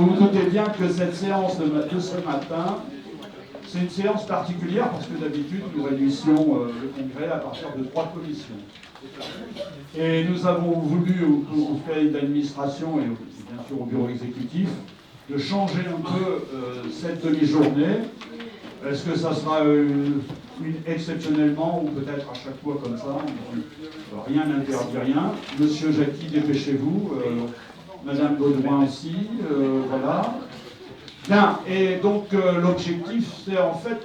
Vous vous doutez bien que cette séance de ce matin, c'est une séance particulière parce que d'habitude, nous réunissions le congrès à partir de 3 commissions. Et nous avons voulu, au conseil d'administration et bien sûr au bureau exécutif, de changer un peu cette demi-journée. Est-ce que ça sera exceptionnellement ou peut-être à chaque fois comme ça? Rien n'interdit rien. Monsieur Jacqui, dépêchez-vous. Madame Baudouin aussi, voilà. Bien, et donc l'objectif, c'est en fait,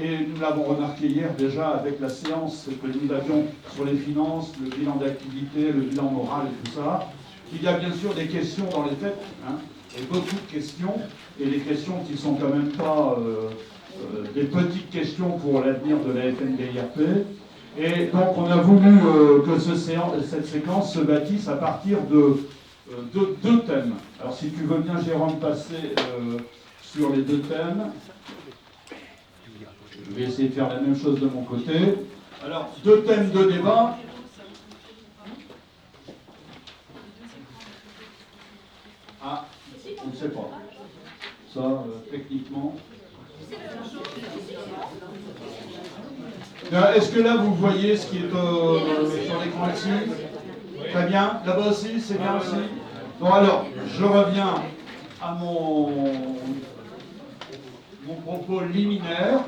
et nous l'avons remarqué hier déjà avec la séance que nous avions sur les finances, le bilan d'activité, le bilan moral et tout ça, qu'il y a bien sûr des questions dans les têtes, hein, et beaucoup de questions, et des questions qui ne sont quand même pas des petites questions pour l'avenir de la FNDIRP. Et donc on a voulu que cette séquence se bâtisse à partir de deux thèmes. Alors si tu veux bien, Jérôme, passer sur les 2 thèmes. Je vais essayer de faire la même chose de mon côté. Alors, 2 thèmes de débat. Ah, on ne sait pas. Ça, techniquement. Est-ce que là, vous voyez ce qui est sur l'écran ici? Très bien. Là-bas aussi, c'est bien aussi. Bon, alors, je reviens à mon propos liminaire,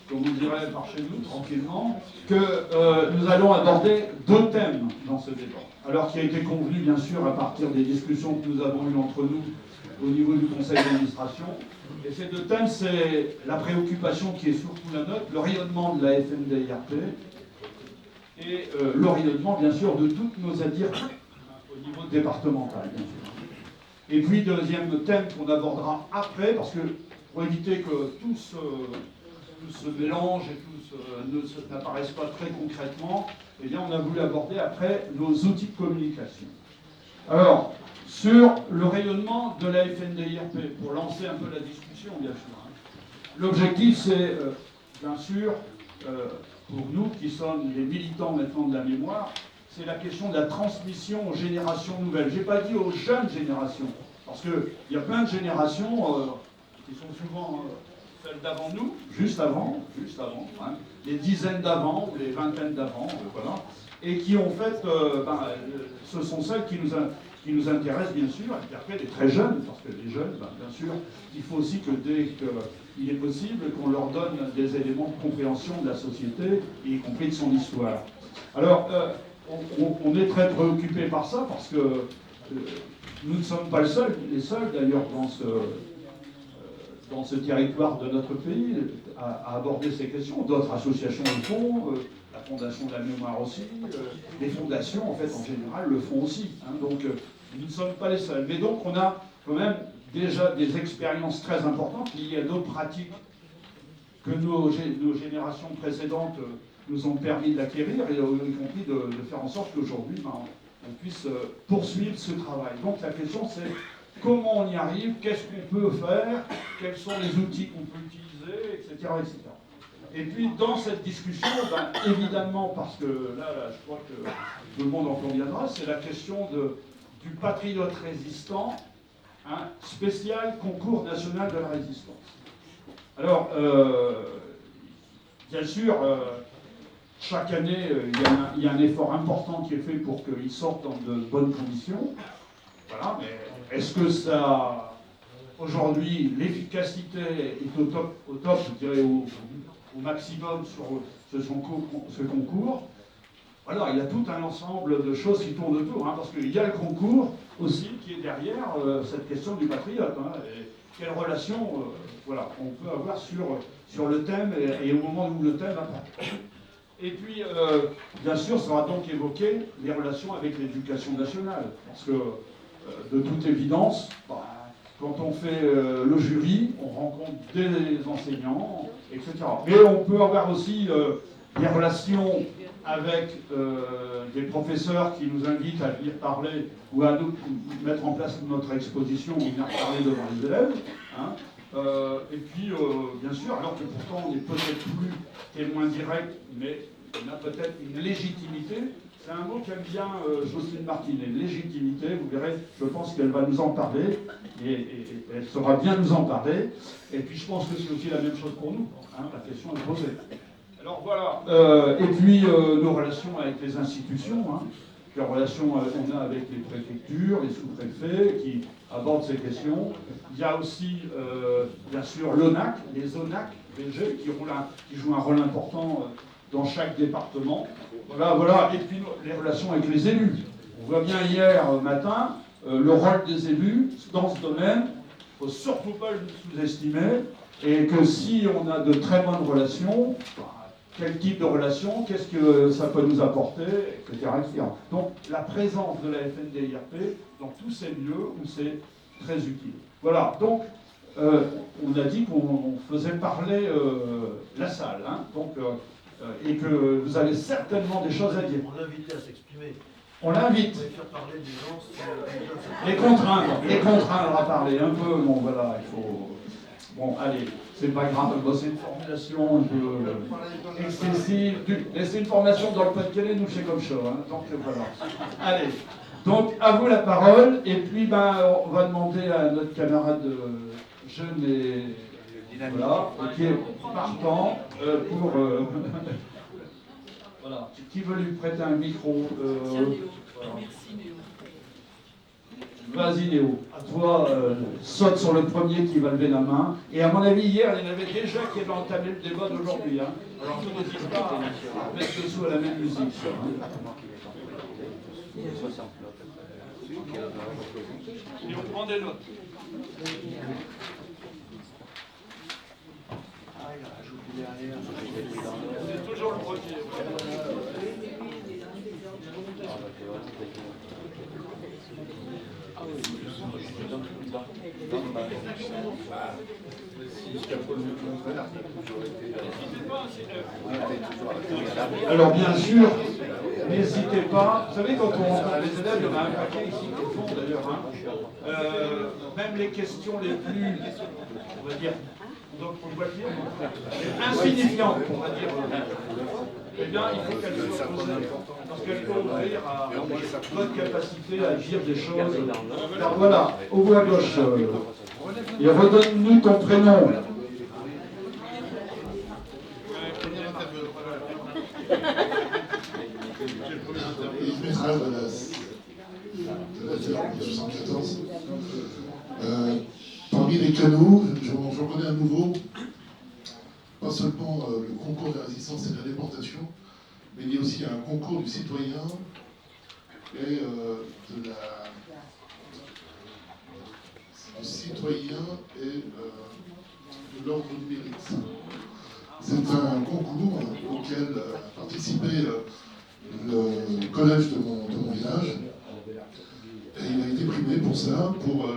comme vous direz par chez nous, tranquillement, que nous allons aborder 2 thèmes dans ce débat. Alors, qui a été convenu, bien sûr, à partir des discussions que nous avons eues entre nous au niveau du conseil d'administration. Et ces 2 thèmes, c'est la préoccupation qui est surtout la nôtre, le rayonnement de la FNDIRP, et le rayonnement, bien sûr, de toutes nos ADIR au niveau départemental, bien sûr. Et puis, deuxième thème qu'on abordera après, parce que pour éviter que tout se mélange et tout n'apparaisse pas très concrètement, eh bien, on a voulu aborder après nos outils de communication. Alors, sur le rayonnement de la FNDIRP, pour lancer un peu la discussion, bien sûr. L'objectif, c'est, bien sûr, pour nous qui sommes les militants maintenant de la mémoire, c'est la question de la transmission aux générations nouvelles. Je n'ai pas dit aux jeunes générations, parce qu'il y a plein de générations qui sont souvent celles d'avant nous, juste avant, hein, les dizaines d'avant ou les vingtaines d'avant, voilà, et qui ont fait, ce sont celles qui nous intéressent bien sûr, et puis après les très jeunes, parce que les jeunes, bien sûr, il faut aussi que dès qu'il est possible qu'on leur donne des éléments de compréhension de la société, y compris de son histoire. Alors, on est très préoccupés par ça, parce que nous ne sommes pas les seuls d'ailleurs dans ce territoire de notre pays à aborder ces questions. D'autres associations le font, la Fondation de la Mémoire aussi, les fondations en fait en général le font aussi. Hein, donc nous ne sommes pas les seuls. Mais donc on a quand même déjà des expériences très importantes liées à d'autres pratiques que nos générations précédentes nous ont permis d'acquérir, et y compris de faire en sorte qu'aujourd'hui on puisse poursuivre ce travail. Donc la question c'est comment on y arrive, qu'est-ce qu'on peut faire, quels sont les outils qu'on peut utiliser, etc., etc. Et puis dans cette discussion, évidemment, parce que là, je crois que tout le monde en conviendra, c'est la question du patriote résistant, hein, spécial concours national de la résistance. Alors, bien sûr, chaque année, il y a un effort important qui est fait pour qu'il sorte dans de bonnes conditions. Voilà, mais est-ce que ça, aujourd'hui, l'efficacité est au top, je dirais au maximum sur ce concours? Alors, il y a tout un ensemble de choses qui tournent autour, hein, parce qu'il y a le concours aussi qui est derrière cette question du patriote. Hein, et quelle relation voilà, on peut avoir sur le thème et au moment où le thème apparaît. Et puis, bien sûr, sera donc évoqué les relations avec l'éducation nationale, parce que de toute évidence, quand on fait le jury, on rencontre des enseignants, etc. Mais on peut avoir aussi des relations avec des professeurs qui nous invitent à venir parler ou à nous mettre en place notre exposition ou venir parler devant les élèves. Hein. Et puis, bien sûr, alors que pourtant on n'est peut-être plus témoin direct, mais on a peut-être une légitimité, C'est un mot qu'aime bien Jocelyne Martinet, légitimité, vous verrez, je pense qu'elle va nous en parler, et elle saura bien nous en parler, et puis je pense que c'est aussi la même chose pour nous, hein, la question est posée. Alors voilà, et puis nos relations avec les institutions, hein, les relations qu'on a avec les préfectures, les sous-préfets qui abordent ces questions. Il y a aussi, bien sûr, l'ONAC, les ONAC, VG, qui jouent un rôle important dans chaque département. Voilà, et puis les relations avec les élus. On voit bien hier matin le rôle des élus dans ce domaine. Il ne faut surtout pas le sous-estimer, et que si on a de très bonnes relations, quel type de relation, qu'est-ce que ça peut nous apporter, etc., etc. Donc la présence de la FNDIRP dans tous ces lieux où c'est très utile. Voilà, donc on a dit qu'on faisait parler la salle, hein, donc, et que vous avez certainement des choses à dire. On l'invite à s'exprimer. On l'invite. Faire parler des gens, les contraindre à parler un peu, bon voilà, il faut... Bon, allez, c'est pas grave, c'est une formulation un peu excessive. Laissez une formation dans le Pas-de-Calais, nous c'est comme ça, hein, donc voilà. Allez, donc à vous la parole, et puis ben, on va demander à notre camarade jeune et voilà, qui est partant pour... voilà, qui veut lui prêter un micro Merci Néo. Vas-y Léo, à toi, saute sur le premier qui va lever la main. Et à mon avis, hier, il y en avait déjà qui avaient entamé le débat d'aujourd'hui. Hein. Alors je n'hésite pas à mettre le sous à la même musique. Hein. Et on prend des notes. C'est toujours le premier. Alors bien sûr, n'hésitez pas. Vous savez, quand on les élèves, il y en a un paquet ici qui le font d'ailleurs. Hein. Même les questions les plus, on va dire, donc on doit dire, insignifiantes, on va dire. Eh bien, il faut qu'elles soient posées, parce qu'elles peuvent ouvrir à votre capacité à dire des choses. Alors voilà, au bout à gauche, et redonne-nous ton prénom. Maîtresse de la Terre de 74. Parmi les canaux, j'en connais un nouveau. Pas seulement le concours de la résistance et de la déportation, mais il y a aussi un concours du citoyen et du citoyen et de l'ordre du mérite. C'est un concours auquel a participé le collège de mon village, et il a été primé pour ça, pour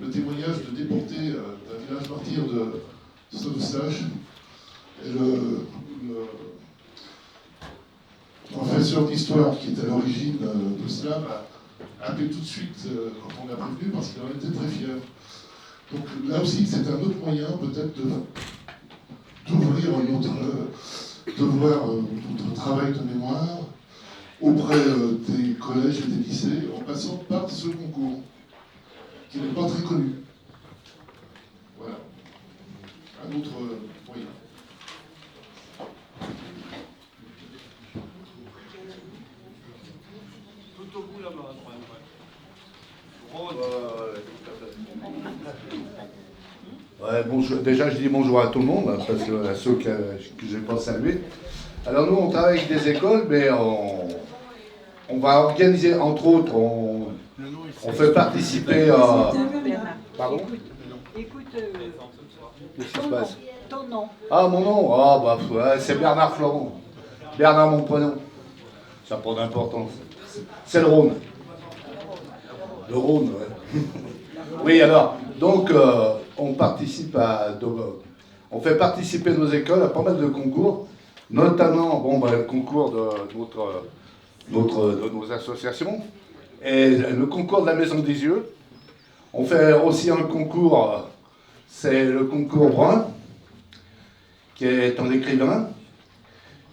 le témoignage de déportés d'un village martyr de Saint-Eustache. Et le professeur d'histoire qui est à l'origine de cela m'a appelé tout de suite quand on l'a prévenu, parce qu'il en était très fier. Donc là aussi, c'est un autre moyen peut-être d'ouvrir notre travail de mémoire auprès des collèges et des lycées, en passant par ce concours, qui n'est pas très connu. Voilà. Un autre moyen. Tout au bout là-bas, ouais, bonjour. Déjà, je dis bonjour à tout le monde, hein, parce que à ceux que je n'ai pas salués. Alors nous, on travaille avec des écoles, mais on va organiser, entre autres, on fait participer à... Pardon? Écoute, Qu'est-ce qui se passe? ton nom. Ah, mon nom? Ah, bah, ouais, c'est Bernard Florent. Bernard, mon prénom. Ça n'a pas d'importance. C'est le Rhône. Le Rhône, ouais. Oui, alors, donc, on participe on fait participer nos écoles à pas mal de concours, notamment, le concours de nos associations, et le concours de la Maison des Yeux. On fait aussi un concours, c'est le concours Brun, qui est un écrivain.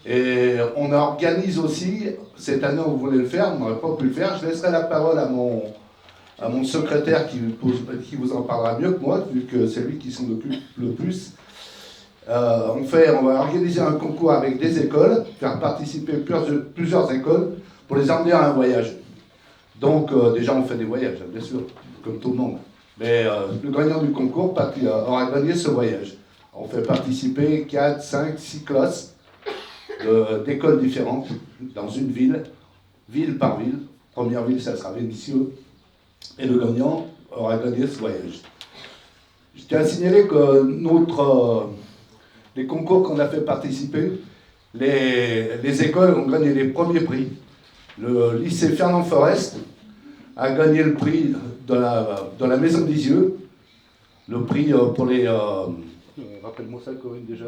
Et on organise aussi, cette année on voulait le faire, on n'aurait pas pu le faire. Je laisserai la parole à mon secrétaire qui vous en parlera mieux que moi, vu que c'est lui qui s'en occupe le plus. On va organiser un concours avec des écoles, faire participer plusieurs écoles pour les emmener à un voyage. Donc déjà on fait des voyages, bien sûr, comme tout le monde. Mais le gagnant du concours aura gagné ce voyage. On fait participer 4, 5, 6 classes d'écoles différentes dans une ville, ville par ville. Première ville, ça sera Vénissieux. Et le gagnant aura gagné ce voyage. Je tiens à signaler que les concours qu'on a fait participer, les écoles ont gagné les premiers prix. Le lycée Fernand Forest a gagné le prix de la Maison des Yeux, le prix pour les... rappelle-moi ça, Corinne, déjà.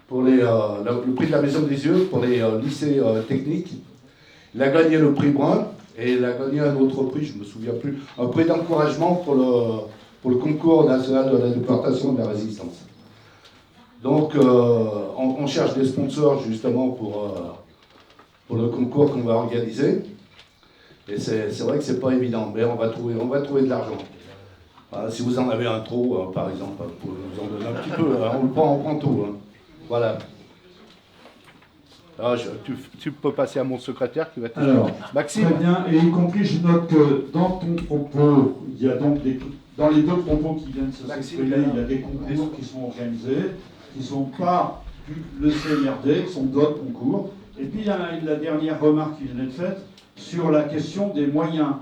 Pour le prix de la Maison des Yeux pour les lycées techniques. Il a gagné le prix Brun et il a gagné un autre prix, je ne me souviens plus, un prix d'encouragement pour le concours national de la déportation et de la résistance. Donc on cherche des sponsors justement pour le concours qu'on va organiser. Et c'est vrai que c'est pas évident, mais on va trouver de l'argent. Si vous en avez un trop, par exemple, vous pouvez nous en donner un petit peu, on prend tout. Voilà. Tu peux passer à mon secrétaire qui va te... Alors, Maxime. très bien, et y compris, je note que dans ton propos, il y a donc dans les deux propos qui viennent de s'exprimer, il y a des concours qui sont organisés, qui ne sont pas le CNRD, qui sont d'autres concours. Et puis il y a la dernière remarque qui vient d'être faite sur la question des moyens.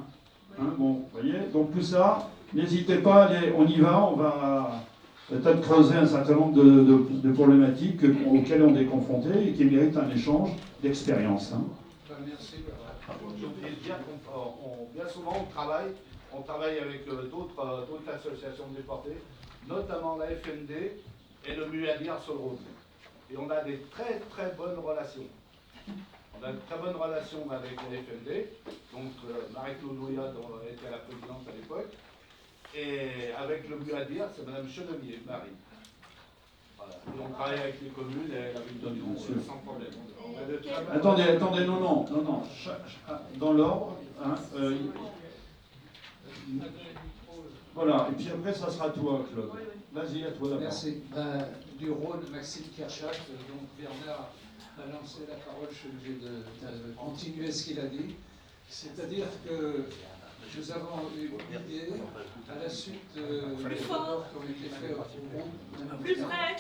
Bon, vous voyez, donc tout ça, n'hésitez pas, on y va, on va peut-être creuser un certain nombre de problématiques auxquelles on est confronté et qui méritent un échange d'expérience. Merci. J'ai oublié de dire qu'on bien souvent on travaille avec d'autres associations de déportés, notamment la FND et le MUADIR sur le Rhône. Et on a des très très bonnes relations. On a une très bonne relation avec la FND, donc Marie-Claude Louillat était la présidente à l'époque. Et avec le MUADIR, c'est Mme Chenemier, Marie. Voilà. Et on travaille avec les communes et la ville de Lyon sans problème. Attendez, non. Dans l'ordre. Voilà, et puis après, ça sera toi, Claude. Vas-y, à toi d'abord. Merci. Du Rhône, Maxime Kirchach, donc Bernard a lancé la parole, je suis obligé de continuer ce qu'il a dit. C'est-à-dire que nous avons eu une idée à la suite des efforts qui ont été faits au groupe. Plus près.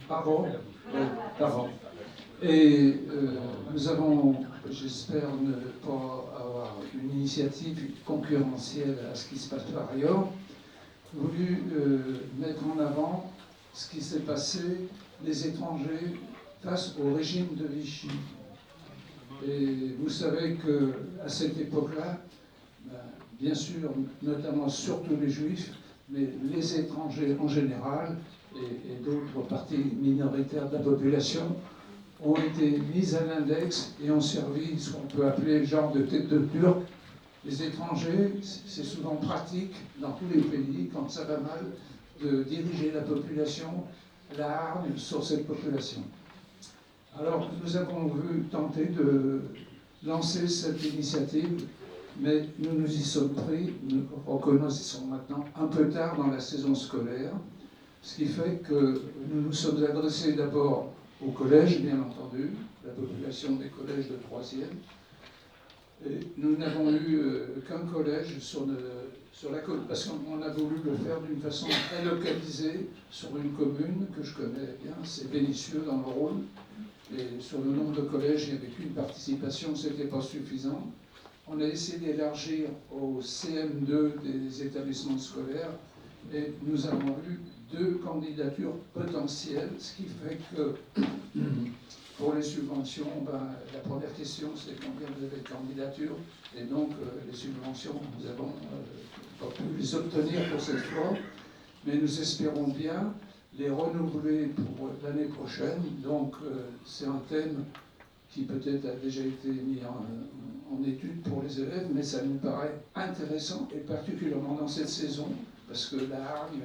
Pardon. Et nous avons, j'espère ne pas avoir une initiative concurrentielle à ce qui se passe par ailleurs, voulu mettre en avant ce qui s'est passé, les étrangers face au régime de Vichy. Et vous savez qu'à cette époque-là, bien sûr, notamment surtout les juifs, mais les étrangers en général et d'autres parties minoritaires de la population ont été mis à l'index et ont servi ce qu'on peut appeler le genre de tête de turc. Les étrangers, c'est souvent pratique dans tous les pays, quand ça va mal, de diriger la population, la hargne sur cette population. Alors, nous avons voulu tenter de lancer cette initiative, mais nous nous y sommes pris, nous reconnaissons maintenant, un peu tard dans la saison scolaire, ce qui fait que nous nous sommes adressés d'abord au collège, bien entendu, la population des collèges de 3e. Et nous n'avons eu qu'un collège sur la côte, parce qu'on a voulu le faire d'une façon très localisée sur une commune que je connais bien, c'est Vénissieux dans le Rhône. Et sur le nombre de collèges, il n'y avait qu'une participation, ce n'était pas suffisant. On a essayé d'élargir au CM2 des établissements scolaires et nous avons eu 2 candidatures potentielles, ce qui fait que pour les subventions, la première question c'est combien vous avez de candidatures et donc les subventions, nous avons pas pu les obtenir pour cette fois, mais nous espérons bien les renouveler pour l'année prochaine. Donc c'est un thème qui peut-être a déjà été mis en étude pour les élèves, mais ça nous paraît intéressant, et particulièrement dans cette saison, parce que la hargne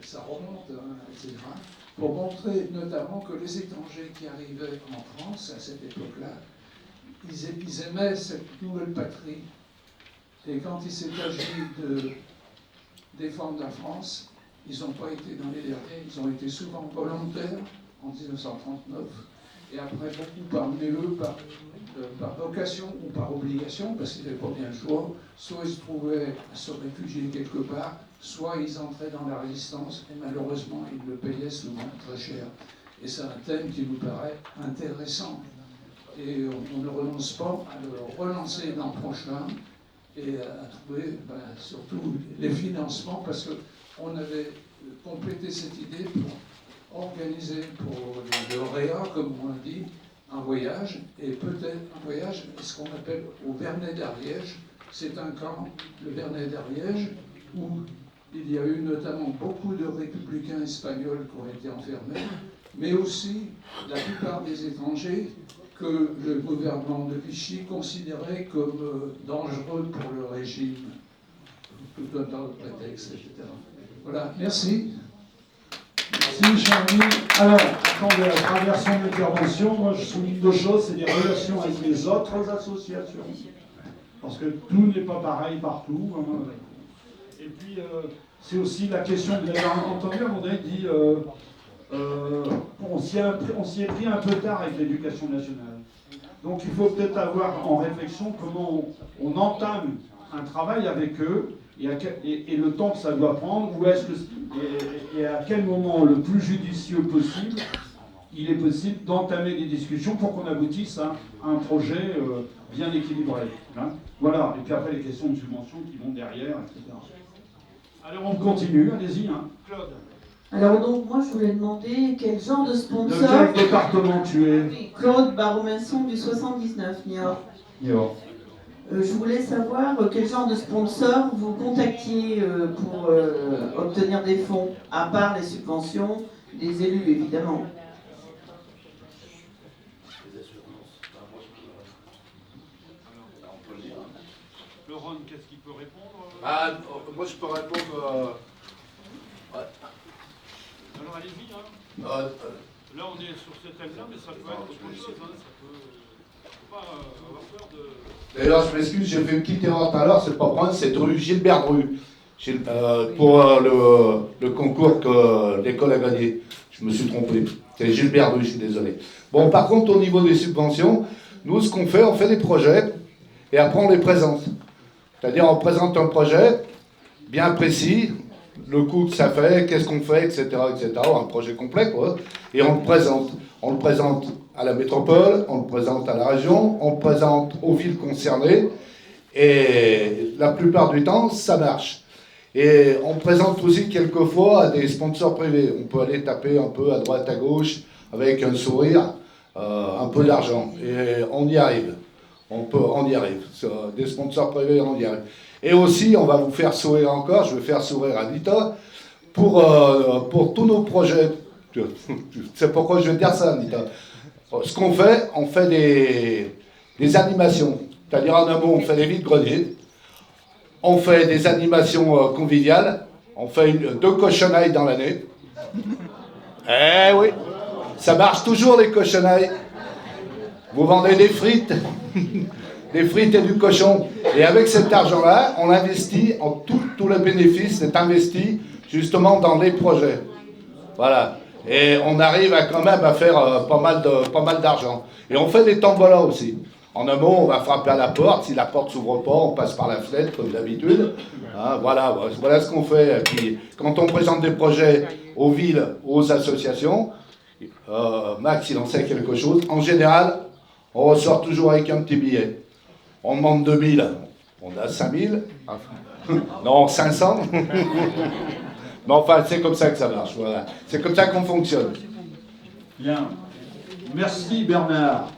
ça remonte, hein, etc., pour montrer notamment que les étrangers qui arrivaient en France à cette époque-là, ils aimaient cette nouvelle patrie. Et quand il s'est agi de défendre la France, ils n'ont pas été dans les derniers, ils ont été souvent volontaires en 1939, et après beaucoup par neveu, par vocation ou par obligation, parce qu'ils n'avaient pas bien le choix, soit ils se trouvaient à se réfugier quelque part, soit ils entraient dans la résistance, et malheureusement ils le payaient souvent très cher. Et c'est un thème qui nous paraît intéressant. Et on ne renonce pas à le relancer l'an prochain, et à trouver surtout les financements, parce qu'on avait complété cette idée pour organiser pour le REA, comme on dit, un voyage, et peut-être un voyage, ce qu'on appelle au Vernet d'Ariège. C'est un camp, le Vernet d'Ariège, où il y a eu notamment beaucoup de républicains espagnols qui ont été enfermés, mais aussi la plupart des étrangers que le gouvernement de Vichy considérait comme dangereux pour le régime, tout un tas de prétextes, etc. Voilà, merci. Merci, cher ami. Alors, attendez, à travers son intervention, moi je souligne deux choses, c'est des relations avec les autres associations. Parce que tout n'est pas pareil partout. Hein. Et puis, c'est aussi la question, vous avez entendu, on a dit, on s'y est pris un peu tard avec l'éducation nationale. Donc il faut peut-être avoir en réflexion comment on entame un travail avec eux et le temps que ça doit prendre, et à quel moment le plus judicieux possible, il est possible d'entamer des discussions pour qu'on aboutisse à un projet bien équilibré. Hein. Voilà, et puis après les questions de subvention qui vont derrière, etc. Alors on continue, allez-y, hein. Claude. Alors donc moi je voulais demander quel genre de De sponsor... quel département tu es? Claude Barominson du 79, Niort. Niort. Je voulais savoir quel genre de sponsor vous contactiez pour obtenir des fonds, à part les subventions des élus évidemment. Laurent, qu'est-ce qu'il peut répondre? Moi je peux répondre... Alors allez-y. Hein. Là on est sur ce thème-là, mais ça peut être autre chose. Hein. Ça peut... faut pas avoir peur de... D'ailleurs, je m'excuse, j'ai fait une petite erreur tout à l'heure, c'est pas prendre, c'est rue Gilbert Dru. Pour le concours que l'école a gagné. Je me suis trompé. C'est Gilbert Dru, je suis désolé. Bon, par contre, au niveau des subventions, nous, ce qu'on fait, on fait des projets et après on les présente. C'est-à-dire, on présente un projet bien précis, le coût que ça fait, qu'est-ce qu'on fait, etc., etc. Un projet complet, quoi. Et on le présente. On le présente à la métropole, on le présente à la région, on le présente aux villes concernées. Et la plupart du temps, ça marche. Et on présente aussi quelquefois à des sponsors privés. On peut aller taper un peu à droite, à gauche, avec un sourire, un peu d'argent. Et on y arrive. On y arrive. Des sponsors privés, on y arrive. Et aussi, on va vous faire sourire encore, je vais faire sourire Anita, pour tous nos projets. C'est pourquoi je vais dire ça, Anita. Ce qu'on fait, on fait des animations. C'est-à-dire, en un mot, on fait des vides-greniers. On fait des animations conviviales. On fait 2 cochonailles dans l'année. Eh oui, ça marche toujours, les cochonailles. Vous vendez des frites. Des frites et du cochon. Et avec cet argent-là, on investit, tout le bénéfice est investi justement dans les projets. Voilà. Et on arrive quand même à faire pas mal d'argent. Et on fait des tombolas aussi. En un mot, on va frapper à la porte. Si la porte s'ouvre pas, on passe par la fenêtre, comme d'habitude. Hein, voilà ce qu'on fait. Et puis, quand on présente des projets aux villes, aux associations, Max, il en sait quelque chose. En général, on ressort toujours avec un petit billet. On demande 2000, on a 5000. Non, 500. Mais enfin, c'est comme ça que ça marche. Voilà. C'est comme ça qu'on fonctionne. Bien. Merci Bernard.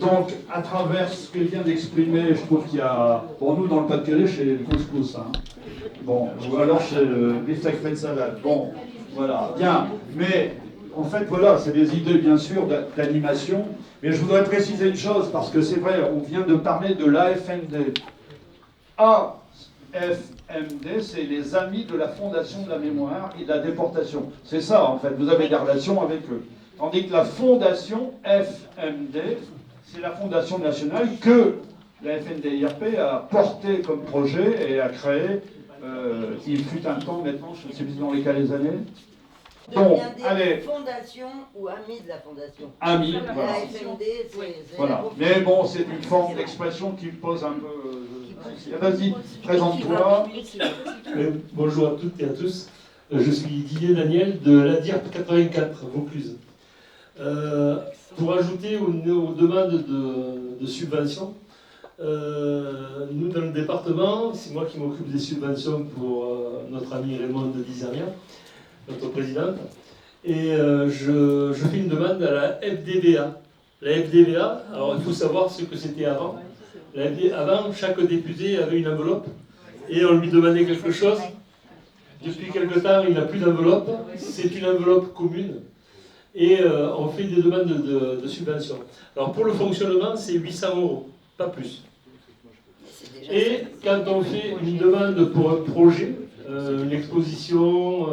Donc, à travers ce que vient d'exprimer, je trouve qu'il y a... Bon, nous, dans le Pas-de-Calais, chez le couscous. Hein. Bon, ou alors chez le beefsteak frites salade. Bon, voilà. Bien. Mais, en fait, voilà, c'est des idées, bien sûr, d'animation. Mais je voudrais préciser une chose, parce que c'est vrai, on vient de parler de l'AFND. AFND. FMD, c'est les Amis de la Fondation de la Mémoire et de la Déportation. C'est ça, en fait, vous avez des relations avec eux. Tandis que la Fondation FMD, c'est la Fondation nationale que la FNDIRP a porté comme projet et a créé, il fut un temps maintenant, je ne sais plus dans lesquelles années. Bon, allez. Fondation ou amis de la fondation. Amis, La voilà. FMD, c'est Voilà. Mais bon, c'est une forme d'expression qui pose un peu... Vas-y, présente-toi. Bonjour à toutes et à tous. Je suis Didier Daniel de l'ADIRP 84, Vaucluse. Pour ajouter aux demandes de subventions, nous dans le département, c'est moi qui m'occupe des subventions pour notre ami Raymond de Dizernia, notre présidente, et je fais une demande à la FDVA. La FDVA, alors il faut savoir ce que c'était avant. Avant, chaque député avait une enveloppe et on lui demandait quelque chose. Depuis quelque temps, il n'a plus d'enveloppe. C'est une enveloppe commune et on fait des demandes de subventions. Alors pour le fonctionnement, c'est 800 €, pas plus. Et quand on fait une demande pour un projet, une exposition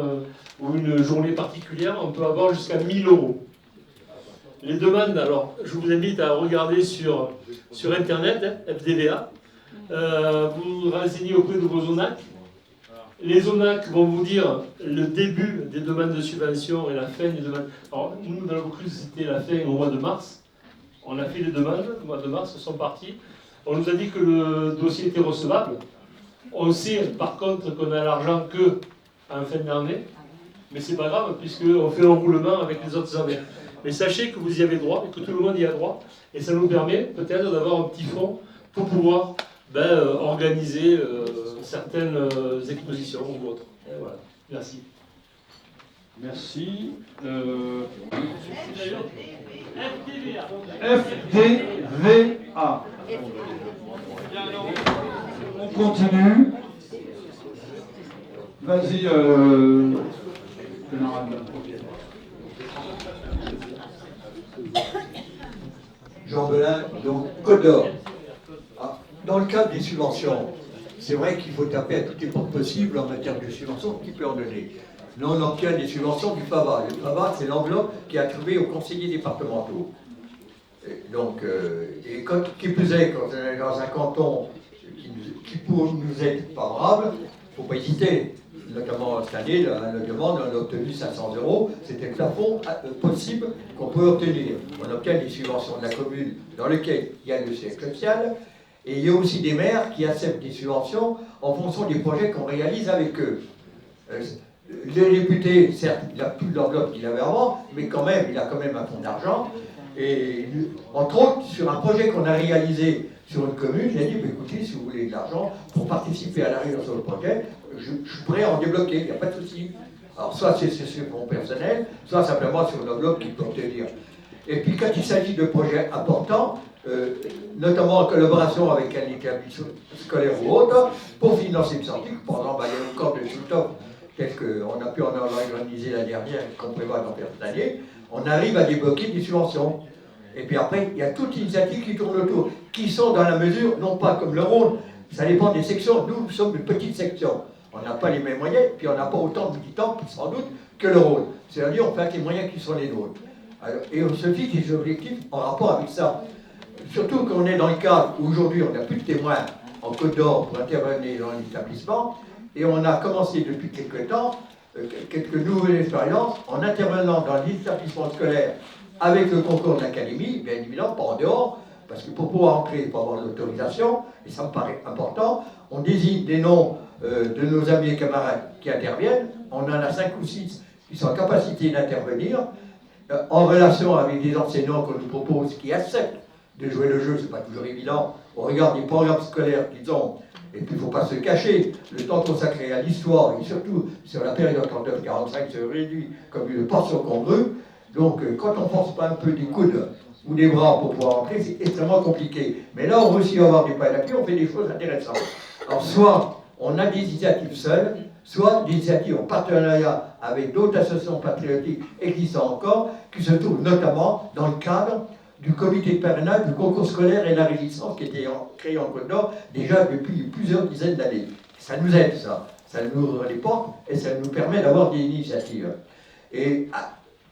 ou une journée particulière, on peut avoir jusqu'à 1 000 €. Les demandes, alors je vous invite à regarder sur Internet, FDVA. Vous vous renseignez auprès de vos ONAC. Les ONAC vont vous dire le début des demandes de subvention et la fin des demandes. Alors nous, dans le Vaucluse, c'était la fin au mois de mars. On a fait les demandes, le mois de mars, sont partis. On nous a dit que le dossier était recevable. On sait par contre qu'on a l'argent que en fin d'année, mais c'est pas grave puisqu'on fait un roulement avec les autres années. Mais sachez que vous y avez droit et que tout le monde y a droit, et ça nous permet peut-être d'avoir un petit fonds pour pouvoir organiser certaines expositions ou autres. Et voilà. Merci. Merci. FDVA. FDVA. On continue. Vas-y, Jean Belin, donc Côte d'Or. Dans le cadre des subventions, c'est vrai qu'il faut taper à toutes les portes possibles en matière de subventions, qui peut en donner. Nous, on obtient des subventions du FAVA. Le FAVA, c'est l'enveloppe qui est attribuée aux conseillers départementaux. Et donc, qui plus est, quand on est dans un canton qui pour nous être favorable, il ne faut pas hésiter. Notamment cette année, la demande, on a obtenu 500 €. C'était le plafond possible qu'on peut obtenir. On obtient des subventions de la commune dans lesquelles il y a le siège social. Et il y a aussi des maires qui acceptent des subventions en fonction des projets qu'on réalise avec eux. Le député, certes, il n'a plus l'enveloppe qu'il avait avant, mais quand même, il a quand même un fonds d'argent. Et entre autres, sur un projet qu'on a réalisé sur une commune, il a dit, écoutez, si vous voulez de l'argent pour participer à la réalisation du projet, je pourrais en débloquer, il n'y a pas de souci. Alors soit c'est sur mon personnel, soit simplement sur une enveloppe qu'il peut obtenir. Et puis quand il s'agit de projets importants, notamment en collaboration avec un établissement scolaire ou autre, pour financer une sortie, par exemple, il y a le corps de Soutov, tel qu'on a pu en organiser l'année dernière et qu'on prévoit d'en faire cette année, on arrive à débloquer des subventions. Et puis après, il y a toute l'initiative qui tourne autour, qui sont dans la mesure, non pas comme le Rhône, ça dépend des sections. Nous sommes une petite section. On n'a pas les mêmes moyens, puis on n'a pas autant de militants, sans doute, que le Rhône. C'est-à-dire, on fait avec les moyens qui sont les nôtres. Alors, et on se fixe des objectifs en rapport avec ça. Surtout qu'on est dans le cadre où aujourd'hui, on n'a plus de témoins en Côte d'Or pour intervenir dans l'établissement, et on a commencé depuis quelques temps, quelques nouvelles expériences, en intervenant dans l'établissement scolaire avec le concours de l'académie, bien évidemment, pas en dehors, parce que pour pouvoir entrer, il faut avoir l'autorisation, et ça me paraît important. On désigne des noms de nos amis et camarades qui interviennent. On en a 5 ou 6 qui sont en capacité d'intervenir, en relation avec des enseignants qu'on nous propose, qui acceptent de jouer le jeu, c'est pas toujours évident. On regarde les programmes scolaires qu'ils ont, et puis il ne faut pas se cacher, le temps consacré à l'histoire, et surtout sur la période 39-45, se réduit comme une portion congrue. Donc, quand on ne force pas un peu des coudes ou des bras pour pouvoir entrer, c'est extrêmement compliqué. Mais là, on veut aussi avoir des pas d'appui, on fait des choses intéressantes. Alors, soit on a des initiatives seules, soit des initiatives en partenariat avec d'autres associations patriotiques existant encore, qui se trouvent notamment dans le cadre du comité de parrainage du concours scolaire et la résistance qui était créé en Côte d'Or déjà depuis plusieurs dizaines d'années. Ça nous aide, ça. Ça nous ouvre les portes et ça nous permet d'avoir des initiatives. Et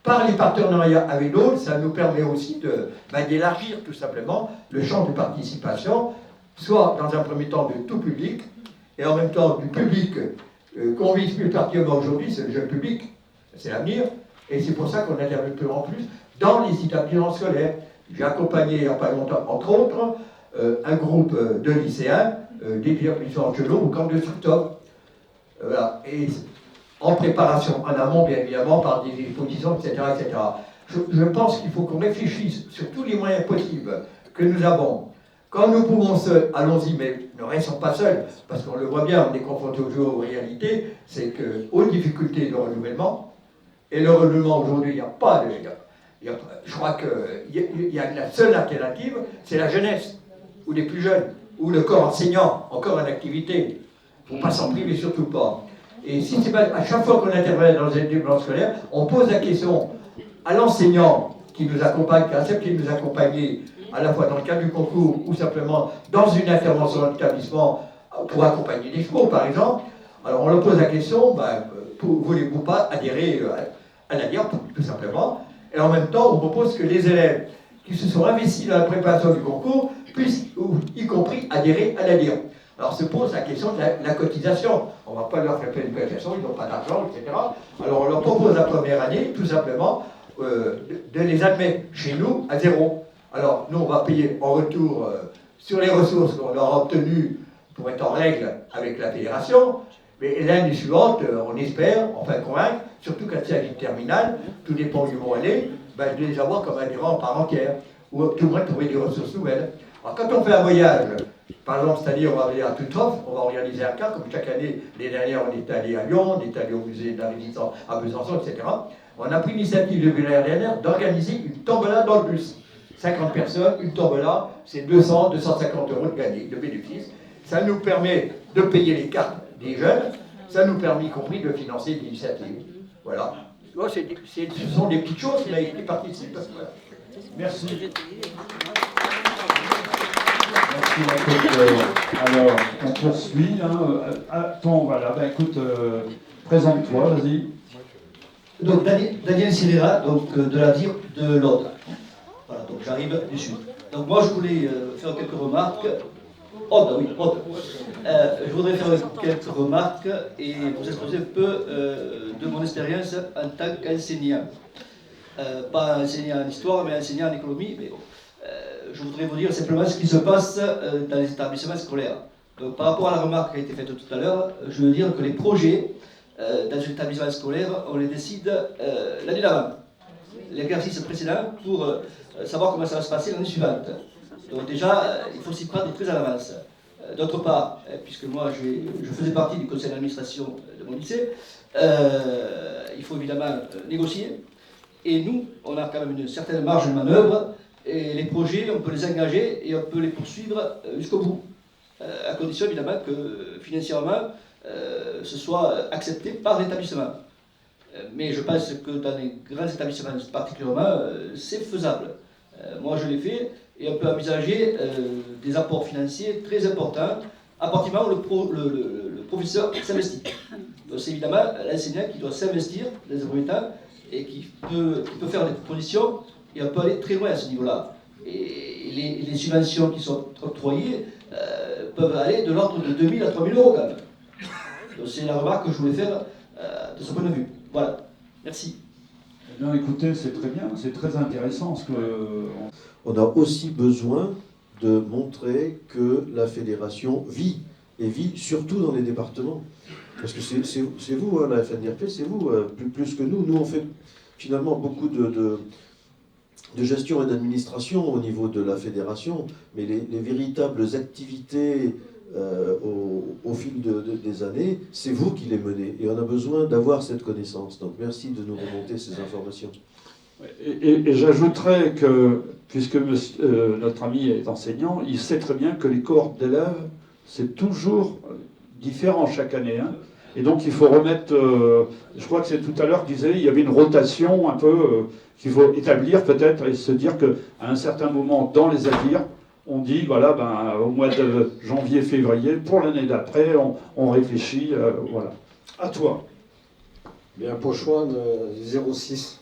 par les partenariats avec d'autres, ça nous permet aussi d'élargir tout simplement le champ de participation, soit dans un premier temps de tout public, et en même temps du public qu'on vise plus particulièrement aujourd'hui, c'est le jeune public, c'est l'avenir, et c'est pour ça qu'on intervient de plus en plus dans les établissements scolaires. J'ai accompagné il n'y a pas longtemps, entre autres, un groupe de lycéens d'établissements Gelot au camp de Surtov. Voilà. Et en préparation en amont, bien évidemment, par des expositions, etc. etc. Je pense qu'il faut qu'on réfléchisse sur tous les moyens possibles que nous avons. Quand nous pouvons seuls, allons-y, mais ne restons pas seuls, parce qu'on le voit bien, on est confronté aux réalités, c'est qu'aux difficultés de renouvellement, et le renouvellement aujourd'hui, il n'y a pas de... je crois qu'il y a la seule alternative, c'est la jeunesse, ou les plus jeunes, ou le corps enseignant, encore en activité. Il ne faut pas s'en priver, surtout pas. Et si c'est pas, à chaque fois qu'on intervient dans un établissement scolaire, on pose la question à l'enseignant qui nous accompagne, qui accepte de nous accompagner, à la fois dans le cadre du concours ou simplement dans une intervention dans l'établissement pour accompagner l'expo, par exemple. Alors on leur pose la question, voulez-vous pas adhérer à la DIRP, tout simplement. Et en même temps, on propose que les élèves qui se sont investis dans la préparation du concours puissent, y compris, adhérer à la DIRP. Alors se pose la question de la cotisation. On ne va pas leur faire payer une cotisation, ils n'ont pas d'argent, etc. Alors on leur propose la première année, tout simplement, de les admettre chez nous à 0. Alors nous, on va payer en retour sur les ressources qu'on leur a obtenues pour être en règle avec la fédération. Mais l'année suivante, on espère, enfin convaincre, surtout quand il s'agit de terminale, tout dépend du vont aller, de les avoir comme adhérents en part entière, ou tout le moins trouver des ressources nouvelles. Alors quand on fait un voyage, par exemple cette année on va aller à Tuthof, on va organiser un cas, comme chaque année, l'année dernière on est allé à Lyon, on est allé au musée de la Résistance à Besançon, etc. On a pris l'initiative depuis l'année dernière d'organiser une tombola dans le bus. 50 personnes, une tombola, c'est 200, 250 euros de gagné, de bénéfices. Ça nous permet de payer les cartes des jeunes, ça nous permet y compris de financer l'initiative. Voilà. Ce sont des petites choses, mais qui participent. Voilà. Merci. Merci, alors, on poursuit. Attends, voilà. Écoute, présente-toi, vas-y. Donc, Daniel Silera, donc, de la DIRP de l'Aude. Voilà, donc j'arrive du Sud. Donc, moi, je voulais faire quelques remarques. Aude, oui, Aude. Je voudrais faire quelques remarques et vous exposer un peu de mon expérience en tant qu'enseignant. Pas enseignant en histoire, mais enseignant en économie. Mais bon. Je voudrais vous dire simplement ce qui se passe dans les établissements scolaires. Donc, par rapport à la remarque qui a été faite tout à l'heure, je veux dire que les projets dans un établissement scolaire, on les décide l'année d'avant, l'exercice précédent, pour savoir comment ça va se passer l'année suivante. Donc déjà, il faut s'y prendre très à l'avance. D'autre part, puisque moi je faisais partie du conseil d'administration de mon lycée, il faut évidemment négocier. Et nous, on a quand même une certaine marge de manœuvre. Et les projets, on peut les engager et on peut les poursuivre jusqu'au bout. À condition évidemment que financièrement, ce soit accepté par l'établissement. Mais je pense que dans les grands établissements particulièrement, c'est faisable. Moi je l'ai fait et on peut envisager des apports financiers très importants à partir du moment où le professeur s'investit. Donc c'est évidemment l'enseignant qui doit s'investir dans un premier temps et qui peut faire des propositions. Et on peut aller très loin à ce niveau-là. Et les subventions qui sont octroyées peuvent aller de l'ordre de 2 000 à 3 000 euros quand même. Donc c'est la remarque que je voulais faire de ce point de vue. Voilà. Merci. Eh bien écoutez, c'est très bien, c'est très intéressant ce que... On a aussi besoin de montrer que la fédération vit, et vit surtout dans les départements. Parce que c'est vous, la FNDRP, c'est vous, plus que nous. Nous, on fait finalement beaucoup de gestion et d'administration au niveau de la fédération, mais les véritables activités au fil des années, c'est vous qui les menez. Et on a besoin d'avoir cette connaissance. Donc merci de nous remonter ces informations. Et j'ajouterais que, puisque notre ami est enseignant, il sait très bien que les cohortes d'élèves, c'est toujours différent chaque année. Hein. Et donc il faut remettre, je crois que c'est tout à l'heure qu'il disait, il y avait une rotation un peu qu'il faut établir peut-être et se dire qu'à un certain moment dans les ADIR, on dit, voilà, ben, au mois de janvier, février, pour l'année d'après, on réfléchit, voilà. À toi. Bien, Pochouane, 06.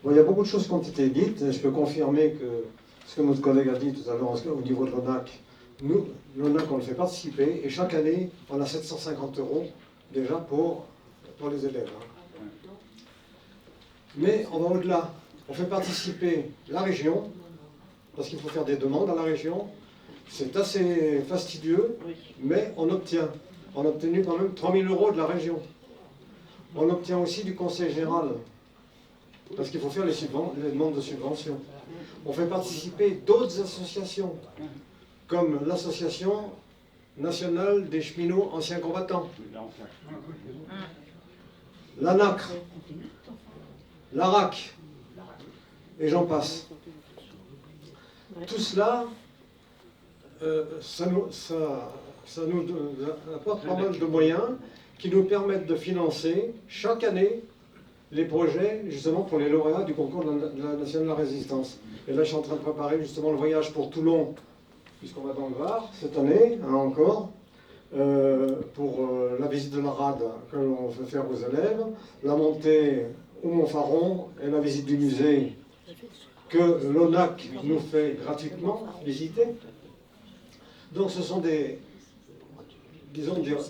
Bon, il y a beaucoup de choses qui ont été dites. Je peux confirmer que ce que notre collègue a dit tout à l'heure au niveau de l'ONAC, nous, l'ONAC, on le fait participer, et chaque année, on a 750 € déjà pour les élèves. Mais on va au-delà. On fait participer la région, parce qu'il faut faire des demandes à la région. C'est assez fastidieux, mais on obtient. On a obtenu quand même 3 000 € de la région. On obtient aussi du conseil général, parce qu'il faut faire les demandes de subventions. On fait participer d'autres associations, comme l'association nationale des cheminots anciens combattants, l'ANACRE, l'ARAC, et j'en passe. Tout cela, ça nous apporte pas mal de moyens qui nous permettent de financer chaque année les projets justement pour les lauréats du concours de la Nation de la Résistance. Et là, je suis en train de préparer justement le voyage pour Toulon, puisqu'on va dans le Var cette année, encore, pour la visite de la rade que l'on fait faire aux élèves, la montée au Montfaron et la visite du musée que l'ONAC nous fait gratuitement visiter. Donc ce sont des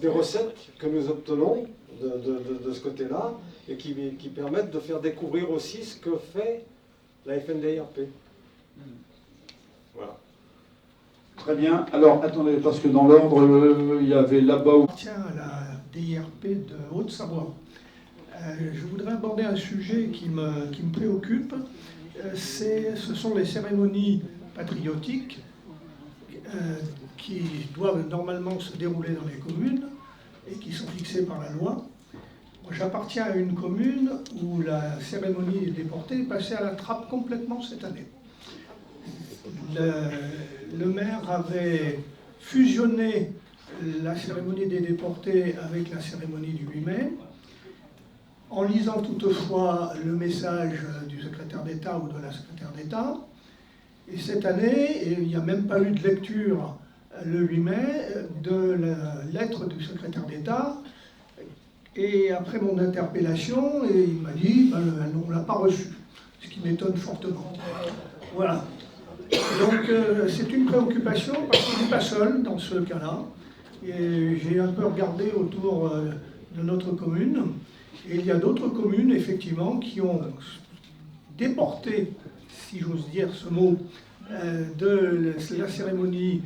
recettes que nous obtenons de ce côté-là et qui permettent de faire découvrir aussi ce que fait la FNDIRP. Voilà. Très bien. Alors, attendez, parce que dans l'ordre, il y avait là-bas... Tiens, à la DIRP de Haute-Savoie. Je voudrais aborder un sujet qui me préoccupe. Ce sont les cérémonies patriotiques qui doivent normalement se dérouler dans les communes et qui sont fixées par la loi. J'appartiens à une commune où la cérémonie des déportés est passée à la trappe complètement cette année. Le maire avait fusionné la cérémonie des déportés avec la cérémonie du 8 mai. En lisant toutefois le message du secrétaire d'État ou de la secrétaire d'État, et cette année, il n'y a même pas eu de lecture le 8 mai de la lettre du secrétaire d'État, et après mon interpellation, il m'a dit on ne l'a pas reçu, ce qui m'étonne fortement. Voilà. Donc c'est une préoccupation parce qu'on n'est pas seul dans ce cas-là. J'ai un peu regardé autour de notre commune. Et il y a d'autres communes, effectivement, qui ont déporté, si j'ose dire ce mot, de la cérémonie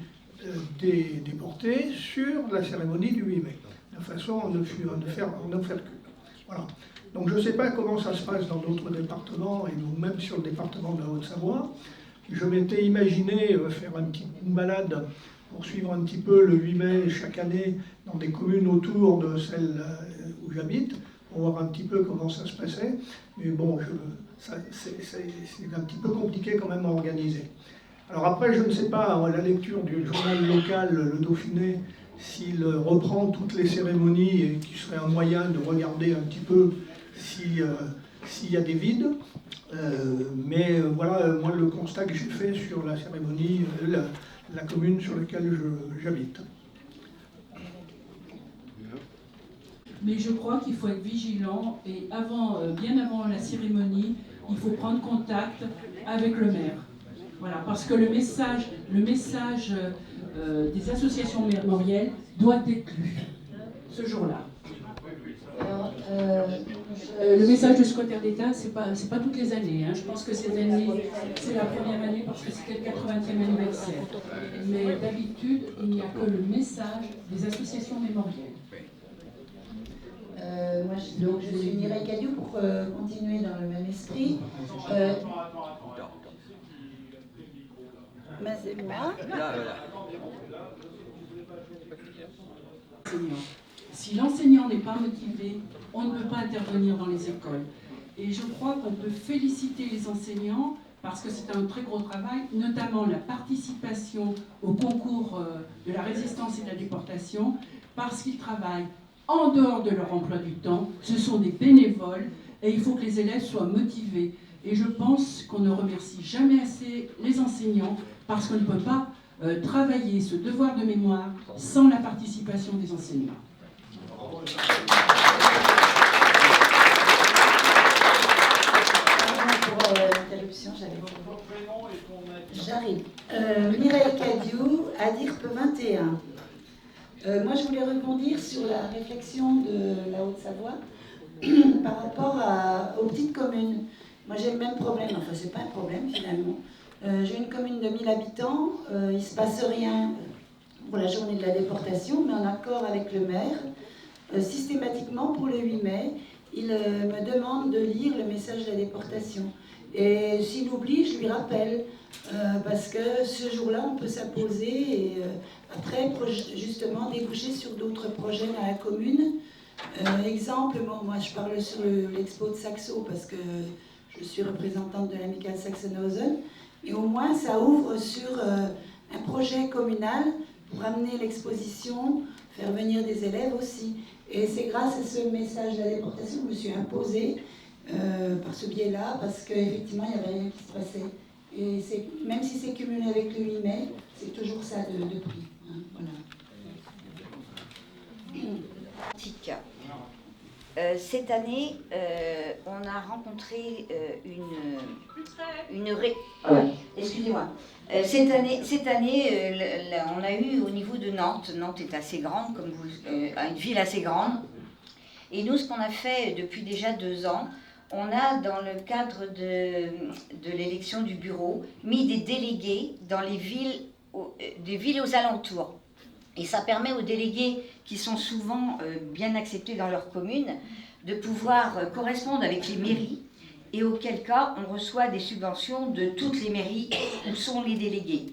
des déportés sur la cérémonie du 8 mai, de façon à en faire que. Voilà. Donc je ne sais pas comment ça se passe dans d'autres départements, et même sur le département de la Haute-Savoie. Je m'étais imaginé faire une balade pour suivre un petit peu le 8 mai chaque année dans des communes autour de celles où j'habite, pour voir un petit peu comment ça se passait. Mais bon, c'est un petit peu compliqué quand même à organiser. Alors après, je ne sais pas, à la lecture du journal local, le Dauphiné, s'il reprend toutes les cérémonies et qu'il serait un moyen de regarder un petit peu s'il y a des vides. Mais voilà, moi, le constat que j'ai fait sur la cérémonie, la commune sur laquelle j'habite. Mais je crois qu'il faut être vigilant et bien avant la cérémonie, il faut prendre contact avec le maire. Voilà, parce que le message des associations mémorielles doit être lu ce jour-là. Le message du secrétaire d'État, c'est pas toutes les années. Hein. Je pense que cette année, c'est la première année parce que c'était le 80e anniversaire. Mais d'habitude, il n'y a que le message des associations mémorielles. Moi, je suis Mireille Cadieux pour continuer dans le même esprit. C'est moi. Si l'enseignant n'est pas motivé, on ne peut pas intervenir dans les écoles. Et je crois qu'on peut féliciter les enseignants parce que c'est un très gros travail, notamment la participation au concours de la résistance et de la déportation, parce qu'ils travaillent en dehors de leur emploi du temps. Ce sont des bénévoles et il faut que les élèves soient motivés. Et je pense qu'on ne remercie jamais assez les enseignants parce qu'on ne peut pas travailler ce devoir de mémoire sans la participation des enseignants. Pour l'interruption, j'arrive. Mireille Cadiou, ADIRP 21. Moi, je voulais rebondir sur la réflexion de la Haute-Savoie par rapport aux petites communes. Moi, j'ai le même problème, enfin, c'est pas un problème finalement. J'ai une commune de 1000 habitants, il ne se passe rien pour la journée de la déportation, mais en accord avec le maire, systématiquement pour le 8 mai, il me demande de lire le message de la déportation. Et s'il oublie, je lui rappelle, parce que ce jour-là, on peut s'imposer et après, justement, déboucher sur d'autres projets dans la commune. Exemple, moi je parle sur l'expo de Saxo, parce que je suis représentante de l'amicale Sachsenhausen, et au moins ça ouvre sur un projet communal pour amener l'exposition, faire venir des élèves aussi. Et c'est grâce à ce message de la déportation que je me suis imposée par ce biais-là, parce qu'effectivement, il n'y avait rien qui se passait. Et même si c'est cumulé avec le 8 mai, c'est toujours ça de prix. Hein, voilà. Cette année, on a rencontré excusez-moi. Cette année, on a eu au niveau de Nantes. Nantes est assez grande, comme une ville assez grande. Et nous, ce qu'on a fait depuis déjà 2 ans, on a, dans le cadre de l'élection du bureau, mis des délégués dans les villes, des villes aux alentours. Et ça permet aux délégués, qui sont souvent bien acceptés dans leur commune, de pouvoir correspondre avec les mairies, et auquel cas on reçoit des subventions de toutes les mairies où sont les délégués.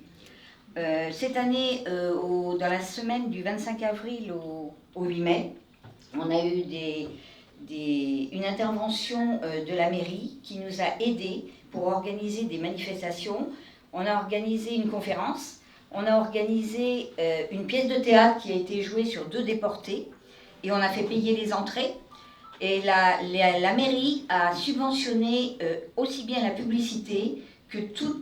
Cette année, dans la semaine du 25 avril au 8 mai, on a eu une intervention de la mairie qui nous a aidés pour organiser des manifestations. On a organisé une conférence. On a organisé une pièce de théâtre qui a été jouée sur 2 déportés et on a fait payer les entrées. Et la mairie a subventionné aussi bien la publicité que tout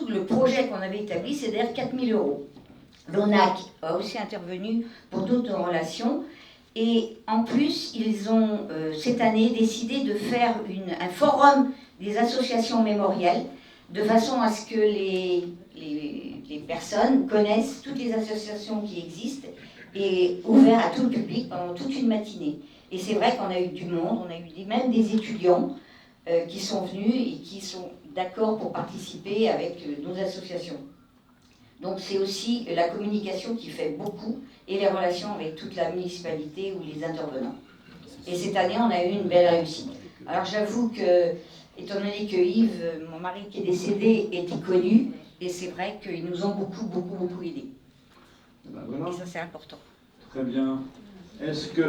le projet qu'on avait établi, c'est-à-dire 4 000 €. L'ONAC a aussi intervenu pour d'autres relations. Et en plus, ils ont cette année décidé de faire un forum des associations mémorielles de façon à ce que les personnes connaissent toutes les associations qui existent et ouvert à tout le public pendant toute une matinée. Et c'est vrai qu'on a eu du monde, on a eu même des étudiants qui sont venus et qui sont d'accord pour participer avec nos associations. Donc c'est aussi la communication qui fait beaucoup et les relations avec toute la municipalité ou les intervenants. Et cette année, on a eu une belle réussite. Alors j'avoue que, étant donné que Yves, mon mari qui est décédé, était connu, et c'est vrai qu'ils nous ont beaucoup aidés. Ben voilà. Et ça, c'est important. Très bien. Est-ce que...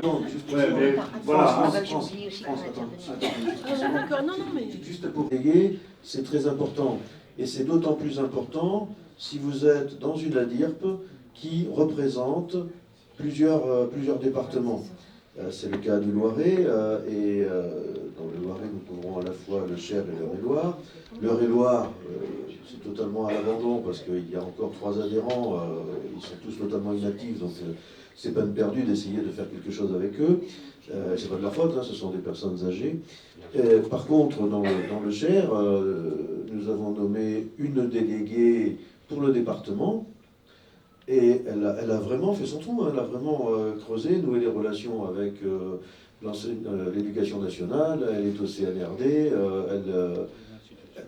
Juste pour déléguer, c'est très important. Et c'est d'autant plus important si vous êtes dans une ADIRP qui représente plusieurs départements. C'est le cas du Loiret, et dans le Loiret, nous couvrons à la fois le Cher et l'Eure-et-Loire. L'Eure-et-Loire, c'est totalement à l'abandon parce qu'il y a encore 3 adhérents, ils sont tous totalement inactifs, donc c'est peine perdue d'essayer de faire quelque chose avec eux. C'est pas de la faute, hein, ce sont des personnes âgées. Par contre, dans le Cher, nous avons nommé une déléguée pour le département. Et elle a vraiment fait son trou, hein. Elle a vraiment creusé, noué les relations avec l'éducation nationale, elle est au CNRD,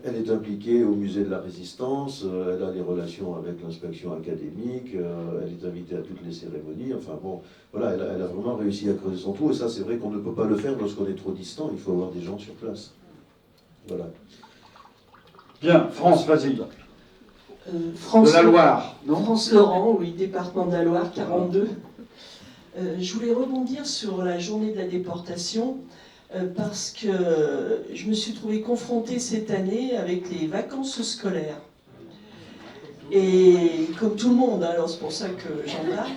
elle est impliquée au musée de la Résistance, elle a des relations avec l'inspection académique, elle est invitée à toutes les cérémonies, enfin bon, voilà, elle a vraiment réussi à creuser son trou, et ça c'est vrai qu'on ne peut pas le faire lorsqu'on est trop distant, il faut avoir des gens sur place. Voilà. Bien, France, vas-y. France, de la Loire, non? France Laurent, oui, département de la Loire, 42. Je voulais rebondir sur la journée de la déportation parce que je me suis trouvée confrontée cette année avec les vacances scolaires. Et comme tout le monde, alors c'est pour ça que j'en parle.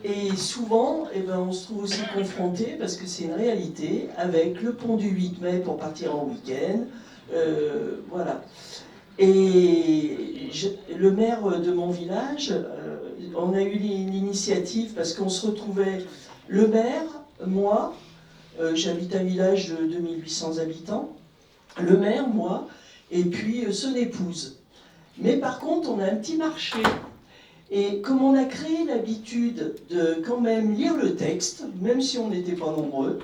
Et souvent, on se trouve aussi confronté, parce que c'est une réalité, avec le pont du 8 mai pour partir en week-end, Voilà. Et le maire de mon village, on a eu l'initiative parce qu'on se retrouvait, le maire, moi, j'habite un village de 2800 habitants, le maire, moi, et puis son épouse. Mais par contre, on a un petit marché. Et comme on a créé l'habitude de quand même lire le texte, même si on n'était pas nombreux,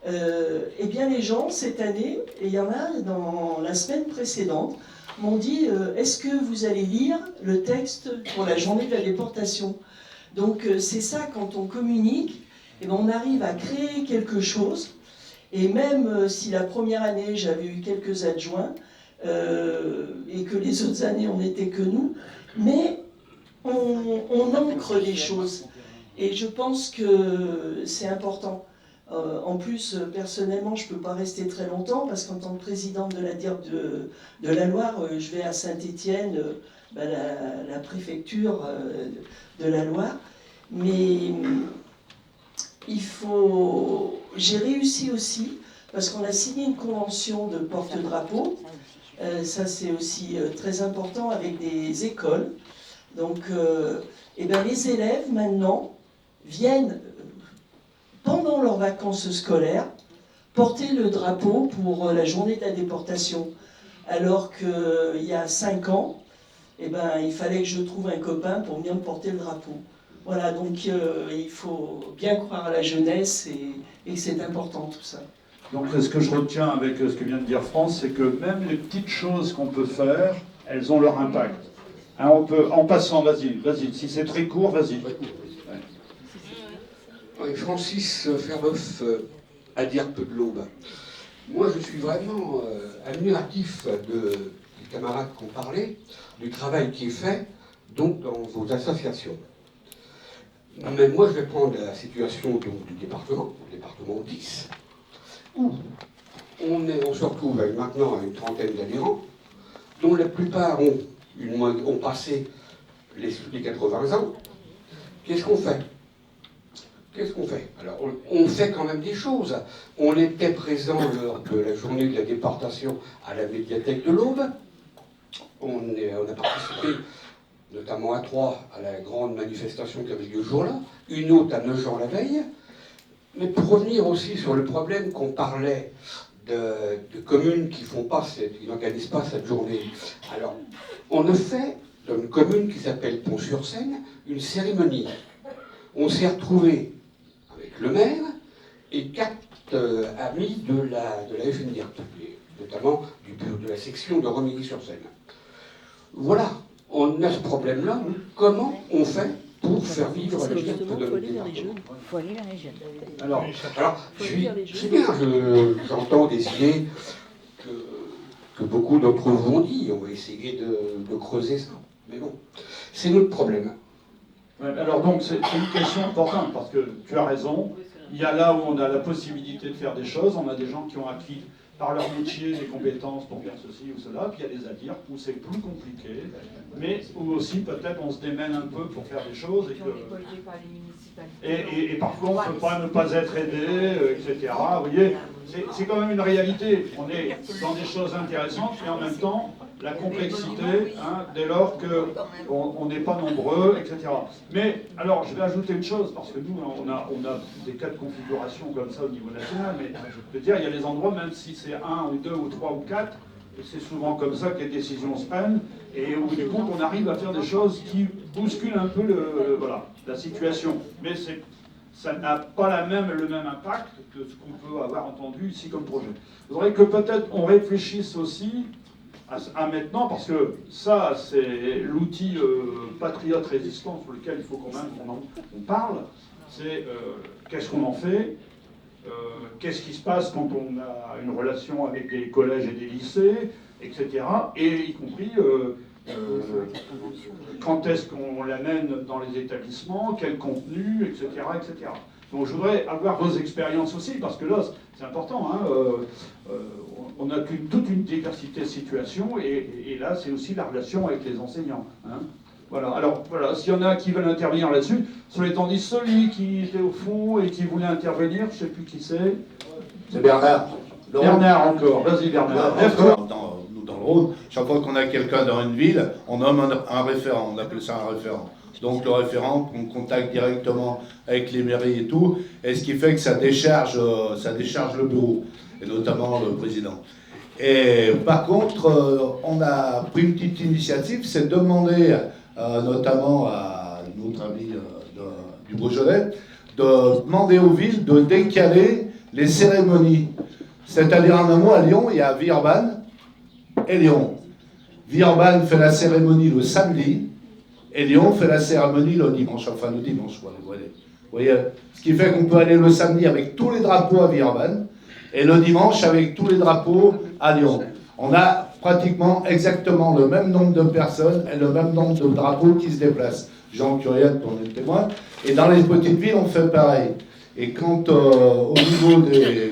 eh bien les gens, cette année, et il y en a dans la semaine précédente, m'ont dit est-ce que vous allez lire le texte pour la journée de la déportation? Donc c'est ça, quand on communique, eh bien, on arrive à créer quelque chose. Et même si la première année, j'avais eu quelques adjoints, et que les autres années, on n'était que nous, mais on ancre des choses. Et je pense que c'est important. En plus, personnellement, je ne peux pas rester très longtemps parce qu'en tant que présidente de la DIRP de la Loire, je vais à Saint-Étienne, la préfecture de la Loire. Mais il faut... J'ai réussi aussi, parce qu'on a signé une convention de porte-drapeau. Ça, c'est aussi très important avec des écoles. Donc, eh ben, les élèves, maintenant, viennent, pendant leurs vacances scolaires, porter le drapeau pour la journée de la déportation. Alors qu'il y a 5 ans, eh ben, il fallait que je trouve un copain pour venir me porter le drapeau. Voilà, donc il faut bien croire à la jeunesse et c'est important tout ça. Donc ce que je retiens avec ce que vient de dire France, c'est que même les petites choses qu'on peut faire, elles ont leur impact. Hein, on peut, en passant, vas-y, si c'est très court, vas-y. Oui, Francis Ferbeuf, à dire peu de l'Aube. Moi, je suis vraiment admiratif des camarades qui ont parlé, du travail qui est fait, donc dans vos associations. Mais moi, je vais prendre la situation donc, du département 10, où on se retrouve maintenant à une trentaine d'adhérents, dont la plupart ont passé les 80 ans. Qu'est-ce qu'on fait? Alors, on fait quand même des choses. On était présent lors de la journée de la déportation à la médiathèque de l'Aube. On a participé, notamment à Troyes, à la grande manifestation qui avait lieu ce jour-là, une autre à Nogent la veille. Mais pour revenir aussi sur le problème qu'on parlait de communes qui n'organisent pas cette journée. Alors, on a fait, dans une commune qui s'appelle Pont-sur-Seine, une cérémonie. On s'est retrouvés avec le maire et 4 amis de la FNDIRP, notamment de la section de Romilly-sur-Seine. Voilà, on a ce problème-là. Comment on fait pour faire vivre la DIRP de notre département? Il faut aller vers les jeunes. Alors c'est bien, j'entends des idées que beaucoup d'entre vous ont dit. On va essayer de creuser ça. Mais bon, c'est notre problème. Ouais, alors donc c'est une question importante parce que tu as raison. Il y a là où on a la possibilité de faire des choses. On a des gens qui ont acquis par leur métier des compétences pour faire ceci ou cela. Puis il y a des ADIRP où c'est plus compliqué, mais où aussi peut-être on se démène un peu pour faire des choses et parfois on ne peut pas ne pas être aidé, etc. Vous voyez, c'est quand même une réalité. On est dans des choses intéressantes, mais en même temps la complexité, hein, dès lors qu'on n'est pas nombreux, etc. Mais alors je vais ajouter une chose, parce que nous on a des cas de configuration comme ça au niveau national, mais je veux dire, il y a des endroits, même si c'est 1 ou 2 ou 3 ou 4, c'est souvent comme ça que les décisions se prennent, et au bout du compte on arrive à faire des choses qui bousculent un peu la situation. Mais ça n'a pas le même impact que ce qu'on peut avoir entendu ici comme projet. Je voudrais que peut-être on réfléchisse aussi à maintenant, parce que ça, c'est l'outil patriote résistant sur lequel il faut quand même qu'on parle. C'est qu'est-ce qu'on en fait, qu'est-ce qui se passe quand on a une relation avec des collèges et des lycées, etc. Et y compris quand est-ce qu'on l'amène dans les établissements, quel contenu, etc., etc. Donc je voudrais avoir vos expériences aussi, parce que là, c'est important, hein, on a toute une diversité de situations, et là, c'est aussi la relation avec les enseignants. Hein. Voilà. Alors, voilà, s'il y en a qui veulent intervenir là-dessus, cela étant dit, celui qui était au fond et qui voulait intervenir, je ne sais plus qui c'est. C'est Bernard. Bernard encore, vas-y Bernard. Nous dans le Rhône, chaque fois qu'on a quelqu'un dans une ville, on nomme un référent, on appelle ça un référent. Donc le référent, on contacte directement avec les mairies et tout, et ce qui fait que ça décharge le bureau, et notamment le président. Et par contre, on a pris une petite initiative, c'est de demander notamment à notre ami du Beaujolais, de demander aux villes de décaler les cérémonies. C'est-à-dire en un mot, à Lyon, il y a Villeurbanne et Lyon. Villeurbanne fait la cérémonie le samedi, et Lyon fait la cérémonie le dimanche, enfin le dimanche, vous voyez. Ce qui fait qu'on peut aller le samedi avec tous les drapeaux à Villeurbanne, et le dimanche avec tous les drapeaux à Lyon. On a pratiquement exactement le même nombre de personnes et le même nombre de drapeaux qui se déplacent. Jean Curiette pour le témoin. Et dans les petites villes, on fait pareil. Et quand au niveau des...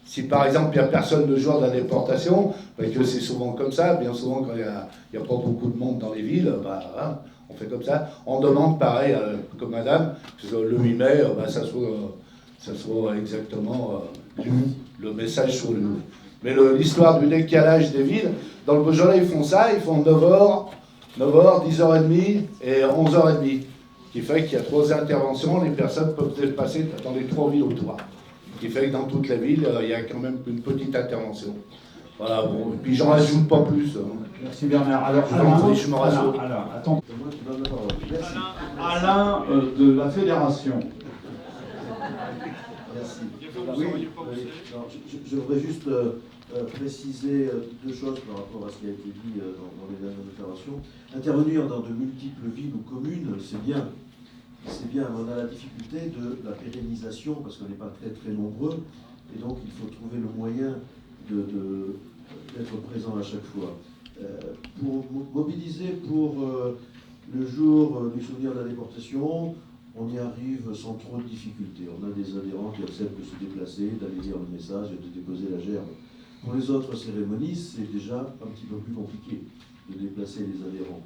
si par exemple il n'y a personne le jour de la déportation, parce que c'est souvent comme ça, bien souvent quand il n'y a pas beaucoup de monde dans les villes, on fait comme ça. On demande pareil, comme madame, que le 8 mai, ça soit exactement le message sur le mur. Mais l'histoire du décalage des villes, dans le Beaujolais, ils font ça, ils font 9h, 10h30 et 11h30. Ce qui fait qu'il y a 3 interventions, les personnes peuvent se passer dans les 3 villes autour. Ce qui fait que dans toute la ville, il y a quand même une petite intervention. Voilà, bon, puis j'en rajoute pas plus. Merci Bernard. Alors, je me rassure. Attends. Alain de la Fédération. Merci. Oui, je voudrais juste préciser 2 choses par rapport à ce qui a été dit dans les dernières déclarations. Intervenir dans de multiples villes ou communes, c'est bien. C'est bien, on a la difficulté de la pérennisation parce qu'on n'est pas très nombreux et donc il faut trouver le moyen d'être présent à chaque fois. Pour mobiliser pour le jour du souvenir de la déportation, on y arrive sans trop de difficultés. On a des adhérents qui acceptent de se déplacer, d'aller lire le message et de déposer la gerbe. Pour les autres cérémonies, c'est déjà un petit peu plus compliqué de déplacer les adhérents.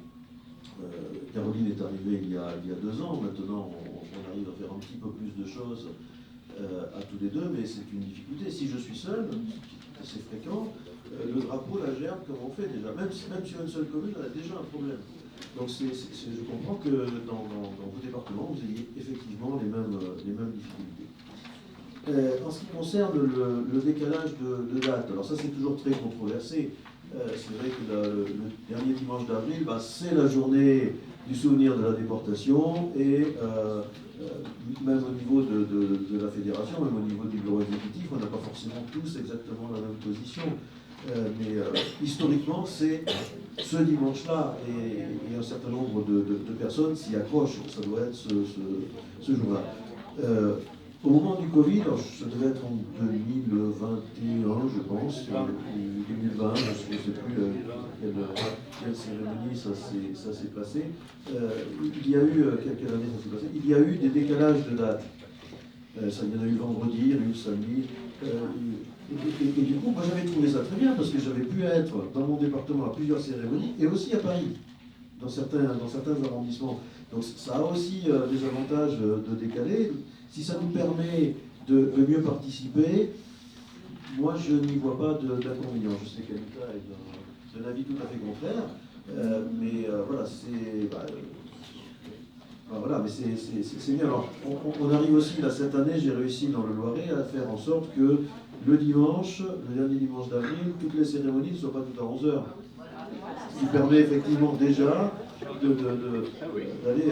Caroline est arrivée il y a 2 ans, maintenant on arrive à faire un petit peu plus de choses à tous les deux, mais c'est une difficulté. Si je suis seul, c'est assez fréquent, le drapeau, la gerbe, comment on fait déjà, même sur une seule commune, on a déjà un problème. Donc je comprends que dans vos départements, vous ayez effectivement les mêmes difficultés. En ce qui concerne le décalage de date, alors ça c'est toujours très controversé. C'est vrai que le dernier dimanche d'avril, c'est la journée du souvenir de la déportation et même au niveau de la fédération, même au niveau du bureau exécutif, on n'a pas forcément tous exactement la même position. Mais historiquement, c'est ce dimanche-là et un certain nombre de personnes s'y accrochent. Ça doit être ce jour-là. Au moment du Covid, alors ça devait être en 2021, je pense, ou 2020, je ne sais plus quelle cérémonie ça s'est passé. Il y a eu, quelle année ça s'est passé? Il y a eu des décalages de dates. Il y en a eu vendredi, il y en a eu samedi. Et du coup, moi j'avais trouvé ça très bien parce que j'avais pu être dans mon département à plusieurs cérémonies et aussi à Paris, dans certains arrondissements. Donc ça a aussi des avantages de décaler. Si ça nous permet de mieux participer, moi je n'y vois pas d'inconvénient. Je sais qu'Anita est d'un avis tout à fait contraire, mais voilà, voilà, mais c'est bien. Alors, on arrive aussi, là, cette année, j'ai réussi dans le Loiret à faire en sorte que le dimanche, le dernier dimanche d'avril, toutes les cérémonies ne soient pas toutes à 11h. Ce qui permet effectivement déjà d'aller...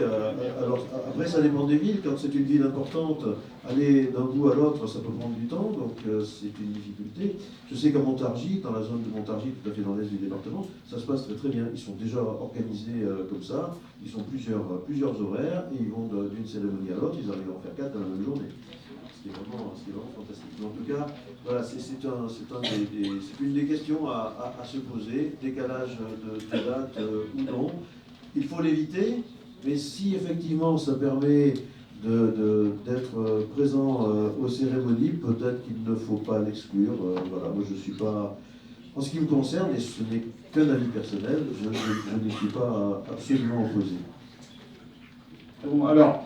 alors, après, ça dépend des villes. Quand c'est une ville importante, aller d'un bout à l'autre, ça peut prendre du temps, donc c'est une difficulté. Je sais qu'à Montargis, dans la zone de Montargis, tout à fait dans l'est du département, ça se passe très très bien. Ils sont déjà organisés comme ça, ils ont plusieurs horaires, et ils vont d'une cérémonie à l'autre, ils arrivent à en faire 4 dans la même journée. Ce qui est vraiment fantastique. Mais en tout cas, voilà, c'est une des questions à se poser, décalage de date ou non. Il faut l'éviter, mais si effectivement ça permet d'être présent aux cérémonies, peut-être qu'il ne faut pas l'exclure. Voilà, moi je ne suis pas... En ce qui me concerne, et ce n'est qu'un avis personnel, je ne suis pas absolument opposé. Bon, alors,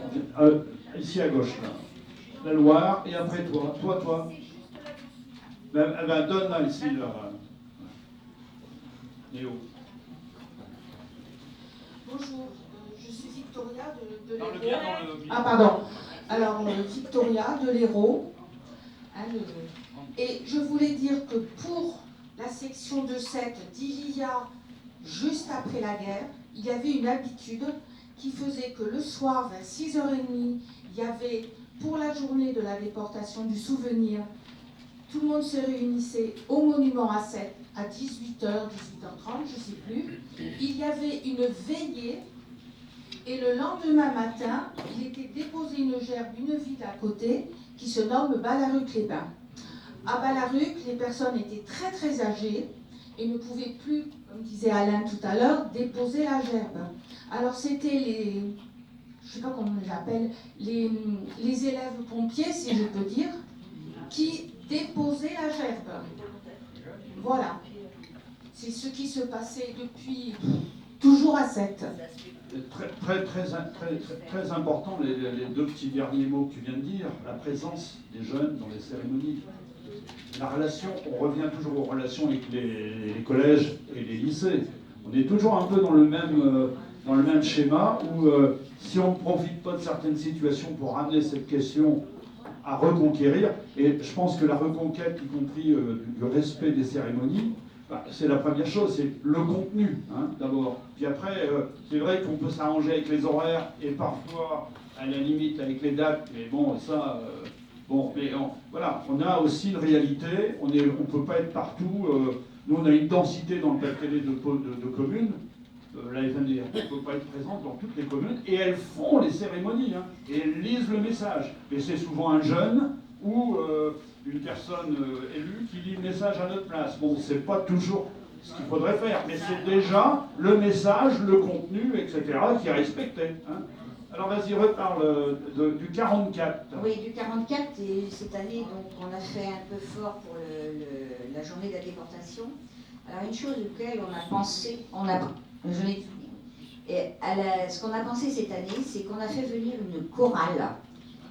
ici à gauche, là. La Loire, et après toi. Donne-la ici, là. Léo. Bonjour, je suis Victoria de Dans le l'Hérault. bien, dans le- Ah pardon. Alors Victoria de l'Hérault. Et je voulais dire que pour la section de 7 d'Ilia, juste après la guerre, il y avait une habitude qui faisait que le soir, vers 6h30, il y avait, pour la journée de la déportation du souvenir, tout le monde se réunissait au monument à 7 à 18h, 18h30, je ne sais plus. Il y avait une veillée et le lendemain matin, il était déposé une gerbe d'une ville à côté qui se nomme Ballaruc-les-Bains. À Ballaruc, les personnes étaient très très âgées et ne pouvaient plus, comme disait Alain tout à l'heure, déposer la gerbe. Alors c'était les, je ne sais pas comment on les appelle, les élèves pompiers, si je peux dire, qui déposaient la gerbe. Voilà. C'est ce qui se passait depuis toujours à 7. Très important, les deux petits derniers mots que tu viens de dire, la présence des jeunes dans les cérémonies. La relation, on revient toujours aux relations avec les collèges et les lycées. On est toujours un peu dans le même schéma où si on ne profite pas de certaines situations pour ramener cette question à reconquérir, et je pense que la reconquête, y compris du respect des cérémonies, c'est la première chose, c'est le contenu, hein, d'abord. Puis après, c'est vrai qu'on peut s'arranger avec les horaires et parfois, à la limite, avec les dates, mais bon, ça... Bon, mais voilà, on a aussi une réalité, on ne peut pas être partout. Nous, on a une densité dans le Pas-de-Calais de communes. La FNDR ne peut pas être présente dans toutes les communes, et elles font les cérémonies, hein, et elles lisent le message. Mais c'est souvent un jeune ou une personne élue qui lit le message à notre place. Bon, c'est pas toujours ce qu'il faudrait faire, mais c'est déjà le message, le contenu, etc., qui est respecté. Hein. Alors vas-y, reparle du 44. Oui, du 44, et cette année, donc, on a fait un peu fort pour la journée de la déportation. Alors une chose auquel on a pensé, ce qu'on a pensé cette année, c'est qu'on a fait venir une chorale.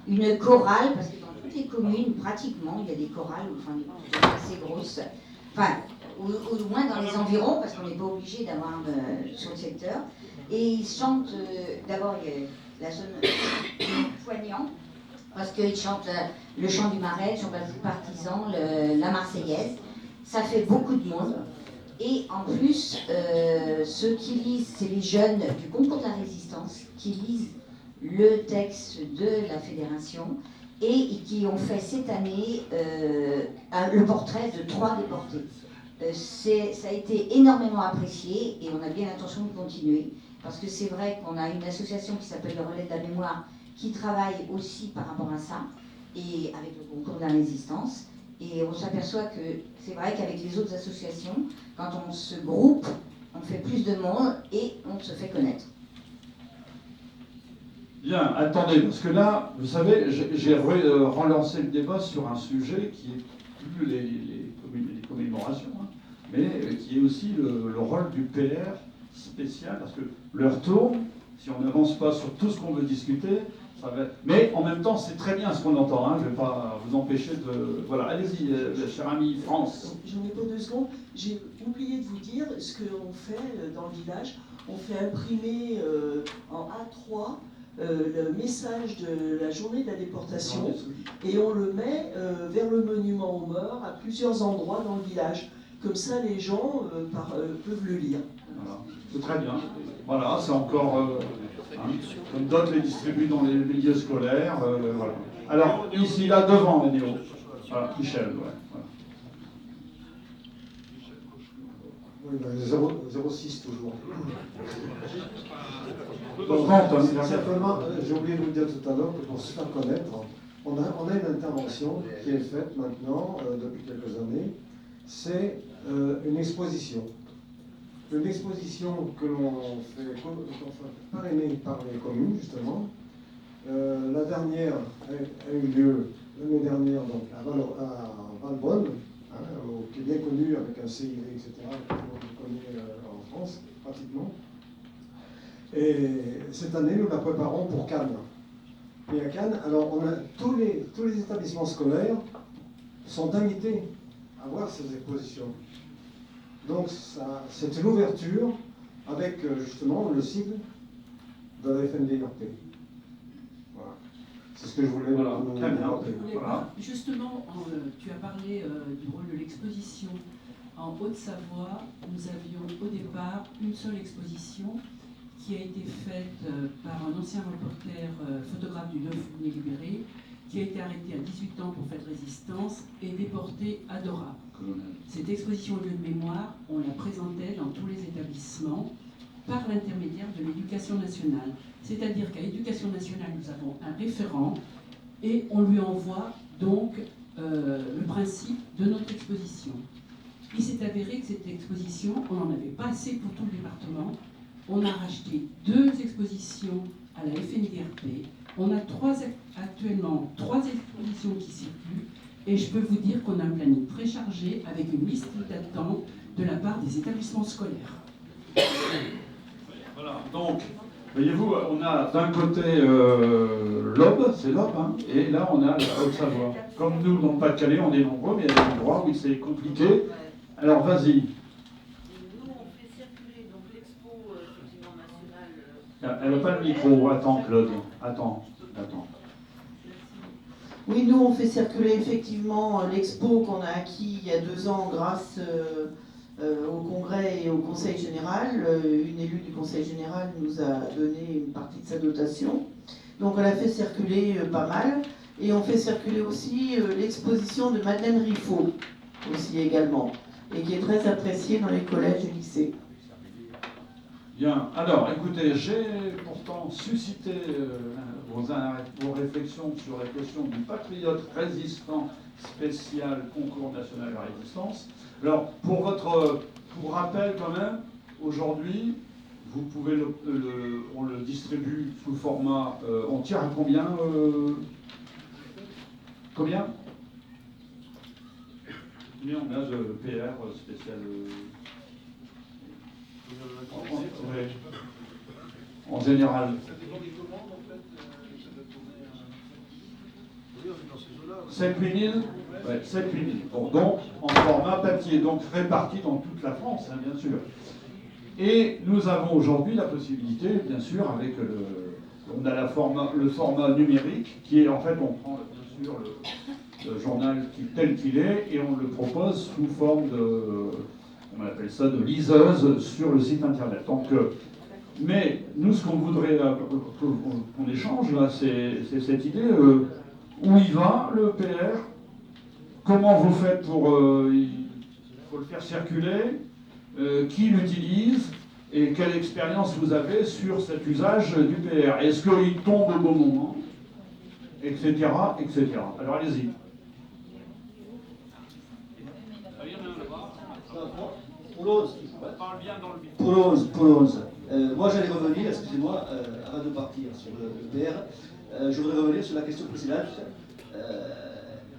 Une chorale, parce que dans toutes les communes, pratiquement, il y a des chorales, enfin, assez grosses, enfin, au moins dans les environs, parce qu'on n'est pas obligé d'avoir sur le secteur. Et ils chantent, d'abord, il y a la zone poignant, parce qu'ils chantent le chant du Marais, le chant du partisan, la Marseillaise. Ça fait beaucoup de monde. Et en plus, ceux qui lisent, c'est les jeunes du concours de la résistance qui lisent le texte de la fédération et qui ont fait cette année le portrait de 3 déportés. Ça a été énormément apprécié et on a bien l'intention de continuer. Parce que c'est vrai qu'on a une association qui s'appelle le Relais de la Mémoire qui travaille aussi par rapport à ça, et avec le concours de la résistance. Et on s'aperçoit que c'est vrai qu'avec les autres associations, quand on se groupe, on fait plus de monde et on se fait connaître. Bien, attendez, parce que là, vous savez, j'ai relancé le débat sur un sujet qui est plus les commémorations, hein, mais qui est aussi le rôle du PR spécial, parce que l'heure tourne, si on n'avance pas sur tout ce qu'on veut discuter, ça va... Mais en même temps, c'est très bien ce qu'on entend, hein, je ne vais pas vous empêcher de... Voilà, allez-y, cher ami France. J'en ai pas 2 secondes. J'ai oublié de vous dire ce qu'on fait dans le village. On fait imprimer en A3 le message de la journée de la déportation et on le met vers le monument aux morts à plusieurs endroits dans le village. Comme ça, les gens peuvent le lire. Voilà. C'est très bien. Voilà, c'est encore... comme d'autres les distribuent dans les milieux scolaires. Voilà. Alors, ici, là, devant, Néo. Voilà, Michel, ouais. Voilà. Oui, 06 toujours. Simplement, j'ai oublié de vous dire tout à l'heure que pour se faire connaître, on a une intervention qui est faite maintenant, depuis quelques années. C'est une exposition. Une exposition que l'on fait parrainée par les communes, justement. La dernière a eu lieu l'année dernière donc, à Valbonne, hein, qui est bien connu avec un CIV, etc., qu'on connaît en France, pratiquement. Et cette année, nous la préparons pour Cannes. Et à Cannes, alors, tous les établissements scolaires sont invités avoir ces expositions. Donc c'est une ouverture avec justement le sigle de la FNDRP. Voilà. C'est ce que je voulais vous rappeler. Voilà. Justement, tu as parlé du rôle de l'exposition. En Haute-Savoie, nous avions au départ une seule exposition qui a été faite par un ancien reporter photographe du 9 juillet libéré, qui a été arrêté à 18 ans pour fait de résistance et déporté à Dora. Cette exposition lieu de mémoire, on la présentait dans tous les établissements par l'intermédiaire de l'éducation nationale. C'est-à-dire qu'à l'éducation nationale, nous avons un référent et on lui envoie donc le principe de notre exposition. Il s'est avéré que cette exposition, on n'en avait pas assez pour tout le département. On a racheté 2 expositions à la FNDRP. On a actuellement 3 expositions qui circulent. Et je peux vous dire qu'on a un planning très chargé avec une liste d'attente de la part des établissements scolaires. Voilà, donc, voyez-vous, on a d'un côté l'Aube, c'est l'Aube, hein, et là on a la Haute-Savoie. Comme nous, dans le Pas-de-Calais, on est nombreux, mais il y a des endroits où c'est compliqué. Alors, vas-y. Nous, on fait circuler donc l'expo effectivement nationale. Elle n'a pas le micro, attends, Claude. Attends. Oui, nous, on fait circuler effectivement l'expo qu'on a acquis il y a 2 ans grâce au Congrès et au Conseil général. Une élue du Conseil général nous a donné une partie de sa dotation. Donc, on l'a fait circuler pas mal. Et on fait circuler aussi l'exposition de Madeleine Riffaut, aussi également, et qui est très appréciée dans les collèges et lycées. Bien, alors écoutez, j'ai pourtant suscité vos réflexions sur la question du patriote résistant spécial concours national de la résistance. Alors, pour rappel quand même, aujourd'hui, vous pouvez on le distribue sous format, on tire à combien Combien on a de PR spécial en général. Ça dépend des commandes en fait. Ça peut tourner. Oui, on est dans ces eaux-là. 7-8 000 ouais, 7-8 000. Bon, donc, en format papier, donc réparti dans toute la France, hein, bien sûr. Et nous avons aujourd'hui la possibilité, bien sûr, avec on a le format numérique, qui est en fait, on prend bien sûr le journal tel qu'il est, et on le propose sous forme de, on appelle ça de liseuse sur le site internet. Donc, mais nous, ce qu'on voudrait qu'on échange là, c'est cette idée, où il va le PR, comment vous faites pour, il faut le faire circuler, qui l'utilise, et quelle expérience vous avez sur cet usage du PR. Est-ce qu'il tombe au bon moment, etc., etc. Alors allez-y. Pour le 11. Moi j'allais revenir, excusez-moi, avant de partir sur le PR, je voudrais revenir sur la question précédente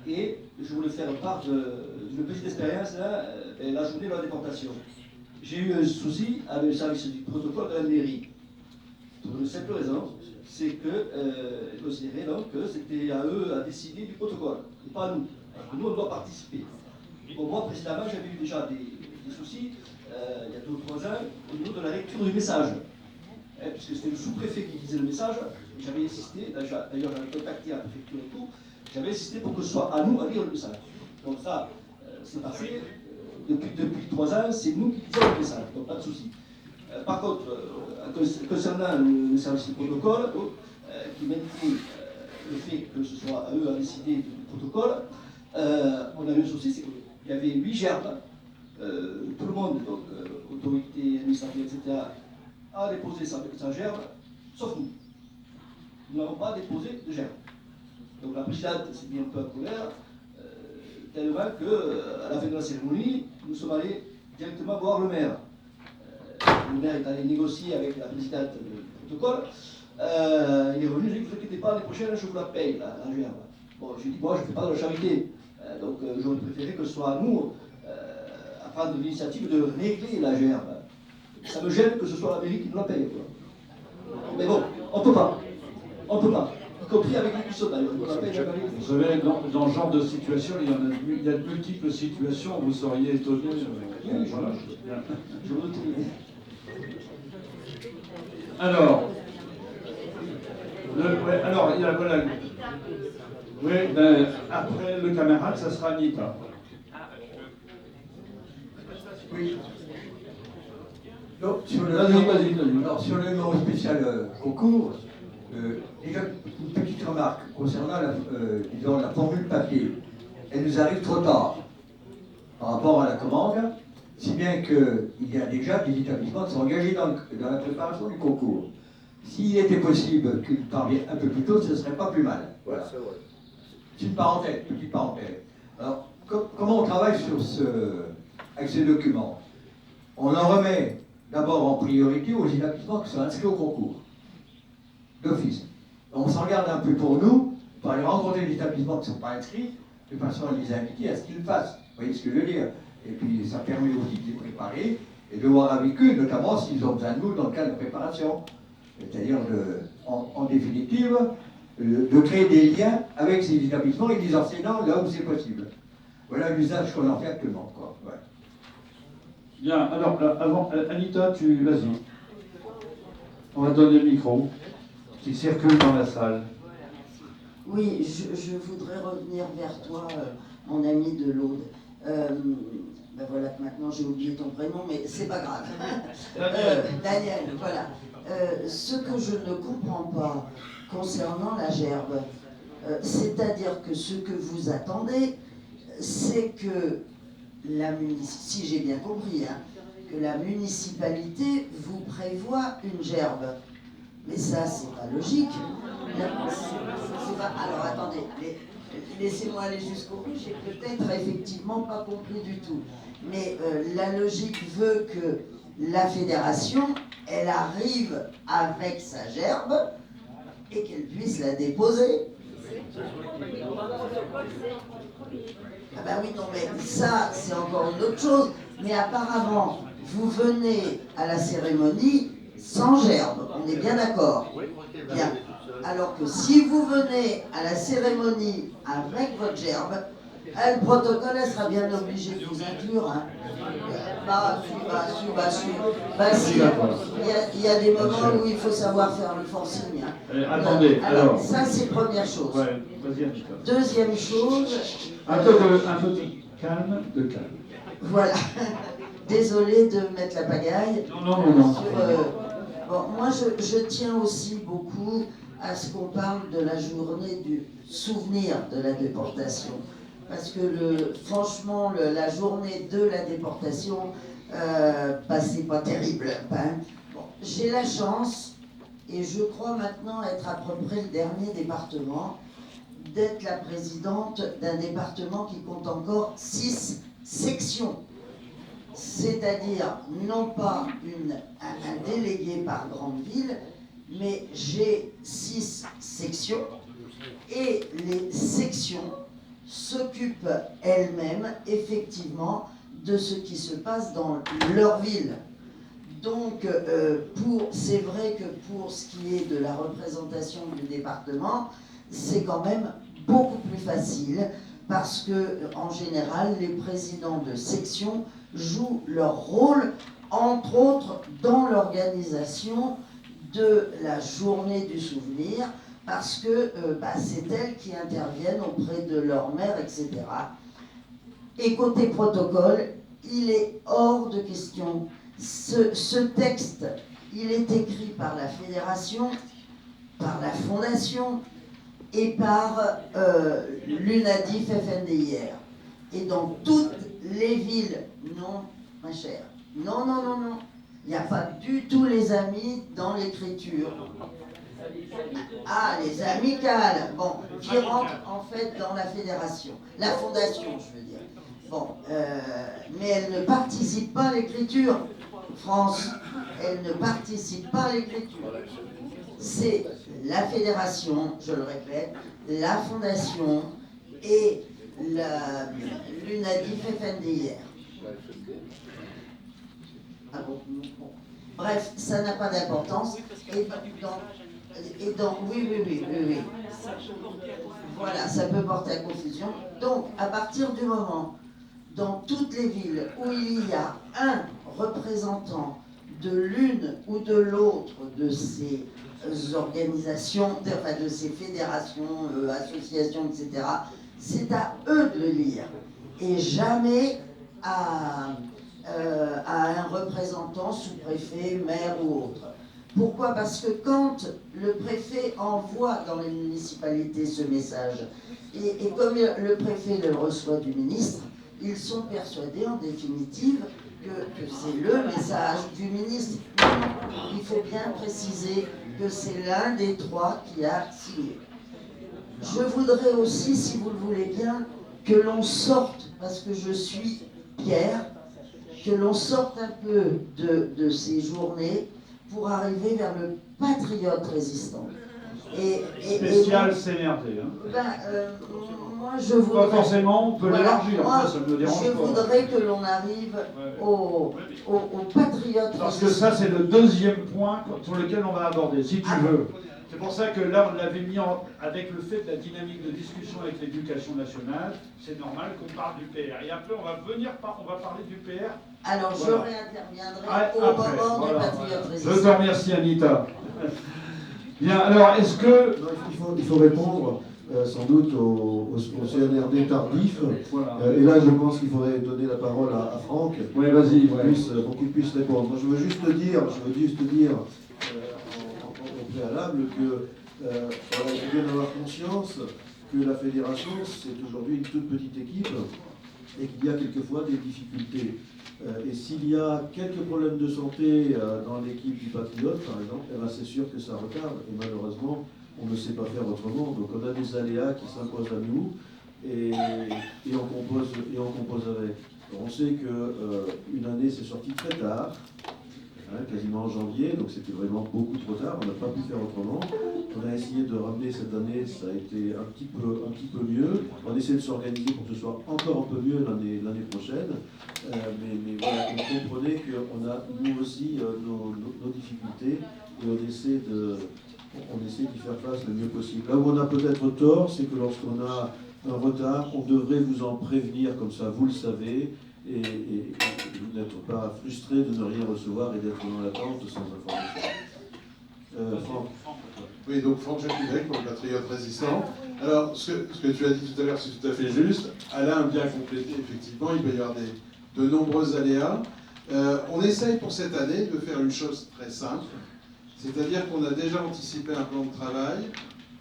et je voulais faire part d'une petite expérience, la journée de la déportation. J'ai eu un souci avec le service du protocole de la mairie. Pour une simple raison, c'est que considéraient donc que c'était à eux à décider du protocole, et pas à nous. Alors que nous, on doit participer. Bon, moi, précédemment, j'avais eu déjà des soucis, il y a 2 ou 3 ans, au niveau de la lecture du message. Puisque c'était le sous-préfet qui lisait le message, j'avais insisté, d'ailleurs j'avais contacté la préfecture et tout, j'avais insisté pour que ce soit à nous à lire le message. Donc ça, c'est passé. Depuis 3 ans, c'est nous qui lisons le message, donc pas de souci. Par contre, concernant le service du protocole, qui maintenait le fait que ce soit à eux à décider du protocole, on a eu un souci, c'est qu'il y avait 8 gerbes. Tout le monde, donc autorité administrative, etc., a déposé sa gerbe, sauf nous. Nous n'avons pas déposé de gerbe. Donc la présidente s'est mis un peu en colère, tellement qu'à la fin de la cérémonie, nous sommes allés directement voir le maire. Le maire est allé négocier avec la présidente du protocole. Il est revenu, il a dit, ne vous inquiétez pas, l'année prochaine, je vous la paye, la gerbe. Bon, je lui ai dit, moi, je ne fais pas de la charité. Donc j'aurais préféré que ce soit à nous à prendre l'initiative de régler la gerbe. Ça me gêne que ce soit la mairie qui nous la paye. Quoi. Mais bon, on ne peut pas. On ne peut pas. y compris avec les buissons d'ailleurs. Vous savez, dans ce genre de situation, il y a de multiples situations, vous seriez étonné. Voilà. Je vous trouve. Alors, alors, il y a voilà. Oui, ben, après le camarade, ça sera Anita. Oui. Donc, sur le numéro spécial concours, déjà une petite remarque concernant disons, la formule papier. Elle nous arrive trop tard par rapport à la commande, si bien qu'il y a déjà des établissements qui sont engagés dans la préparation du concours. S'il était possible qu'il parvienne un peu plus tôt, ce ne serait pas plus mal. Voilà. C'est une parenthèse, petite parenthèse. Alors, comment on travaille avec ces documents? On en remet d'abord en priorité aux établissements qui sont inscrits au concours, d'office. On s'en regarde un peu pour nous, pour aller rencontrer les établissements qui ne sont pas inscrits, de façon à les inviter à ce qu'ils le fassent. Vous voyez ce que je veux dire? Et puis ça permet aussi de les préparer et de voir avec eux, notamment s'ils ont besoin de nous dans le cadre de préparation. C'est-à-dire, en définitive, de créer des liens avec ces établissements et des enseignants là où c'est possible. Voilà l'usage qu'on en fait actuellement. Quoi. Ouais. Bien, alors, avant, Anita, vas-y. On va donner le micro qui circule dans la salle. Oui, je voudrais revenir vers toi, mon ami de l'Aude. Ben voilà que maintenant j'ai oublié ton prénom, mais c'est pas grave. Daniel, voilà. Ce que je ne comprends pas concernant la gerbe, c'est-à-dire que ce que vous attendez, c'est que si j'ai bien compris, hein, que la municipalité vous prévoit une gerbe. Mais ça, c'est pas logique. Alors attendez, laissez-moi aller jusqu'au bout, j'ai peut-être effectivement pas compris du tout. Mais la logique veut que la fédération, elle arrive avec sa gerbe et qu'elle puisse la déposer. Ah ben oui, non, mais ça, c'est encore une autre chose. Mais apparemment, vous venez à la cérémonie sans gerbe, on est bien d'accord. Bien. Alors que si vous venez à la cérémonie avec votre gerbe, le protocole, elle sera bien obligé de vous inclure. Hein. Si. Il y a des moments où il faut savoir faire le forcing. Hein. Attendez, alors. Ça, c'est première chose. Ouais, vas-y, Anita. Deuxième chose. Un peu de calme, Voilà. Désolé de mettre la pagaille. Non. Bon, moi, je tiens aussi beaucoup à ce qu'on parle de la journée du souvenir de la déportation. Parce que, franchement, la journée de la déportation, c'est pas terrible. Hein. Bon, j'ai la chance, et je crois maintenant être à peu près le dernier département, d'être la présidente d'un département qui compte encore 6 sections. C'est-à-dire, non pas un délégué par grande ville, mais j'ai 6 sections, et les sections s'occupent elles-mêmes, effectivement, de ce qui se passe dans leur ville. Donc, c'est vrai que pour ce qui est de la représentation du département, c'est quand même beaucoup plus facile, parce que, en général, les présidents de section jouent leur rôle, entre autres, dans l'organisation de la journée du souvenir, parce que c'est elles qui interviennent auprès de leur mère, etc. Et côté protocole, il est hors de question. Ce texte, il est écrit par la fédération, par la fondation et par l'UNADIF FNDIR. Et dans toutes les villes, non, ma chère, non. Il n'y a pas du tout les amis dans l'écriture. Ah, les amicales, bon, qui rentrent en fait dans la fédération, la fondation, je veux dire. Bon, mais elles ne participent pas à l'écriture. France, elles ne participent pas à l'écriture. C'est la fédération, je le répète, la fondation et l'UNADIF FNDIR. Ah bon. Bref, ça n'a pas d'importance. Et donc, oui. Voilà, ça peut porter à confusion. Donc, à partir du moment, dans toutes les villes où il y a un représentant de l'une ou de l'autre de ces organisations, enfin de ces fédérations, associations, etc., c'est à eux de le lire. Et jamais à un représentant, sous-préfet, maire ou autre. Pourquoi? Parce que quand le préfet envoie dans les municipalités ce message, et comme le préfet le reçoit du ministre, ils sont persuadés en définitive que c'est le message du ministre. Il faut bien préciser que c'est l'un des trois qui a signé. Je voudrais aussi, si vous le voulez bien, que l'on sorte, parce que je suis Pierre, que l'on sorte un peu de ces journées pour arriver vers le patriote résistant. Spécial s'énerver. Moi, je voudrais... Pas forcément, on peut l'élargir, ça ne me dérange pas. Je voudrais que l'on arrive au patriote résistant. Parce que ça, c'est le deuxième point sur lequel on va aborder, si tu veux. C'est pour ça que là, on l'avait mis avec le fait de la dynamique de discussion avec l'éducation nationale, c'est normal qu'on parle du PR. Et après, on va parler du PR. Alors, je réinterviendrai au moment du patriote résistant. Je te remercie, Anita. Bien, alors, est-ce que... Il faut répondre sans doute au CNRD tardif. Voilà. Et là, je pense qu'il faudrait donner la parole à Franck. Oui, vas-y. Pour qu'il puisse répondre. Moi, je veux juste dire au préalable que voilà, il faut bien avoir conscience que la fédération, c'est aujourd'hui une toute petite équipe et qu'il y a quelquefois des difficultés. Et s'il y a quelques problèmes de santé dans l'équipe du Patriote, par exemple, eh ben c'est sûr que ça retarde. Et malheureusement, on ne sait pas faire autrement. Donc on a des aléas qui s'imposent à nous et on compose avec. Alors, on sait qu'une année s'est sortie très tard, quasiment en janvier, donc c'était vraiment beaucoup trop tard, on n'a pas pu faire autrement. On a essayé de ramener cette année, ça a été un petit peu mieux. On essaie de s'organiser pour que ce soit encore un peu mieux l'année prochaine. Mais voilà, vous comprenez qu'on a nous aussi nos difficultés et on essaie d'y faire face le mieux possible. Là où on a peut-être tort, c'est que lorsqu'on a un retard, on devrait vous en prévenir, comme ça vous le savez, et vous n'êtes pas frustré de ne rien recevoir et d'être dans l'attente sans information. Franck. Oui, donc Franck Jacquivec pour le Patriote Résistant. Alors, ce que tu as dit tout à l'heure, c'est tout à fait juste. Alain a bien complété, effectivement, il peut y avoir de nombreux aléas. On essaye pour cette année de faire une chose très simple, c'est-à-dire qu'on a déjà anticipé un plan de travail,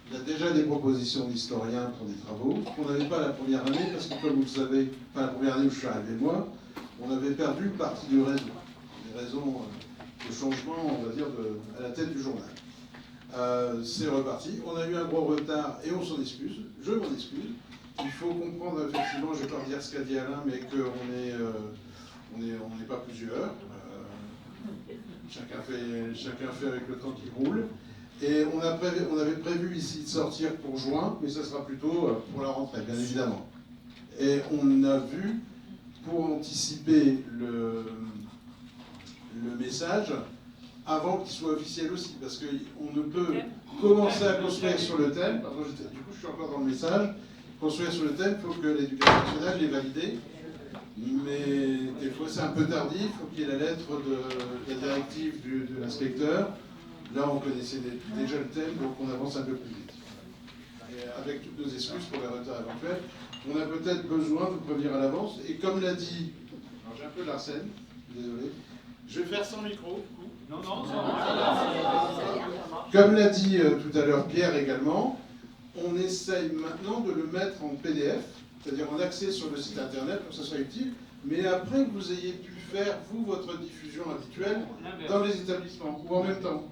il y a déjà des propositions d'historiens pour des travaux, qu'on n'avait pas la première année, parce que comme vous le savez, enfin la première année où je suis arrivé moi, on avait perdu une partie du réseau, des raisons de changement, on va dire, à la tête du journal. C'est reparti, on a eu un gros retard et on s'en excuse, je m'en excuse. Il faut comprendre effectivement, je ne vais pas dire ce qu'a dit Alain, mais qu'on n'est pas plusieurs. Chacun fait avec le temps qui roule. Et on avait prévu ici de sortir pour juin, mais ça sera plutôt pour la rentrée, bien évidemment. Et on a vu, pour anticiper le message, avant qu'il soit officiel aussi, parce qu'on ne peut commencer à construire sur le thème, pardon, du coup je suis encore dans le message, construire sur le thème, il faut que l'éducation nationale l'ait validé, mais des fois c'est un peu tardif, il faut qu'il y ait la lettre de la directive de l'inspecteur. Là on connaissait déjà le thème, donc on avance un peu plus vite. Et avec toutes nos excuses pour les retards éventuels, on a peut-être besoin de prévenir à l'avance, et comme l'a dit, alors j'ai un peu l'arsène, désolé, je vais faire sans micro. Non, comme l'a dit tout à l'heure Pierre également, on essaye maintenant de le mettre en PDF, c'est-à-dire en accès sur le site internet pour que ça soit utile, mais après que vous ayez pu faire, vous, votre diffusion habituelle dans les établissements, ou en même temps.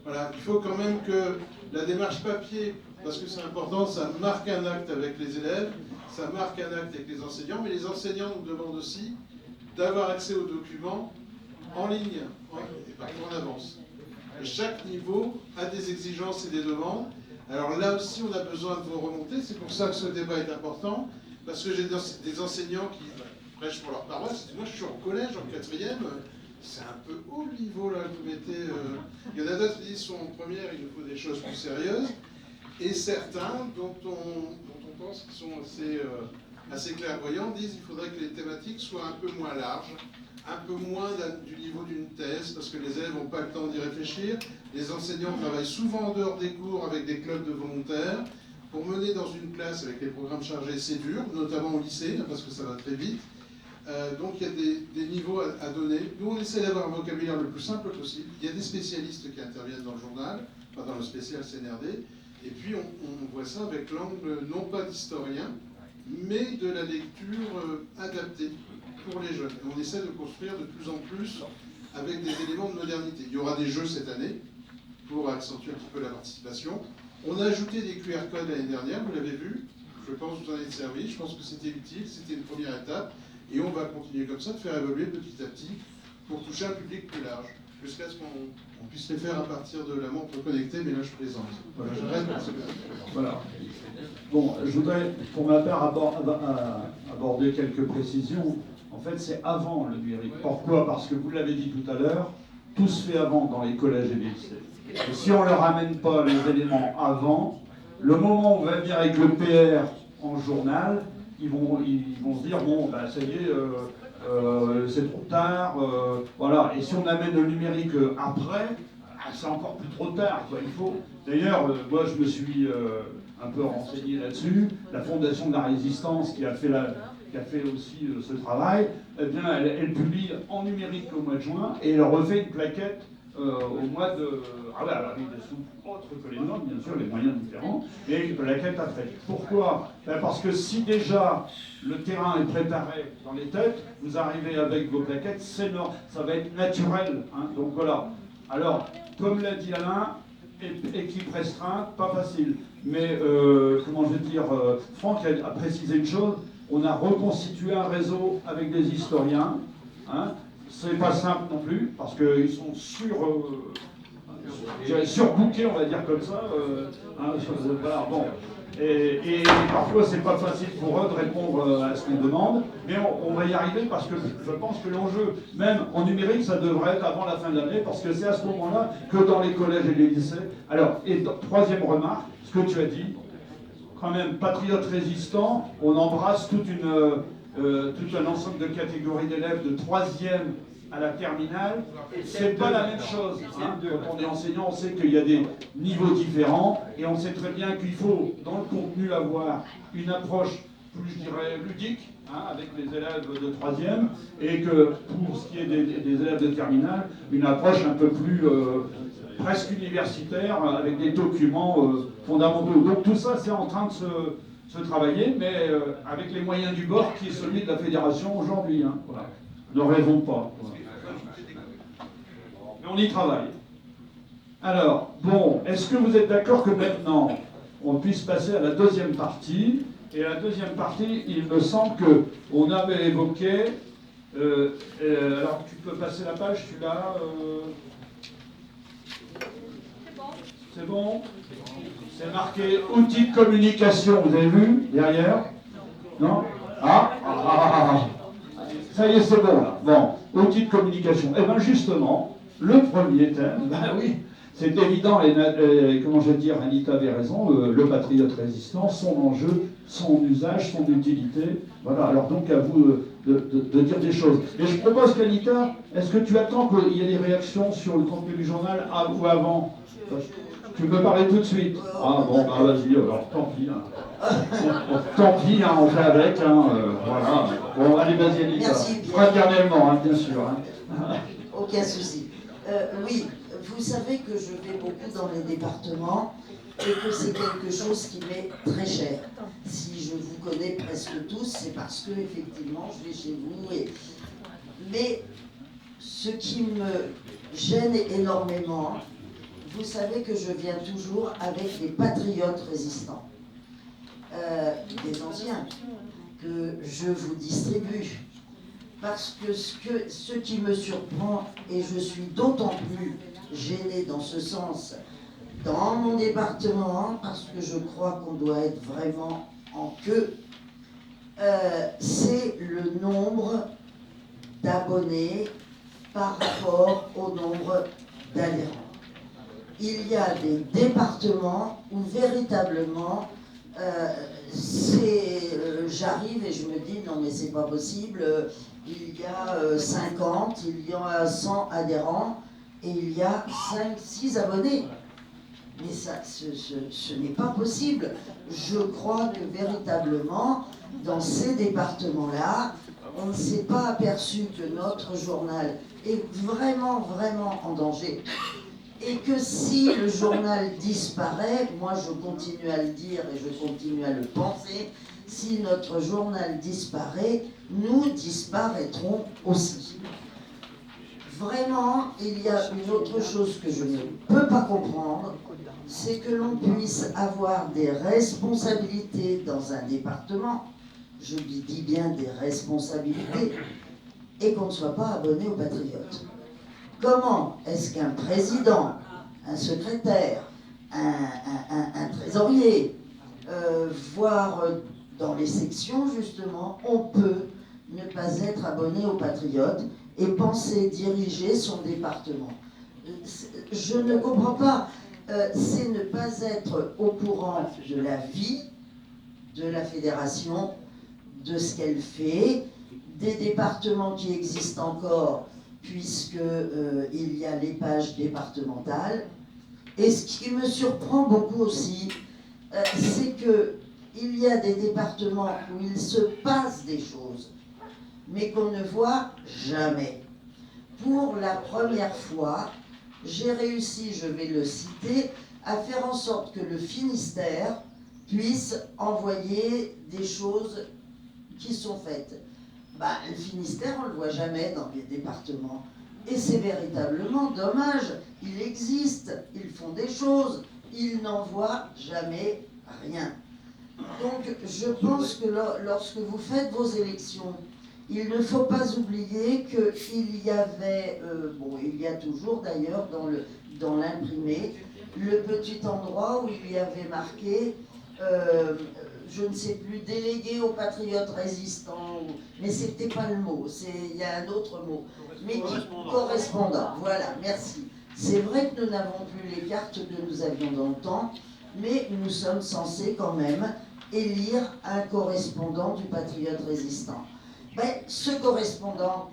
Voilà, il faut quand même que la démarche papier, parce que c'est important, ça marque un acte avec les élèves, ça marque un acte avec les enseignants, mais les enseignants nous demandent aussi d'avoir accès aux documents en ligne, et parfois en avance. Et chaque niveau a des exigences et des demandes. Alors là aussi, on a besoin de vous remonter. C'est pour ça que ce débat est important, parce que j'ai des enseignants qui prêchent pour leur paroisse. Moi, je suis en collège, en 4e, c'est un peu haut le niveau là que vous mettez. Il y en a d'autres qui disent sont en première, il nous faut des choses plus sérieuses. Et certains, dont on pense qu'ils sont assez clairvoyants, disent qu'il faudrait que les thématiques soient un peu moins larges, un peu moins du niveau d'une thèse, parce que les élèves n'ont pas le temps d'y réfléchir. Les enseignants travaillent souvent en dehors des cours avec des clubs de volontaires. Pour mener dans une classe avec les programmes chargés, c'est dur, notamment au lycée, parce que ça va très vite. Donc il y a des niveaux à donner. Nous, on essaie d'avoir un vocabulaire le plus simple possible. Il y a des spécialistes qui interviennent dans le journal, pas dans le spécial CNRD. Et puis on voit ça avec l'angle non pas d'historien, mais de la lecture adaptée pour les jeunes. Et on essaie de construire de plus en plus avec des éléments de modernité. Il y aura des jeux cette année pour accentuer un petit peu la participation. On a ajouté des QR codes l'année dernière, vous l'avez vu. Je pense que vous en êtes servi. Je pense que c'était utile, c'était une première étape. Et on va continuer comme ça, de faire évoluer petit à petit pour toucher un public plus large. Jusqu'à ce qu'on puisse les faire à partir de la montre connectée, mais là je plaisante. Voilà, j'arrête. Voilà. Bon, je voudrais pour ma part aborder quelques précisions. En fait, c'est avant le numérique. Pourquoi? Parce que vous l'avez dit tout à l'heure, tout se fait avant dans les collèges et les lycées. Et si on ne leur amène pas les éléments avant, le moment où on va venir avec le PR en journal, ils vont se dire, bon, bah, ça y est, c'est trop tard, voilà. Et si on amène le numérique après, c'est encore plus trop tard, quoi. Il faut. D'ailleurs, moi, je me suis un peu renseigné là-dessus. La Fondation de la Résistance, qui a fait aussi ce travail, eh bien, elle publie en numérique au mois de juin, et elle refait une plaquette au mois de... Ah ouais, elle a mis des sous autres que les nôtres, bien sûr, les moyens différents, et une plaquette après. Pourquoi? Parce que si déjà le terrain est préparé dans les têtes, vous arrivez avec vos plaquettes, ça va être naturel. Hein, donc voilà. Alors, comme l'a dit Alain, équipe restreinte, pas facile. Mais, comment je vais dire, Franck a précisé une chose, on a reconstitué un réseau avec des historiens. Hein, c'est pas simple non plus, parce qu'ils sont surbookés, on va dire comme ça. Voilà, bon. Et parfois, c'est pas facile pour eux de répondre à ce qu'on demande, mais on va y arriver parce que je pense que l'enjeu, même en numérique, ça devrait être avant la fin de l'année, parce que c'est à ce moment-là que dans les collèges et les lycées. Alors, et troisième remarque, ce que tu as dit, quand même, patriote résistant, on embrasse tout un ensemble de catégories d'élèves de 3e à la terminale. C'est pas la même chose. Hein. Quand on est enseignant, on sait qu'il y a des niveaux différents, et on sait très bien qu'il faut, dans le contenu, avoir une approche plus, je dirais, ludique, hein, avec les élèves de 3e, et que pour ce qui est des élèves de terminale, une approche un peu plus presque universitaire, avec des documents fondamentaux. Donc tout ça, c'est en train de se travailler, mais avec les moyens du bord qui est celui de la fédération aujourd'hui. Hein. Voilà. Ne rêvons pas. Voilà. Mais on y travaille. Alors, bon, est-ce que vous êtes d'accord que maintenant, on puisse passer à la deuxième partie? Et la deuxième partie, il me semble qu'on avait évoqué... alors, tu peux passer la page, celui-là C'est bon? C'est marqué outils de communication, vous avez vu, derrière? Non? Ça y est, c'est bon, là. Bon, outils de communication. Eh bien, justement, le premier thème, ben oui, c'est évident, et comment je vais dire, Anita avait raison, le patriote résistant, son enjeu, son usage, son utilité. Voilà, alors donc à vous de dire des choses. Et je propose qu'Anita, est-ce que tu attends qu'il y ait des réactions sur le contenu du journal ou avant? Tu peux parler tout de suite. Ah bon, bah vas-y, alors tant pis. Hein. Tant pis, hein, on fait avec. Hein, voilà. Bon, allez, vas-y, Anita. Merci. Fraternellement, hein, bien sûr. Hein. Aucun souci. Oui, vous savez que je vais beaucoup dans les départements et que c'est quelque chose qui m'est très cher. Si je vous connais presque tous, c'est parce que effectivement je vais chez vous. Mais ce qui me gêne énormément, vous savez que je viens toujours avec des patriotes résistants, des anciens, que je vous distribue. Parce que ce qui me surprend, et je suis d'autant plus gênée dans ce sens, dans mon département, parce que je crois qu'on doit être vraiment en queue, c'est le nombre d'abonnés par rapport au nombre d'adhérents. Il y a des départements où véritablement j'arrive et je me dis non mais c'est pas possible, il y a 50, il y a 100 adhérents et il y a 5-6 abonnés. Mais ça, ce n'est pas possible. Je crois que véritablement, dans ces départements-là, on ne s'est pas aperçu que notre journal est vraiment, vraiment en danger. Et que si le journal disparaît, moi je continue à le dire et je continue à le penser, si notre journal disparaît, nous disparaîtrons aussi. Vraiment, il y a une autre chose que je ne peux pas comprendre, c'est que l'on puisse avoir des responsabilités dans un département, je lui dis bien des responsabilités, et qu'on ne soit pas abonné aux Patriotes. Comment est-ce qu'un président, un secrétaire, un trésorier, voire dans les sections justement, on peut ne pas être abonné aux Patriotes et penser diriger son département? Je ne comprends pas. C'est ne pas être au courant de la vie de la fédération, de ce qu'elle fait, des départements qui existent encore, puisqu'il y a les pages départementales. Et ce qui me surprend beaucoup aussi, c'est qu'il y a des départements où il se passe des choses, mais qu'on ne voit jamais. Pour la première fois, j'ai réussi, je vais le citer, à faire en sorte que le Finistère puisse envoyer des choses qui sont faites. Le Finistère, on ne le voit jamais dans les départements. Et c'est véritablement dommage. Il existe, ils font des choses, ils n'envoient jamais rien. Donc je pense que lorsque vous faites vos élections, il ne faut pas oublier qu'il y avait, il y a toujours d'ailleurs dans l'imprimé, le petit endroit où il y avait marqué, je ne sais plus, délégué aux patriotes résistants, mais c'était pas le mot, il y a un autre mot, mais correspondant, voilà, merci. C'est vrai que nous n'avons plus les cartes que nous avions dans le temps, mais nous sommes censés quand même élire un correspondant du patriote résistant. Ce correspondant,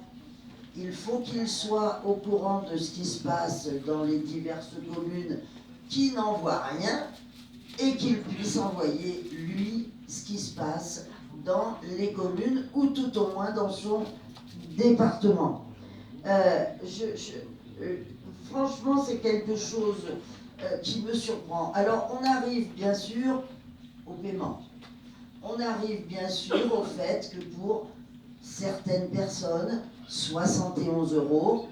il faut qu'il soit au courant de ce qui se passe dans les diverses communes qui n'envoient rien et qu'il puisse envoyer, lui, ce qui se passe dans les communes ou tout au moins dans son département. Franchement, c'est quelque chose qui me surprend. Alors, on arrive bien sûr au paiement. On arrive bien sûr au fait que pour certaines personnes, 71 €,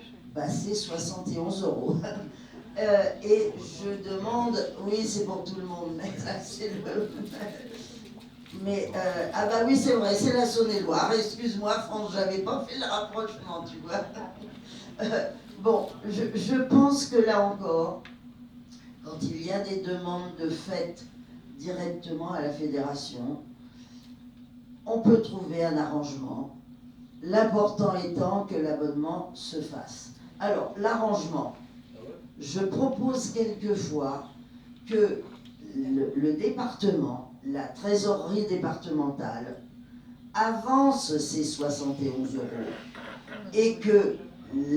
c'est 71 €. Et je demande, oui, c'est pour tout le monde, mais c'est le... Mais, oui, c'est vrai, c'est la Saône-et-Loire. Excuse-moi, France, j'avais pas fait le rapprochement, tu vois. Je pense que là encore, quand il y a des demandes de fait directement à la fédération, on peut trouver un arrangement. L'important étant que l'abonnement se fasse. Alors, l'arrangement, je propose quelquefois que le département, la trésorerie départementale, avance ces 71 € et que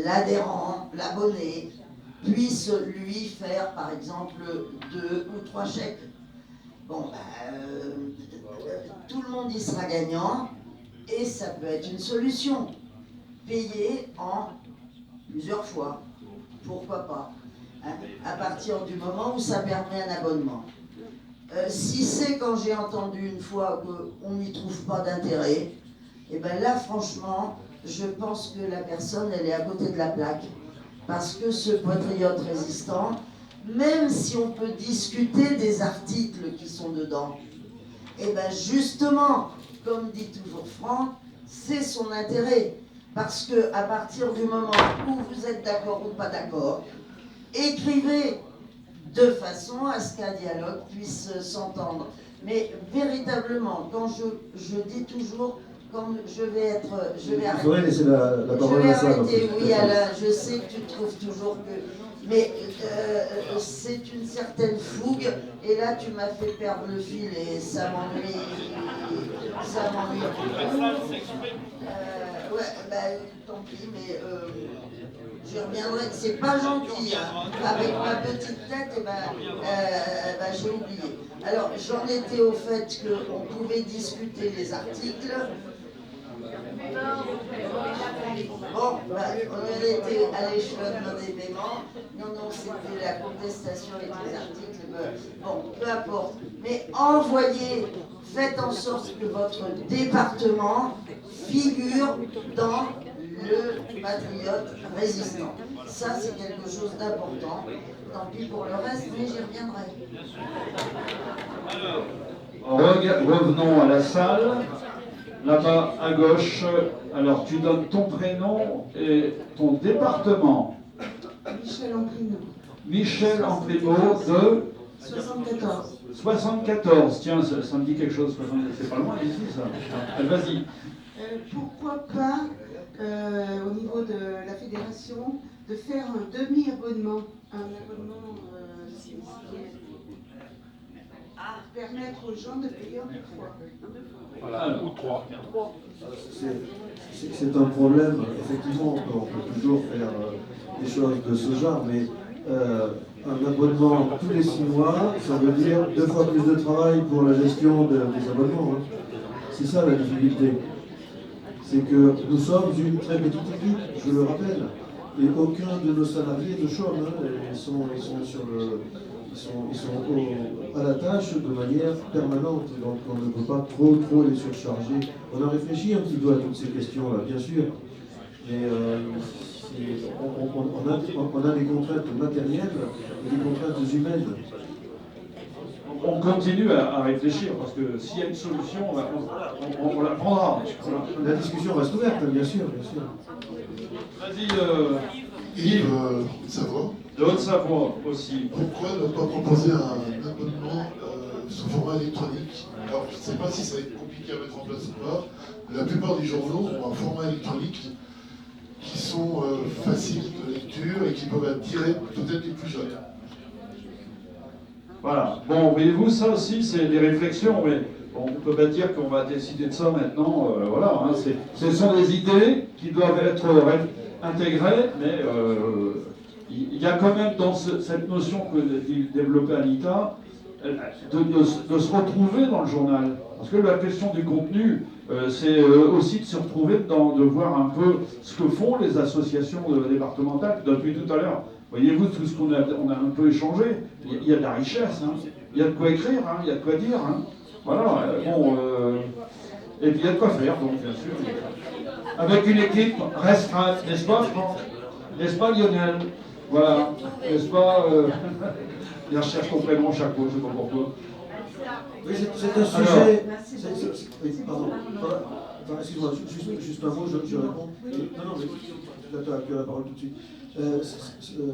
l'adhérent, l'abonné, puisse lui faire par exemple 2 ou 3 chèques. Tout le monde y sera gagnant. Et ça peut être une solution. Payer en plusieurs fois. Pourquoi pas, à partir du moment où ça permet un abonnement. Si c'est quand j'ai entendu une fois qu'on n'y trouve pas d'intérêt, et là franchement, je pense que la personne, elle est à côté de la plaque. Parce que ce patriote résistant, même si on peut discuter des articles qui sont dedans, justement, comme dit toujours Franck, c'est son intérêt. Parce que à partir du moment où vous êtes d'accord ou pas d'accord, écrivez de façon à ce qu'un dialogue puisse s'entendre. Mais véritablement, quand je dis toujours quand je vais arrêter. Il faudrait laisser la parole à la salle. Oui, Alain, je sais que tu trouves toujours que... Mais c'est une certaine fougue, et là tu m'as fait perdre le fil, et ça m'ennuie. Ça m'ennuie beaucoup. Ouais, bah tant pis, mais je reviendrai. C'est pas gentil, hein. Avec ma petite tête, et j'ai oublié. Alors, j'en étais au fait qu'on pouvait discuter les articles. Bon, on en était à l'échelon des paiements. Non, c'était la contestation avec les articles. Bon, peu importe. Mais envoyez, faites en sorte que votre département figure dans le patriote résistant. Ça, c'est quelque chose d'important. Tant pis pour le reste, mais j'y reviendrai. Revenons à la salle. Là-bas, à gauche, alors tu donnes ton prénom et ton département. Michel Amprimo. Michel Amprimo de 74. 74, tiens, ça me dit quelque chose, c'est pas loin ici ça. Vas-y. Pourquoi pas, au niveau de la fédération, de faire un demi-abonnement, un abonnement permettre aux gens de payer en 2 fois. Voilà, ou 3. C'est un problème, effectivement, on peut toujours faire des choses de ce genre, mais un abonnement tous les 6 mois, ça veut dire 2 fois plus de travail pour la gestion des abonnements. Hein. C'est ça la difficulté. C'est que nous sommes une très petite équipe, je le rappelle, et aucun de nos salariés ne chôme. Hein. Ils sont à la tâche de manière permanente, donc on ne peut pas trop les surcharger. On a réfléchi un petit peu à toutes ces questions-là, bien sûr, mais on a des contraintes matérielles et des contraintes humaines. On continue à réfléchir, parce que s'il y a une solution, on la prendra. La discussion reste ouverte, bien sûr. Vas-y, Yves, Haute-Savoie. De Haute-Savoie aussi. Pourquoi ne pas proposer un abonnement sous format électronique? Alors, je ne sais pas si ça va être compliqué à mettre en place ou pas. La plupart des journaux ont un format électronique qui sont faciles de lecture et qui peuvent être directs, peut-être les plus jeunes. Voilà. Bon, voyez-vous, ça aussi, c'est des réflexions, mais bon, on ne peut pas dire qu'on va décider de ça maintenant. Voilà, hein, ce sont des idées qui doivent être intégrées, mais il y a quand même dans cette notion que développait Anita, de se retrouver dans le journal. Parce que la question du contenu, c'est aussi de se retrouver de voir un peu ce que font les associations départementales depuis tout à l'heure. Voyez-vous, tout ce qu'on a un peu échangé, il y a de la richesse, hein. Il y a de quoi écrire, hein. Il y a de quoi dire. Hein. Voilà, et puis il y a de quoi faire, donc bien sûr. Avec une équipe restreinte, n'est-ce pas, Franck? N'est-ce pas, Lionel? Voilà, n'est-ce pas il recherche ton prénom chaque fois, je ne sais pas pourquoi. Oui, c'est un sujet... Oui, pardon. Excuse-moi, juste un mot, je réponds. Non, mais tu as la parole tout de suite.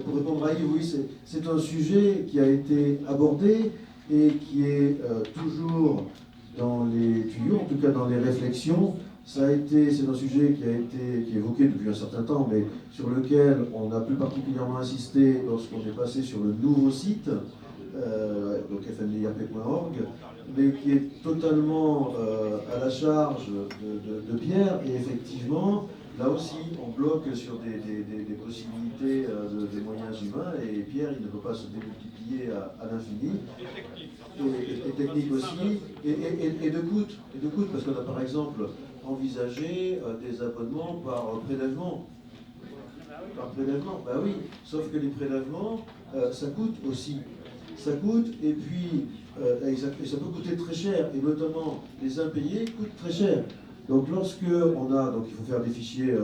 Pour répondre à Yves, oui, c'est un sujet qui a été abordé et qui est toujours dans les tuyaux, en tout cas dans les réflexions. C'est un sujet qui est évoqué depuis un certain temps, mais sur lequel on a plus particulièrement insisté lorsqu'on est passé sur le nouveau site, donc fndirp.org, mais qui est totalement à la charge de Pierre, et effectivement, là aussi, on bloque sur des possibilités de moyens humains, et Pierre, il ne peut pas se démultiplier à l'infini. Et technique aussi, et de coût, parce qu'on a par exemple envisagé des abonnements par prélèvement. Par prélèvement, bah oui, sauf que les prélèvements, ça coûte aussi. Ça coûte, et puis ça peut coûter très cher, et notamment les impayés coûtent très cher. Donc lorsque on a, donc il faut faire des fichiers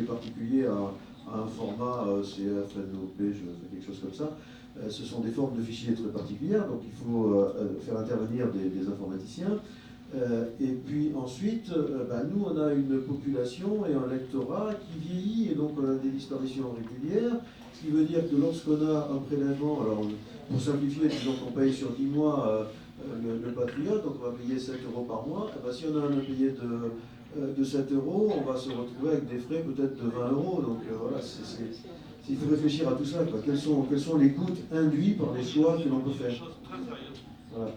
particuliers à un format CF, NOP, je fais quelque chose comme ça. Ce sont des formes de fichiers très particulières, donc il faut faire intervenir des informaticiens. Et puis ensuite, nous on a une population et un lectorat qui vieillit, et donc on a des disparitions régulières, ce qui veut dire que lorsqu'on a un prélèvement, alors pour simplifier, disons qu'on paye sur 10 mois le Patriote, donc on va payer 7 € par mois. Et ben, si on a un impayé de 7 €, on va se retrouver avec des frais peut-être de 20 €. Donc voilà, il faut réfléchir à tout ça, quoi. Quels sont les coûts induits par les choix que l'on peut faire. Voilà.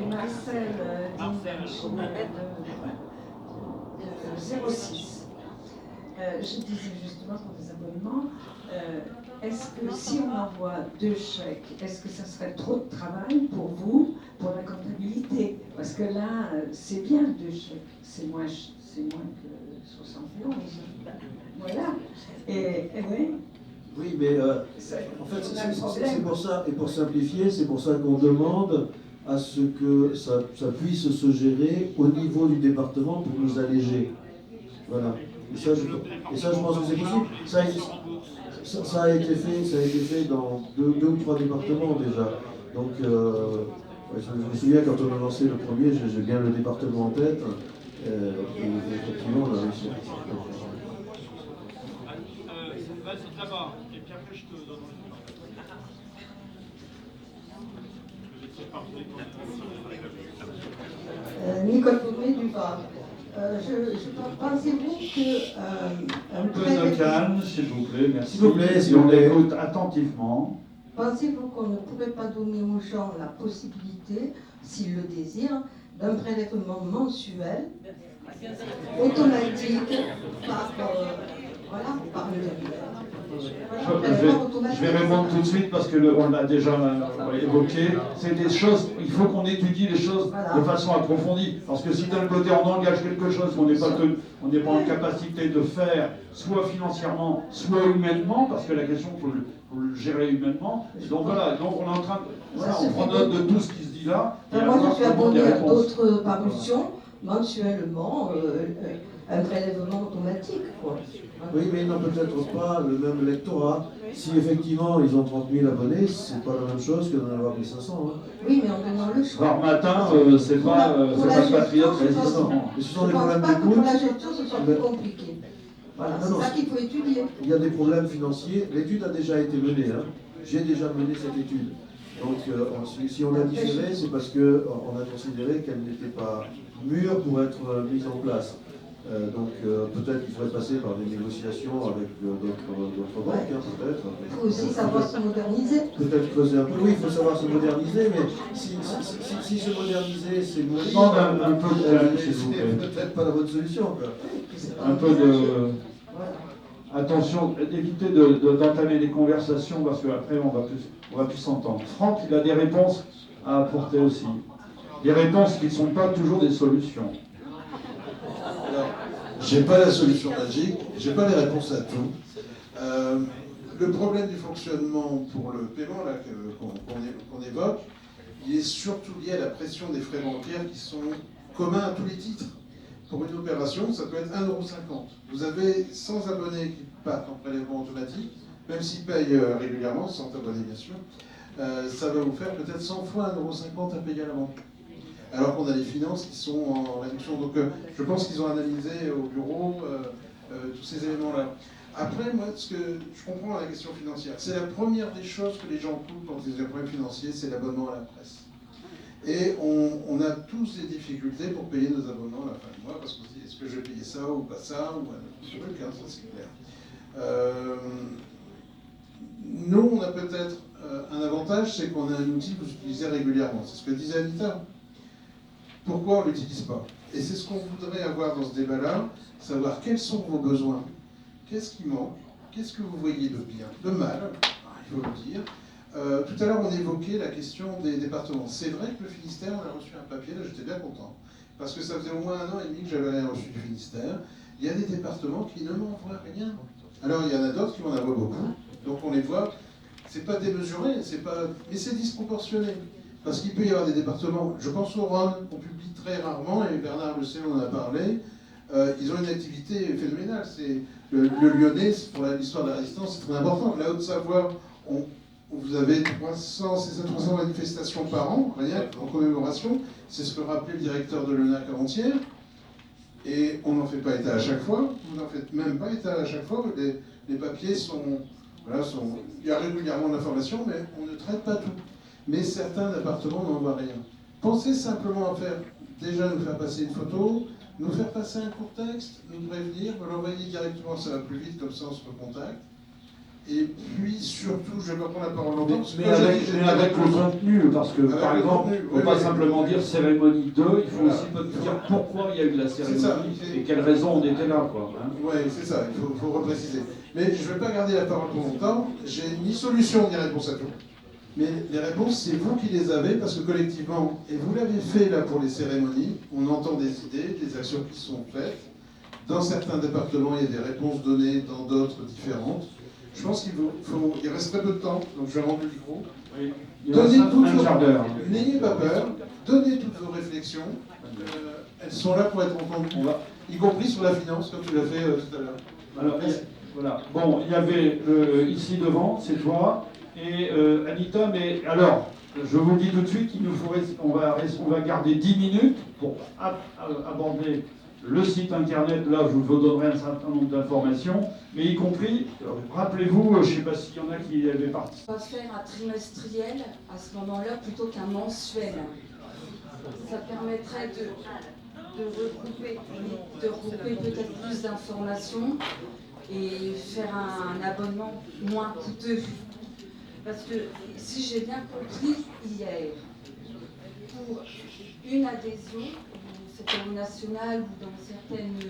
Marcel de 06. Je disais justement pour les abonnements, est-ce que si on envoie 2 chèques, est-ce que ça serait trop de travail pour vous, pour la comptabilité? Parce que là, c'est bien 2 chèques, c'est moins que 71. Voilà. Et oui. Oui, mais en fait, c'est pour ça, et pour simplifier, c'est pour ça qu'on demande à ce que ça puisse se gérer au niveau du département pour nous alléger. Voilà. Et ça, je pense que c'est possible. Ça a été fait dans 2 ou 3 départements déjà. Donc, je me souviens quand on a lancé le premier, j'ai bien le département en tête. Et effectivement, on a réussi. Vas-y, d'abord, et puis après je te donne Nicole Poumé du Var. Pensez-vous que un peu de calme, s'il vous plaît, merci. S'il vous plaît, si on écoute attentivement. Pensez-vous qu'on ne pourrait pas donner aux gens la possibilité, s'ils le désirent, d'un prélèvement mensuel, automatique, par Je vais répondre tout de suite parce qu'on l'a déjà évoqué. C'est des choses, il faut qu'on étudie les choses de façon approfondie. Parce que si d'un côté on engage quelque chose qu'on n'est pas en capacité de faire, soit financièrement, soit humainement, parce que la question, il faut le gérer humainement. Et donc voilà, donc on est en train de, voilà, on prend note de tout ce qui se dit là. Moi je suis abonné à d'autres parutions, mensuellement, un prélèvement automatique, quoi. Oui, mais ils n'ont peut-être pas le même lectorat. Si effectivement ils ont 30 000 abonnés, c'est pas la même chose que d'en avoir 1500. Hein. Oui, mais en donnant le choix. Par matin, c'est pas le Patriote résistant. Mais ce sont des je ne problèmes pense pas que pour d'écoute. la gestion ce soit plus compliqué. Voilà, c'est ça qu'il faut étudier. Il y a des problèmes financiers. L'étude a déjà été menée. Hein. J'ai déjà mené cette étude. Donc si on l'a différée, c'est parce qu'on a considéré qu'elle n'était pas mûre pour être mise en place. Donc peut-être qu'il faudrait passer par des négociations avec d'autres banques, hein, peut-être. Il faut aussi savoir se moderniser. Peut-être creuser un peu. Oui, il faut savoir se moderniser, mais si se moderniser, c'est mourir. Non, un peu de calme, s'il vous plaît. C'est peut-être pas la bonne solution. Quoi. Un peu de... Attention, d'éviter d'entamer des conversations parce qu'après on va plus s'entendre. Franck, il a des réponses à apporter aussi. Des réponses qui ne sont pas toujours des solutions. Alors, j'ai pas la solution magique, j'ai pas les réponses à tout. Le problème du fonctionnement pour le paiement là, qu'on évoque, il est surtout lié à la pression des frais bancaires qui sont communs à tous les titres. Pour une opération, ça peut être 1,50 €. Vous avez 100 abonnés qui partent en prélèvement automatique, même s'ils payent régulièrement, 100 abonnés bien sûr, ça va vous faire peut-être 100 fois 1,50 € à payer à la banque. Alors qu'on a les finances qui sont en réduction. Donc je pense qu'ils ont analysé au bureau tous ces éléments-là. Après, moi, ce que je comprends à la question financière, c'est la première des choses que les gens coupent quand ils ont des problèmes financiers, c'est l'abonnement à la presse. Et on a tous des difficultés pour payer nos abonnements à la fin du mois, parce qu'on se dit, est-ce que je vais payer ça ou pas ça, ou un autre truc, hein, ça c'est clair. Nous, on a peut-être un avantage, c'est qu'on a un outil que vous utilisez régulièrement. C'est ce que disait Anita. Pourquoi on ne l'utilise pas? Et c'est ce qu'on voudrait avoir dans ce débat-là, savoir quels sont vos besoins, qu'est-ce qui manque, qu'est-ce que vous voyez de bien, de mal, il faut le dire. Tout à l'heure, on évoquait la question des départements. C'est vrai que le Finistère, on a reçu un papier, là j'étais bien content, parce que ça faisait au moins 1 an et demi que j'avais rien reçu du Finistère. Il y a des départements qui ne m'envoient rien. Alors il y en a d'autres qui m'en envoient beaucoup, donc on les voit, c'est pas démesuré, mais c'est disproportionné. Parce qu'il peut y avoir des départements, je pense au Rhône, qu'on publie très rarement, et Bernard le sait, on en a parlé, ils ont une activité phénoménale. Le Lyonnais, pour l'histoire de la résistance, c'est très important. La Haute-Savoie, vous avez 300 manifestations par an, rien en commémoration, c'est ce que rappelait le directeur de l'ENAC avant-hier. Et on n'en fait pas état à chaque fois, vous n'en faites même pas état à chaque fois, les papiers sont... Voilà, il y a régulièrement l'information, mais on ne traite pas tout. Mais certains départements n'en voient rien. Pensez simplement à faire, déjà nous faire passer une photo, nous faire passer un court texte, nous prévenir, me l'envoyer directement, ça va plus vite, comme ça on se recontacte. Et puis surtout, je ne vais pas prendre la parole longtemps. Mais avec le contenu, parce que par exemple, il ne faut pas simplement dire cérémonie 2, il faut aussi dire pourquoi il y a eu la cérémonie et quelles raisons on était là. Oui, c'est ça, il faut repréciser. Mais je ne vais pas garder la parole pour longtemps, j'ai ni solution ni réponse à tout. Mais les réponses, c'est vous qui les avez, parce que collectivement, et vous l'avez fait là pour les cérémonies, on entend des idées, des actions qui sont faites. Dans certains départements, il y a des réponses données, dans d'autres différentes. Je pense il reste très peu de temps, donc je vais rendre le micro. Oui, n'ayez pas peur, donnez toutes vos réflexions. Elles sont là pour être entendues, y compris sur la finance, comme tu l'as fait tout à l'heure. Alors, voilà. Bon, il y avait ici devant, c'est toi, et Anita, mais alors, je vous le dis tout de suite, on va garder 10 minutes pour aborder le site internet. Là, je vous donnerai un certain nombre d'informations, mais y compris, rappelez-vous, je ne sais pas s'il y en a qui avaient participé. On va faire un trimestriel à ce moment-là plutôt qu'un mensuel. Ça permettrait de regrouper peut-être plus d'informations et faire un abonnement moins coûteux. Parce que si j'ai bien compris hier, pour une adhésion, c'était au national ou dans certaines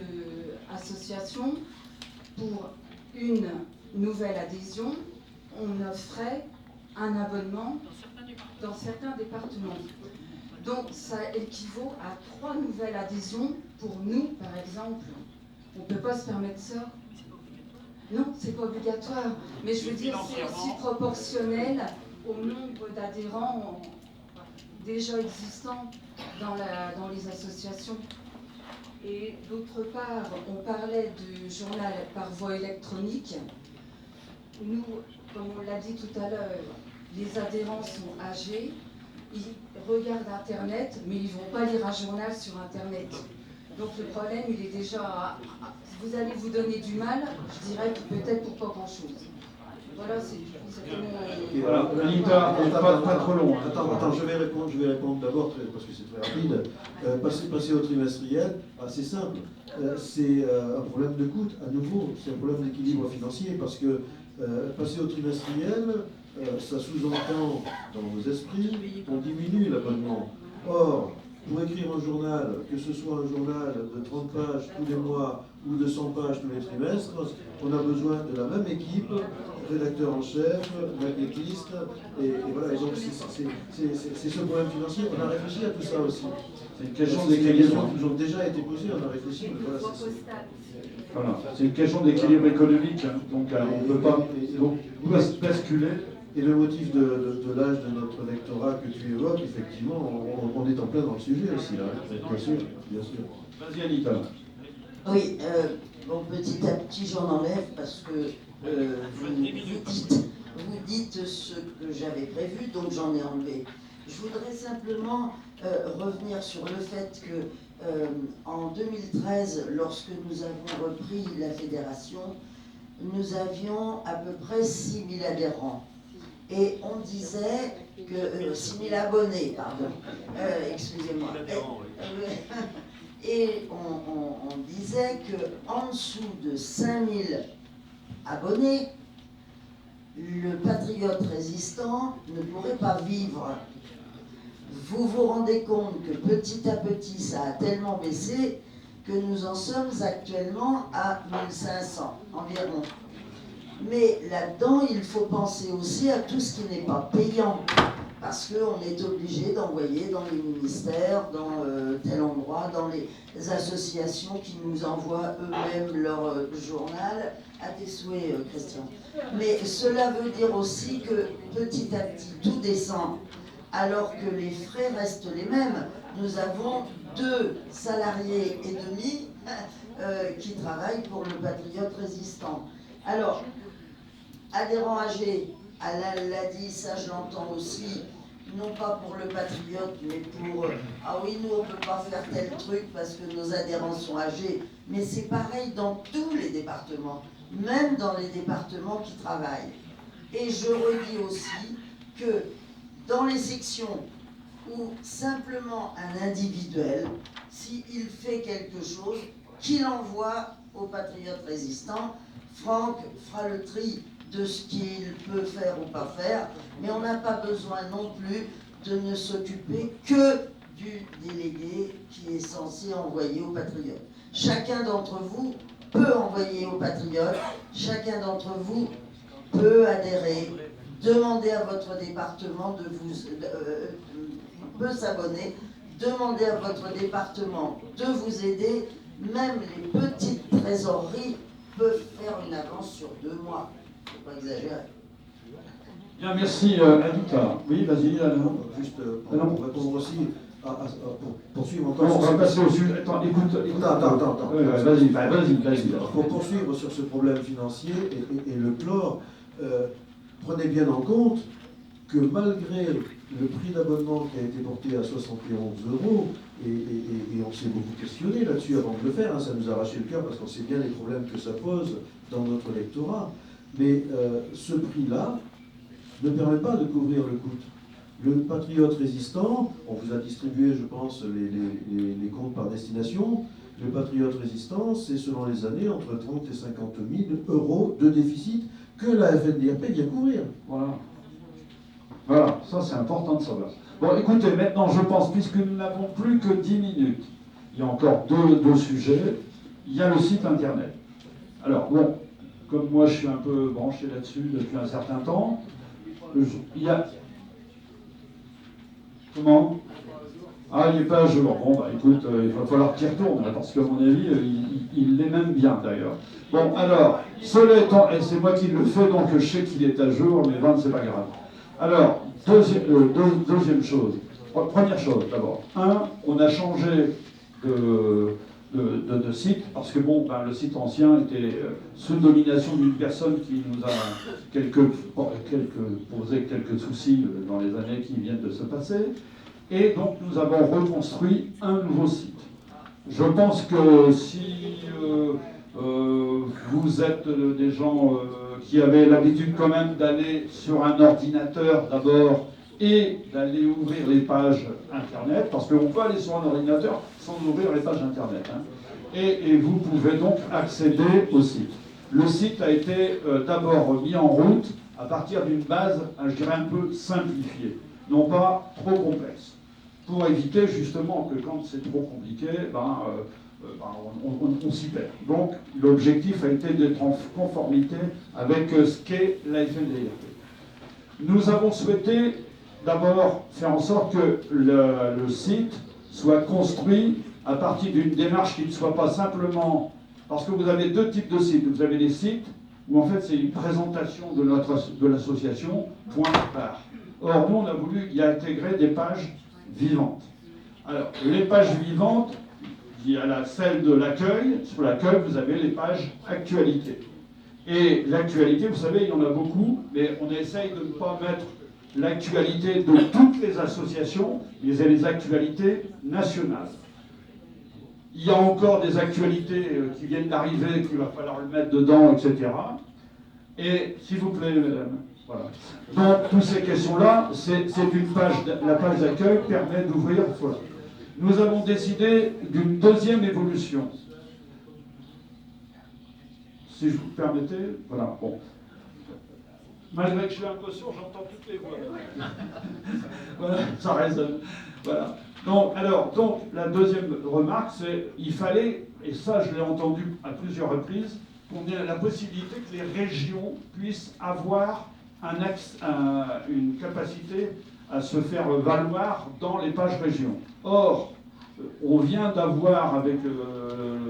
associations, pour une nouvelle adhésion, on offrait un abonnement dans certains départements. Donc ça équivaut à 3 nouvelles adhésions pour nous, par exemple. On ne peut pas se permettre ça. Non, c'est pas obligatoire. Mais je veux dire, c'est aussi proportionnel au nombre d'adhérents déjà existants dans les associations. Et d'autre part, on parlait du journal par voie électronique. Nous, comme on l'a dit tout à l'heure, les adhérents sont âgés, ils regardent Internet, mais ils ne vont pas lire un journal sur Internet. Donc le problème, il est déjà... Vous allez vous donner du mal, je dirais que peut-être pour pas grand-chose. Voilà, c'est tout. Voilà, Anita, pas trop long. Attends, je vais répondre d'abord, parce que c'est très rapide. Passer au trimestriel, c'est simple. C'est un problème de coût, à nouveau, c'est un problème d'équilibre financier, parce que passer au trimestriel, ça sous-entend dans nos esprits qu'on diminue l'abonnement. Or, pour écrire un journal, que ce soit un journal de 30 pages tous les mois ou de 100 pages tous les trimestres, on a besoin de la même équipe, rédacteur en chef, maquettiste, et voilà. Et donc c'est ce problème financier. On a réfléchi à tout ça aussi. C'est une question d'équilibre. Qui nous ont déjà été posées, on a réfléchi. Voilà, c'est une question d'équilibre économique, hein. Donc on ne peut pas basculer. Et le motif de l'âge de notre lectorat que tu évoques, effectivement, on est en plein dans le sujet aussi, là. Bien sûr, bien sûr. Vas-y, Anita. Oui, bon, petit à petit, j'en enlève parce que vous dites ce que j'avais prévu, donc j'en ai enlevé. Je voudrais simplement revenir sur le fait que en 2013, lorsque nous avons repris la fédération, nous avions à peu près 6 000 adhérents. Et on disait que 6 000 abonnés, pardon, excusez-moi. Et on disait qu'en dessous de 5 000 abonnés, le patriote résistant ne pourrait pas vivre. Vous vous rendez compte que petit à petit, ça a tellement baissé que nous en sommes actuellement à 1500 environ. Mais là-dedans, il faut penser aussi à tout ce qui n'est pas payant, parce qu'on est obligé d'envoyer dans les ministères, dans tel endroit, dans les associations qui nous envoient eux-mêmes leur journal. À tes souhaits, Christian. Mais cela veut dire aussi que petit à petit, tout descend, alors que les frais restent les mêmes. Nous avons 2 salariés et demi qui travaillent pour le patriote résistant. Alors, adhérents âgés, Alain l'a dit, ça je l'entends aussi, non pas pour le patriote, mais pour ah oui, nous on ne peut pas faire tel truc parce que nos adhérents sont âgés. Mais c'est pareil dans tous les départements, même dans les départements qui travaillent. Et je redis aussi que dans les sections où simplement un individuel, s'il fait quelque chose, qu'il envoie aux patriotes résistants. Franck fera le tri de ce qu'il peut faire ou pas faire, mais on n'a pas besoin non plus de ne s'occuper que du délégué qui est censé envoyer aux patriotes. Chacun d'entre vous peut envoyer aux patriotes, chacun d'entre vous peut adhérer, demander à votre département de vous... peut s'abonner, demander à votre département de vous aider. Même les petites trésoreries peuvent faire une avance sur 2 mois. Il ne faut pas exagérer. Bien, merci Anita. Oui, vas-y, Alain. Juste pour répondre aussi, pour poursuivre encore on va passer au sujet. Attends, écoute. Attends. Vas-y. Pour poursuivre sur ce problème financier et le clore, prenez bien en compte que malgré le prix d'abonnement qui a été porté à 71 €, et on s'est beaucoup questionné là-dessus avant de le faire, hein, ça nous a arraché le cœur parce qu'on sait bien les problèmes que ça pose dans notre lectorat, mais ce prix-là ne permet pas de couvrir le coût. Le patriote résistant, on vous a distribué, je pense, les comptes par destination. Le patriote résistant, c'est selon les années entre 30 et 50 000 € de déficit que la FNDRP vient couvrir. Voilà, ça c'est important de savoir. Bon, écoutez, maintenant je pense, puisque nous n'avons plus que 10 minutes, il y a encore deux sujets. Il y a le site internet. Alors, bon, comme moi je suis un peu branché là-dessus depuis un certain temps, il y a... Comment ? Ah, il n'est pas à jour. Bon, bah écoute, il va falloir qu'il retourne, parce qu'à mon avis, il l'est même bien d'ailleurs. Bon, alors, cela étant, et c'est moi qui le fais, donc je sais qu'il est à jour, mais bon, c'est pas grave. Alors, deuxième chose. Première chose, d'abord. On a changé de site, parce que bon, ben, le site ancien était sous domination d'une personne qui nous a posé quelques soucis dans les années qui viennent de se passer. Et donc, nous avons reconstruit un nouveau site. Je pense que si vous êtes des gens qui avaient l'habitude quand même d'aller sur un ordinateur d'abord et d'aller ouvrir les pages Internet, parce qu'on peut aller sur un ordinateur sans ouvrir les pages Internet, hein. Et vous pouvez donc accéder au site. Le site a été d'abord mis en route à partir d'une base, je dirais, un peu simplifiée, non pas trop complexe, pour éviter justement que quand c'est trop compliqué, on s'y perd. Donc l'objectif a été d'être en conformité avec ce qu'est la FNDRP. Nous avons souhaité d'abord faire en sorte que le site soit construit à partir d'une démarche qui ne soit pas simplement... Parce que vous avez deux types de sites. Vous avez des sites où en fait c'est une présentation de l'association, point barre. Or nous on a voulu y intégrer des pages vivantes. Alors les pages vivantes, il y a celle de l'accueil. Sur l'accueil vous avez les pages actualité. Et l'actualité, vous savez, il y en a beaucoup, mais on essaye de ne pas mettre l'actualité de toutes les associations, mais c'est les actualités nationales. Il y a encore des actualités qui viennent d'arriver, qu'il va falloir le mettre dedans, etc. Et s'il vous plaît, mesdames, voilà. Donc, toutes ces questions-là, c'est une page, la page d'accueil permet d'ouvrir, voilà. Nous avons décidé d'une deuxième évolution. Si je vous permettez, voilà, bon. Malgré que je suis un peu sourd, j'entends toutes les voix. Voilà, ça résonne. Voilà. Donc, la deuxième remarque, c'est il fallait, et ça je l'ai entendu à plusieurs reprises, qu'on ait la possibilité que les régions puissent avoir une capacité à se faire valoir dans les pages régions. Or, on vient d'avoir avec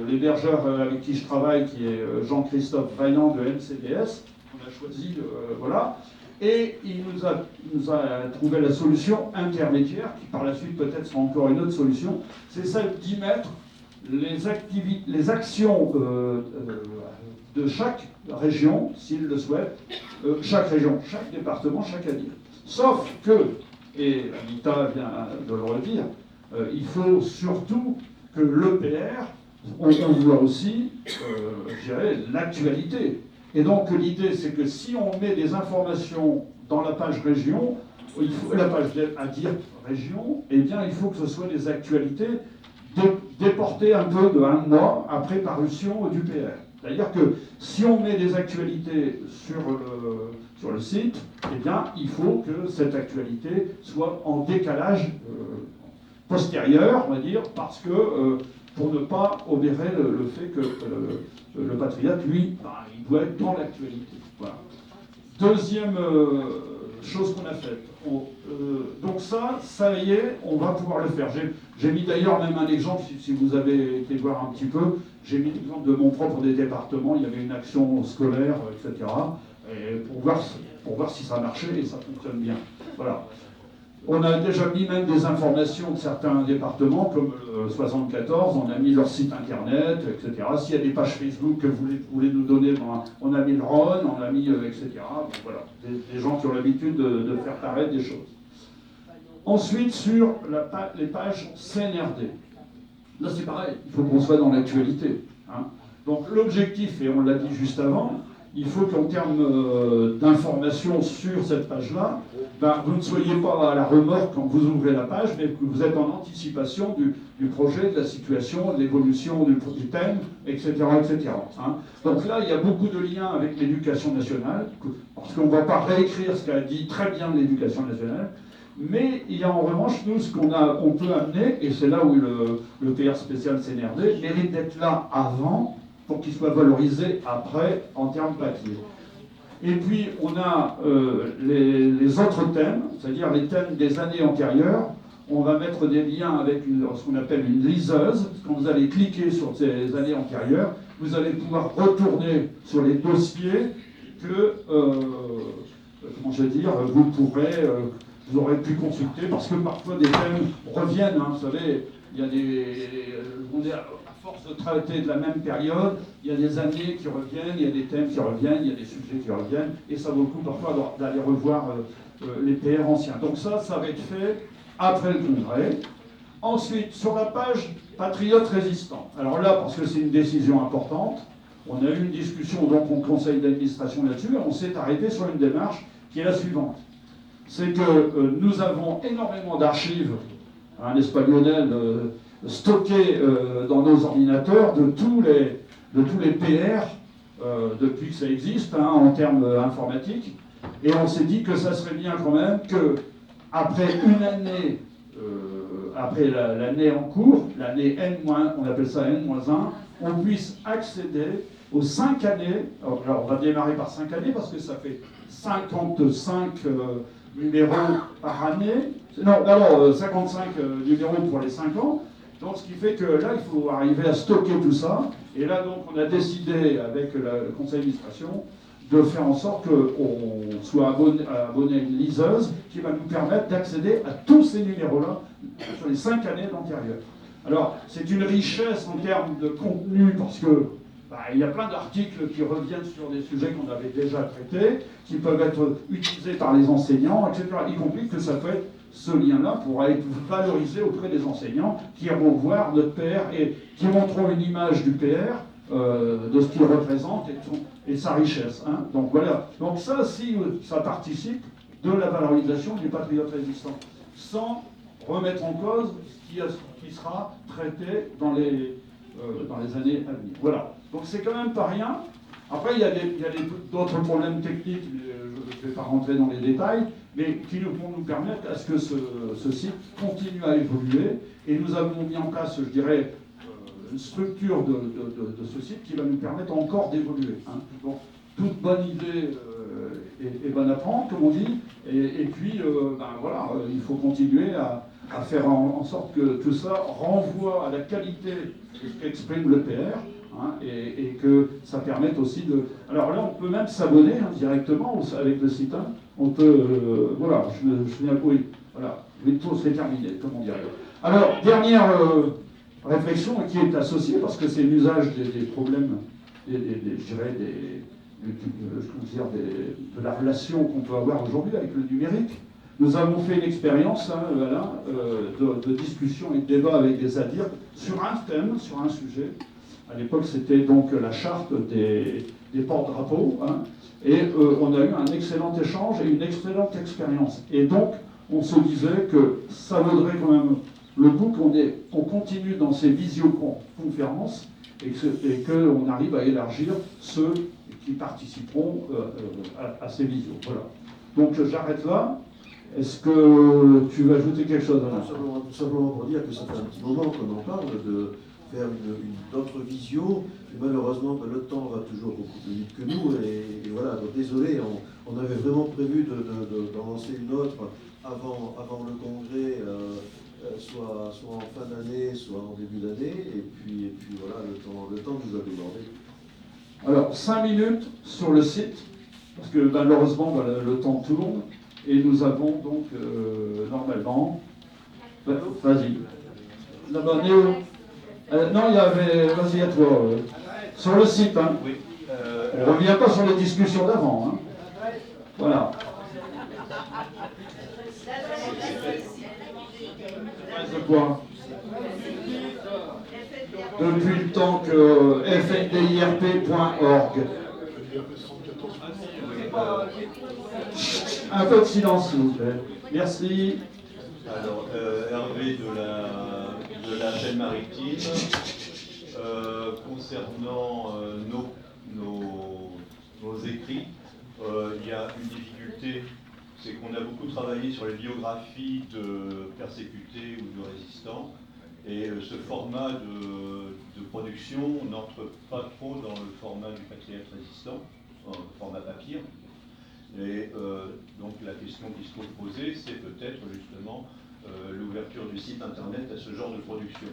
l'hébergeur avec qui je travaille, qui est Jean-Christophe Vaillant de MCDS, on a choisi, voilà, et il nous a trouvé la solution intermédiaire, qui par la suite peut-être sera encore une autre solution, c'est celle d'y mettre les actions de chaque région, s'il le souhaite, chaque région, chaque département, chaque année. Sauf que et Anita vient de le redire, il faut surtout que l'EPR, on voit aussi, je dirais, l'actualité. Et donc l'idée, c'est que si on met des informations dans la page région, la page à dire région, eh bien il faut que ce soit des actualités déportées un peu de 1 mois après parution du PR. C'est-à-dire que si on met des actualités sur le site, eh bien il faut que cette actualité soit en décalage postérieur, on va dire, parce que pour ne pas obérer le fait que le patriote, lui, il doit être dans l'actualité. Voilà. Deuxième chose qu'on a faite. Donc ça y est, on va pouvoir le faire. J'ai mis d'ailleurs même un exemple, si vous avez été voir un petit peu, j'ai mis l'exemple de mon propre département, il y avait une action scolaire, etc. Et pour voir si ça marchait et ça fonctionne bien. Voilà. On a déjà mis même des informations de certains départements, comme 74, on a mis leur site internet, etc. S'il y a des pages Facebook que vous voulez nous donner, on a mis le RON, on a mis, etc. Donc, voilà, des gens qui ont l'habitude de faire paraître des choses. Ensuite, sur les pages CNRD. Là, c'est pareil, il faut qu'on soit dans l'actualité. Hein. Donc l'objectif, et on l'a dit juste avant, il faut qu'en termes d'information sur cette page-là, vous ne soyez pas à la remorque quand vous ouvrez la page, mais que vous êtes en anticipation du projet, de la situation, de l'évolution du thème, etc. etc. Hein. Donc là, il y a beaucoup de liens avec l'éducation nationale, parce qu'on ne va pas réécrire ce qu'a dit très bien l'éducation nationale, mais il y a en revanche, nous, ce qu'on peut amener, et c'est là où le PR spécial CNRD mérite d'être là avant, pour qu'il soit valorisé après en termes papier. Et puis on a les autres thèmes, c'est-à-dire les thèmes des années antérieures. On va mettre des liens avec ce qu'on appelle une liseuse. Quand vous allez cliquer sur ces années antérieures, vous allez pouvoir retourner sur les dossiers que, comment je vais dire, vous aurez pu consulter, parce que parfois des thèmes reviennent, hein, vous savez, il y a on est à force de traiter de la même période, il y a des années qui reviennent, il y a des thèmes qui reviennent, il y a des sujets qui reviennent, et ça vaut le coup parfois d'aller revoir les PR anciens. Donc ça va être fait après le congrès. Ensuite, sur la page Patriotes résistants. Alors là, parce que c'est une décision importante, on a eu une discussion donc au conseil d'administration là-dessus, et on s'est arrêté sur une démarche qui est la suivante. C'est que nous avons énormément d'archives, n'est-ce pas Lionel, stockées dans nos ordinateurs de tous les PR depuis que ça existe, hein, en termes informatiques. Et on s'est dit que ça serait bien quand même que, après une année, après l'année en cours, l'année N-, on appelle ça N-1, on puisse accéder aux 5 années. Alors on va démarrer par 5 années parce que ça fait 55 numéros par année. Non, alors 55 numéros pour les 5 ans. Donc ce qui fait que là, il faut arriver à stocker tout ça. Et là, donc, on a décidé avec le conseil d'administration de faire en sorte qu'on soit abonné à une liseuse qui va nous permettre d'accéder à tous ces numéros-là sur les 5 années antérieures. Alors, c'est une richesse en termes de contenu parce que il y a plein d'articles qui reviennent sur des sujets qu'on avait déjà traités, qui peuvent être utilisés par les enseignants, etc. Y compris que ça peut être ce lien-là pourra être valorisé auprès des enseignants qui iront voir notre PR et qui montreront une image du PR, de ce qu'il représente et de sa richesse. Hein. Donc voilà. Donc ça, si ça participe de la valorisation du patriote résistant, sans remettre en cause ce qui sera traité dans les années à venir. Voilà. Donc c'est quand même pas rien. Après, il y a d'autres problèmes techniques, je ne vais pas rentrer dans les détails, mais qui vont nous permettre à ce que ce site continue à évoluer. Et nous avons mis en place, je dirais, une structure de ce site qui va nous permettre encore d'évoluer. Hein. Donc, toute bonne idée est bonne à prendre, comme on dit. Et puis, voilà, il faut continuer à faire en sorte que tout ça renvoie à la qualité de ce qu'exprime le PR. Hein, et que ça permette aussi de... Alors là, on peut même s'abonner directement avec le site. Hein. On peut... voilà, je viens... Oui, voilà. Le tour c'est terminé, comme on dirait. Alors, dernière réflexion qui est associée, parce que c'est l'usage des problèmes, je dirais, de la relation qu'on peut avoir aujourd'hui avec le numérique. Nous avons fait une expérience, hein, Alain, de discussion et de débat avec des adhérents sur un thème, sur un sujet. À l'époque, c'était donc la charte des porte-drapeaux. Hein, et on a eu un excellent échange et une excellente expérience. Et donc, on se disait que ça vaudrait quand même le coup qu'on continue dans ces visioconférences et qu'on arrive à élargir ceux qui participeront à ces visios. Voilà. Donc j'arrête là. Est-ce que tu veux ajouter quelque chose, Alain ? Simplement pour dire que ça fait un petit moment qu'on en parle de faire d'autres visios. Et malheureusement, le temps va toujours beaucoup plus vite que nous. Et voilà, donc désolé, on avait vraiment prévu d'en lancer une autre avant le congrès, soit en fin d'année, soit en début d'année. Et puis voilà, le temps nous a débordé. Alors, 5 minutes sur le site, parce que malheureusement, le temps tourne. Et nous avons donc, normalement... Vas-y. Là-bas, Néo. Non, il y avait... Vas-y, à toi. Sur le site, hein. Oui. On ne revient pas sur les discussions d'avant, hein. Voilà. De quoi ? Depuis le temps que fndirp.org. Un peu de silence, s'il vous plaît. Merci. Alors, Hervé de la chaîne maritime. Concernant nos écrits, il y a une difficulté, c'est qu'on a beaucoup travaillé sur les biographies de persécutés ou de résistants. Et ce format de production n'entre pas trop dans le format du patriote résistant, le format papier. Et donc la question qui se trouve posée, c'est peut-être justement l'ouverture du site internet à ce genre de production.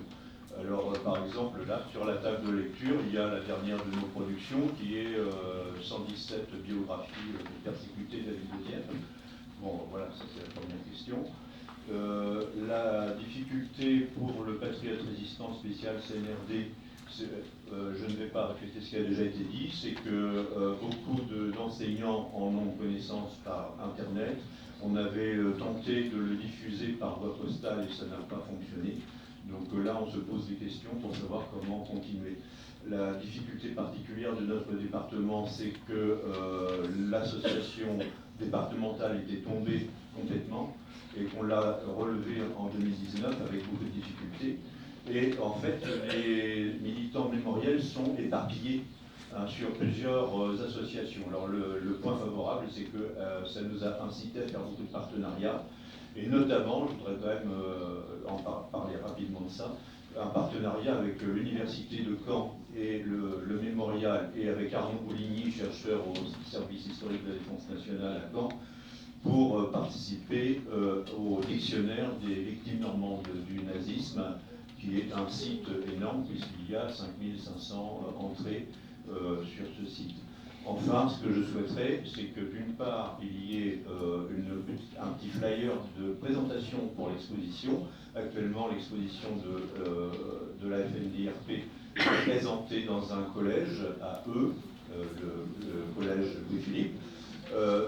Alors par exemple, là, sur la table de lecture, il y a la dernière de nos productions qui est 117 biographies de persécutés de la vie deuxième. Bon, voilà, ça c'est la première question. La difficulté pour le patriote résistant spécial CNRD, je ne vais pas répéter ce qui a déjà été dit, c'est que beaucoup d'enseignants en ont connaissance par Internet. On avait tenté de le diffuser par voie postale et ça n'a pas fonctionné. Donc là, on se pose des questions pour savoir comment continuer. La difficulté particulière de notre département, c'est que l'association départementale était tombée complètement et qu'on l'a relevée en 2019 avec beaucoup de difficultés. Et en fait, les militants mémoriels sont éparpillés sur plusieurs associations. Alors le point favorable, c'est que ça nous a incité à faire beaucoup de partenariats. Et notamment, je voudrais quand même parler rapidement de ça, un partenariat avec l'Université de Caen et le Mémorial, et avec Arnaud Bouligny, chercheur au service historique de la défense nationale à Caen, pour participer au dictionnaire des victimes normandes du nazisme, qui est un site énorme, puisqu'il y a 5500 entrées sur ce site. Enfin, ce que je souhaiterais, c'est que d'une part, il y ait un petit flyer de présentation pour l'exposition. Actuellement, l'exposition de la FNDRP est présentée dans un collège à Eux, le collège Louis-Philippe.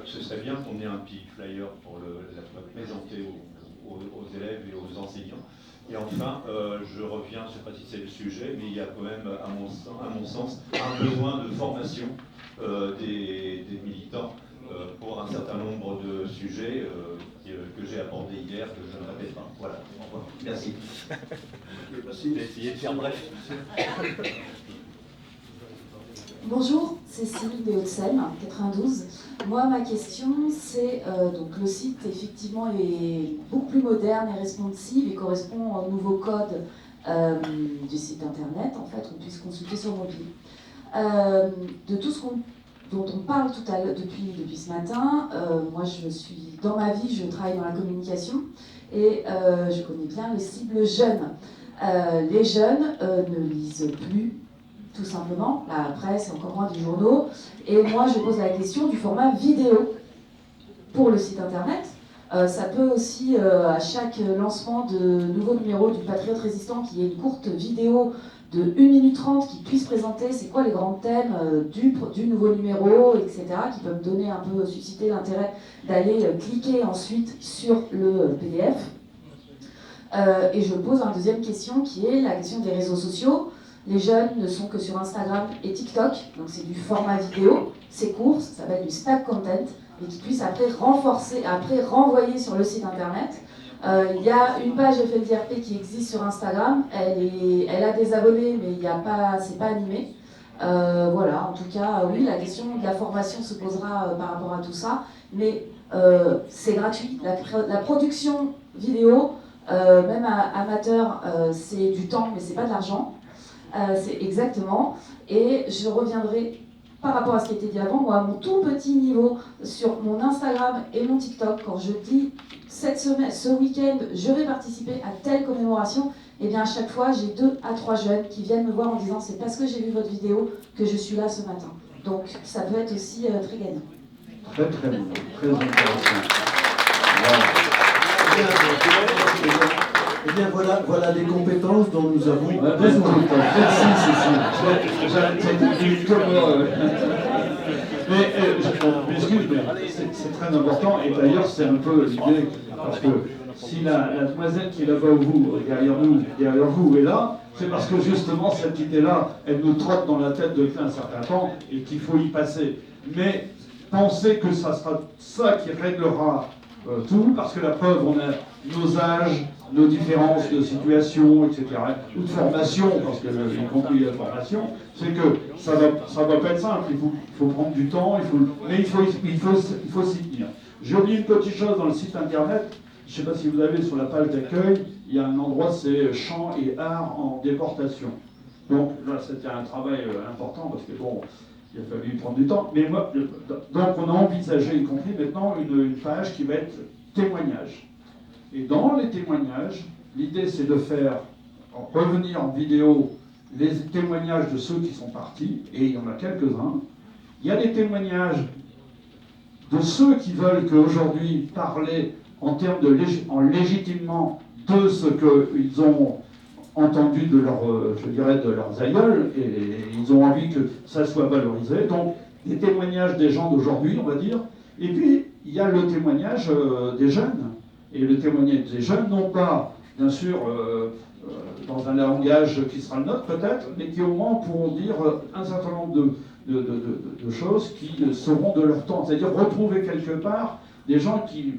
Ce serait bien qu'on ait un petit flyer pour la présenter aux élèves et aux enseignants. Et enfin, je reviens, je ne sais pas si c'est le sujet, mais il y a quand même, à mon sens, un besoin de formation des militants pour un certain nombre de sujets que j'ai abordés hier, que je ne répète pas. Voilà, au revoir. Merci. Je vais essayer de faire bref. Bonjour, Cécile des Hauts-de-Seine, 92. Moi, ma question, c'est donc le site effectivement est beaucoup plus moderne et responsive et correspond au nouveau code du site internet, en fait, qu'on puisse consulter sur mobile. De tout ce dont on parle tout à l'heure depuis ce matin, moi dans ma vie, je travaille dans la communication et je connais bien les cibles jeunes. Les jeunes ne lisent plus, tout simplement, la presse et encore moins des journaux. Et moi, je pose la question du format vidéo pour le site internet. Ça peut aussi, à chaque lancement de nouveaux numéros du Patriote Résistant, qu'il y ait une courte vidéo de 1 minute 30 qui puisse présenter c'est quoi les grands thèmes du nouveau numéro, etc., qui peut me donner un peu, susciter l'intérêt d'aller cliquer ensuite sur le PDF. Et je pose une deuxième question qui est la question des réseaux sociaux. Les jeunes ne sont que sur Instagram et TikTok, donc c'est du format vidéo, c'est court, ça s'appelle du stack content, et qui puisse après renvoyer sur le site internet. Il y a une page FNDRP qui existe sur Instagram, elle a des abonnés, mais c'est pas animé. Voilà, en tout cas, oui, la question de la formation se posera par rapport à tout ça, mais c'est gratuit. La production vidéo, même amateur, c'est du temps, mais c'est pas de l'argent. C'est exactement. Et je reviendrai par rapport à ce qui a été dit avant, moi, à mon tout petit niveau, sur mon Instagram et mon TikTok, quand je dis cette semaine, ce week-end, je vais participer à telle commémoration, et bien à chaque fois, j'ai 2 à 3 jeunes qui viennent me voir en disant c'est parce que j'ai vu votre vidéo que je suis là ce matin. Donc ça peut être aussi très gagnant. Très très bien, très intéressant. Eh bien voilà des compétences dont nous avons besoin. Merci Cécile. Mais excuse, mais c'est très important, et d'ailleurs c'est un peu l'idée, parce que si la demoiselle qui est là-bas derrière vous est là, c'est parce que justement cette idée-là, elle nous trotte dans la tête depuis un certain temps et qu'il faut y passer. Mais pensez que ça sera ça qui réglera tout, parce que la preuve, on a nos âges, nos différences de situation, etc., ou de formation, parce que y compris la formation, c'est que ça va pas être simple, il faut prendre du temps, mais il faut s'y tenir. J'ai oublié une petite chose dans le site internet, je ne sais pas si vous avez sur la page d'accueil, il y a un endroit, c'est chant et art en déportation. Donc là, c'était un travail important, parce que bon, il a fallu prendre du temps, mais moi, donc on a envisagé, y compris maintenant, une page qui va être témoignage. Et dans les témoignages, l'idée c'est de faire revenir en vidéo les témoignages de ceux qui sont partis, et il y en a quelques-uns. Il y a des témoignages de ceux qui veulent qu'aujourd'hui parler en termes en légitimement de ce qu'ils ont entendu de leurs aïeuls, et ils ont envie que ça soit valorisé. Donc des témoignages des gens d'aujourd'hui, on va dire. Et puis il y a le témoignage des jeunes. Et le témoignage des jeunes, non pas, bien sûr, dans un langage qui sera le nôtre peut-être, mais qui au moins pourront dire un certain nombre de choses qui seront de leur temps. C'est-à-dire retrouver quelque part des gens qui,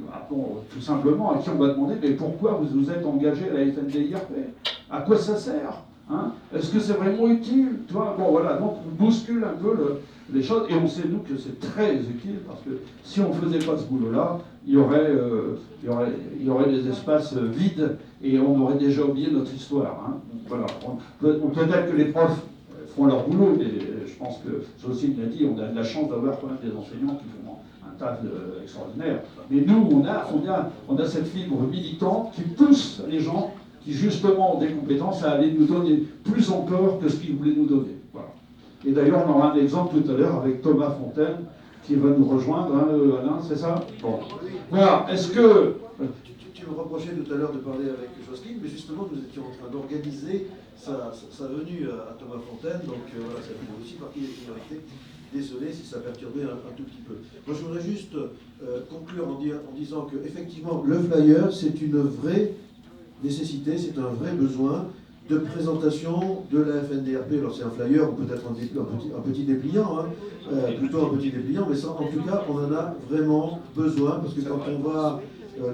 tout simplement, à qui on va demander mais pourquoi vous vous êtes engagé à la FNDIRP? À quoi ça sert, hein? Est-ce que c'est vraiment utile? Tu vois, bon voilà, donc on bouscule un peu les choses, et on sait nous que c'est très utile, parce que si on ne faisait pas ce boulot-là, il y aurait des espaces vides, et on aurait déjà oublié notre histoire. Hein. Voilà. Peut-être que les profs font leur boulot, mais je pense que Jocelyne l'a dit, on a de la chance d'avoir quand même des enseignants qui font un taf extraordinaire. Mais nous, on a cette fibre militante qui pousse les gens qui justement ont des compétences à aller nous donner plus encore que ce qu'ils voulaient nous donner. Voilà. Et d'ailleurs, on aura un exemple tout à l'heure avec Thomas Fontaine qui va nous rejoindre, hein, Alain, c'est ça? Bon. Voilà, est-ce que... Tu me reprochais tout à l'heure de parler avec Jocelyne, mais justement, nous étions en train d'organiser sa venue à Thomas Fontaine, donc voilà, ça fait aussi partie des priorités. Désolé si ça a perturbé un tout petit peu. Moi, je voudrais juste conclure en disant qu'effectivement, le flyer, c'est une vraie nécessité, c'est un vrai besoin de présentation de la FNDRP. Alors c'est un flyer ou peut-être un petit dépliant, hein, plutôt un petit dépliant, mais ça, en tout cas on en a vraiment besoin, parce que quand on va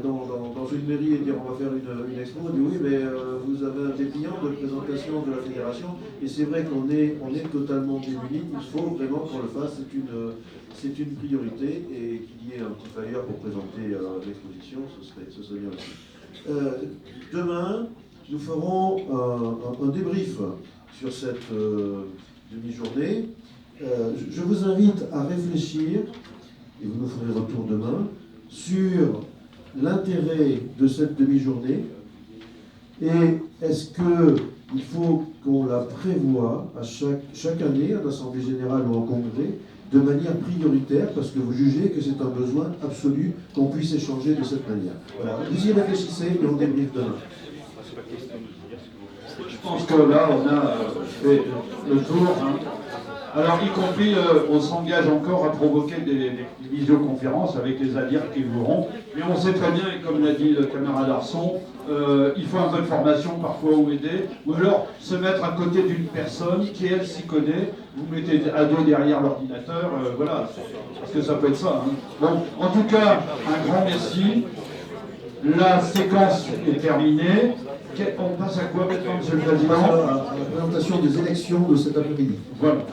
dans une mairie et dire on va faire une expo, on dit oui mais vous avez un dépliant de présentation de la fédération, et c'est vrai qu'on est totalement démunis, il faut vraiment qu'on le fasse, c'est une priorité, et qu'il y ait un petit flyer pour présenter l'exposition, ce serait bien aussi. Demain, nous ferons un débrief sur cette demi-journée. Je vous invite à réfléchir, et vous nous ferez retour demain, sur l'intérêt de cette demi-journée, et est-ce qu'il faut qu'on la prévoie à chaque année, en Assemblée Générale ou en Congrès, de manière prioritaire, parce que vous jugez que c'est un besoin absolu qu'on puisse échanger de cette manière. Voilà. Vous y réfléchissez et on débriefe demain. Je pense que là, on a fait le tour. Hein. Alors, y compris, on s'engage encore à provoquer des visioconférences avec les ADIR qui voudront. Mais on sait très bien, et comme l'a dit le camarade Arson, il faut un peu de formation parfois ou aider, ou alors se mettre à côté d'une personne qui, elle, s'y connaît. Vous mettez à deux derrière l'ordinateur, voilà, parce que ça peut être ça. Hein. Bon, en tout cas, un grand merci. La séquence est terminée. On passe à quoi maintenant, Monsieur le Président? La présentation des élections de cet après-midi. Voilà.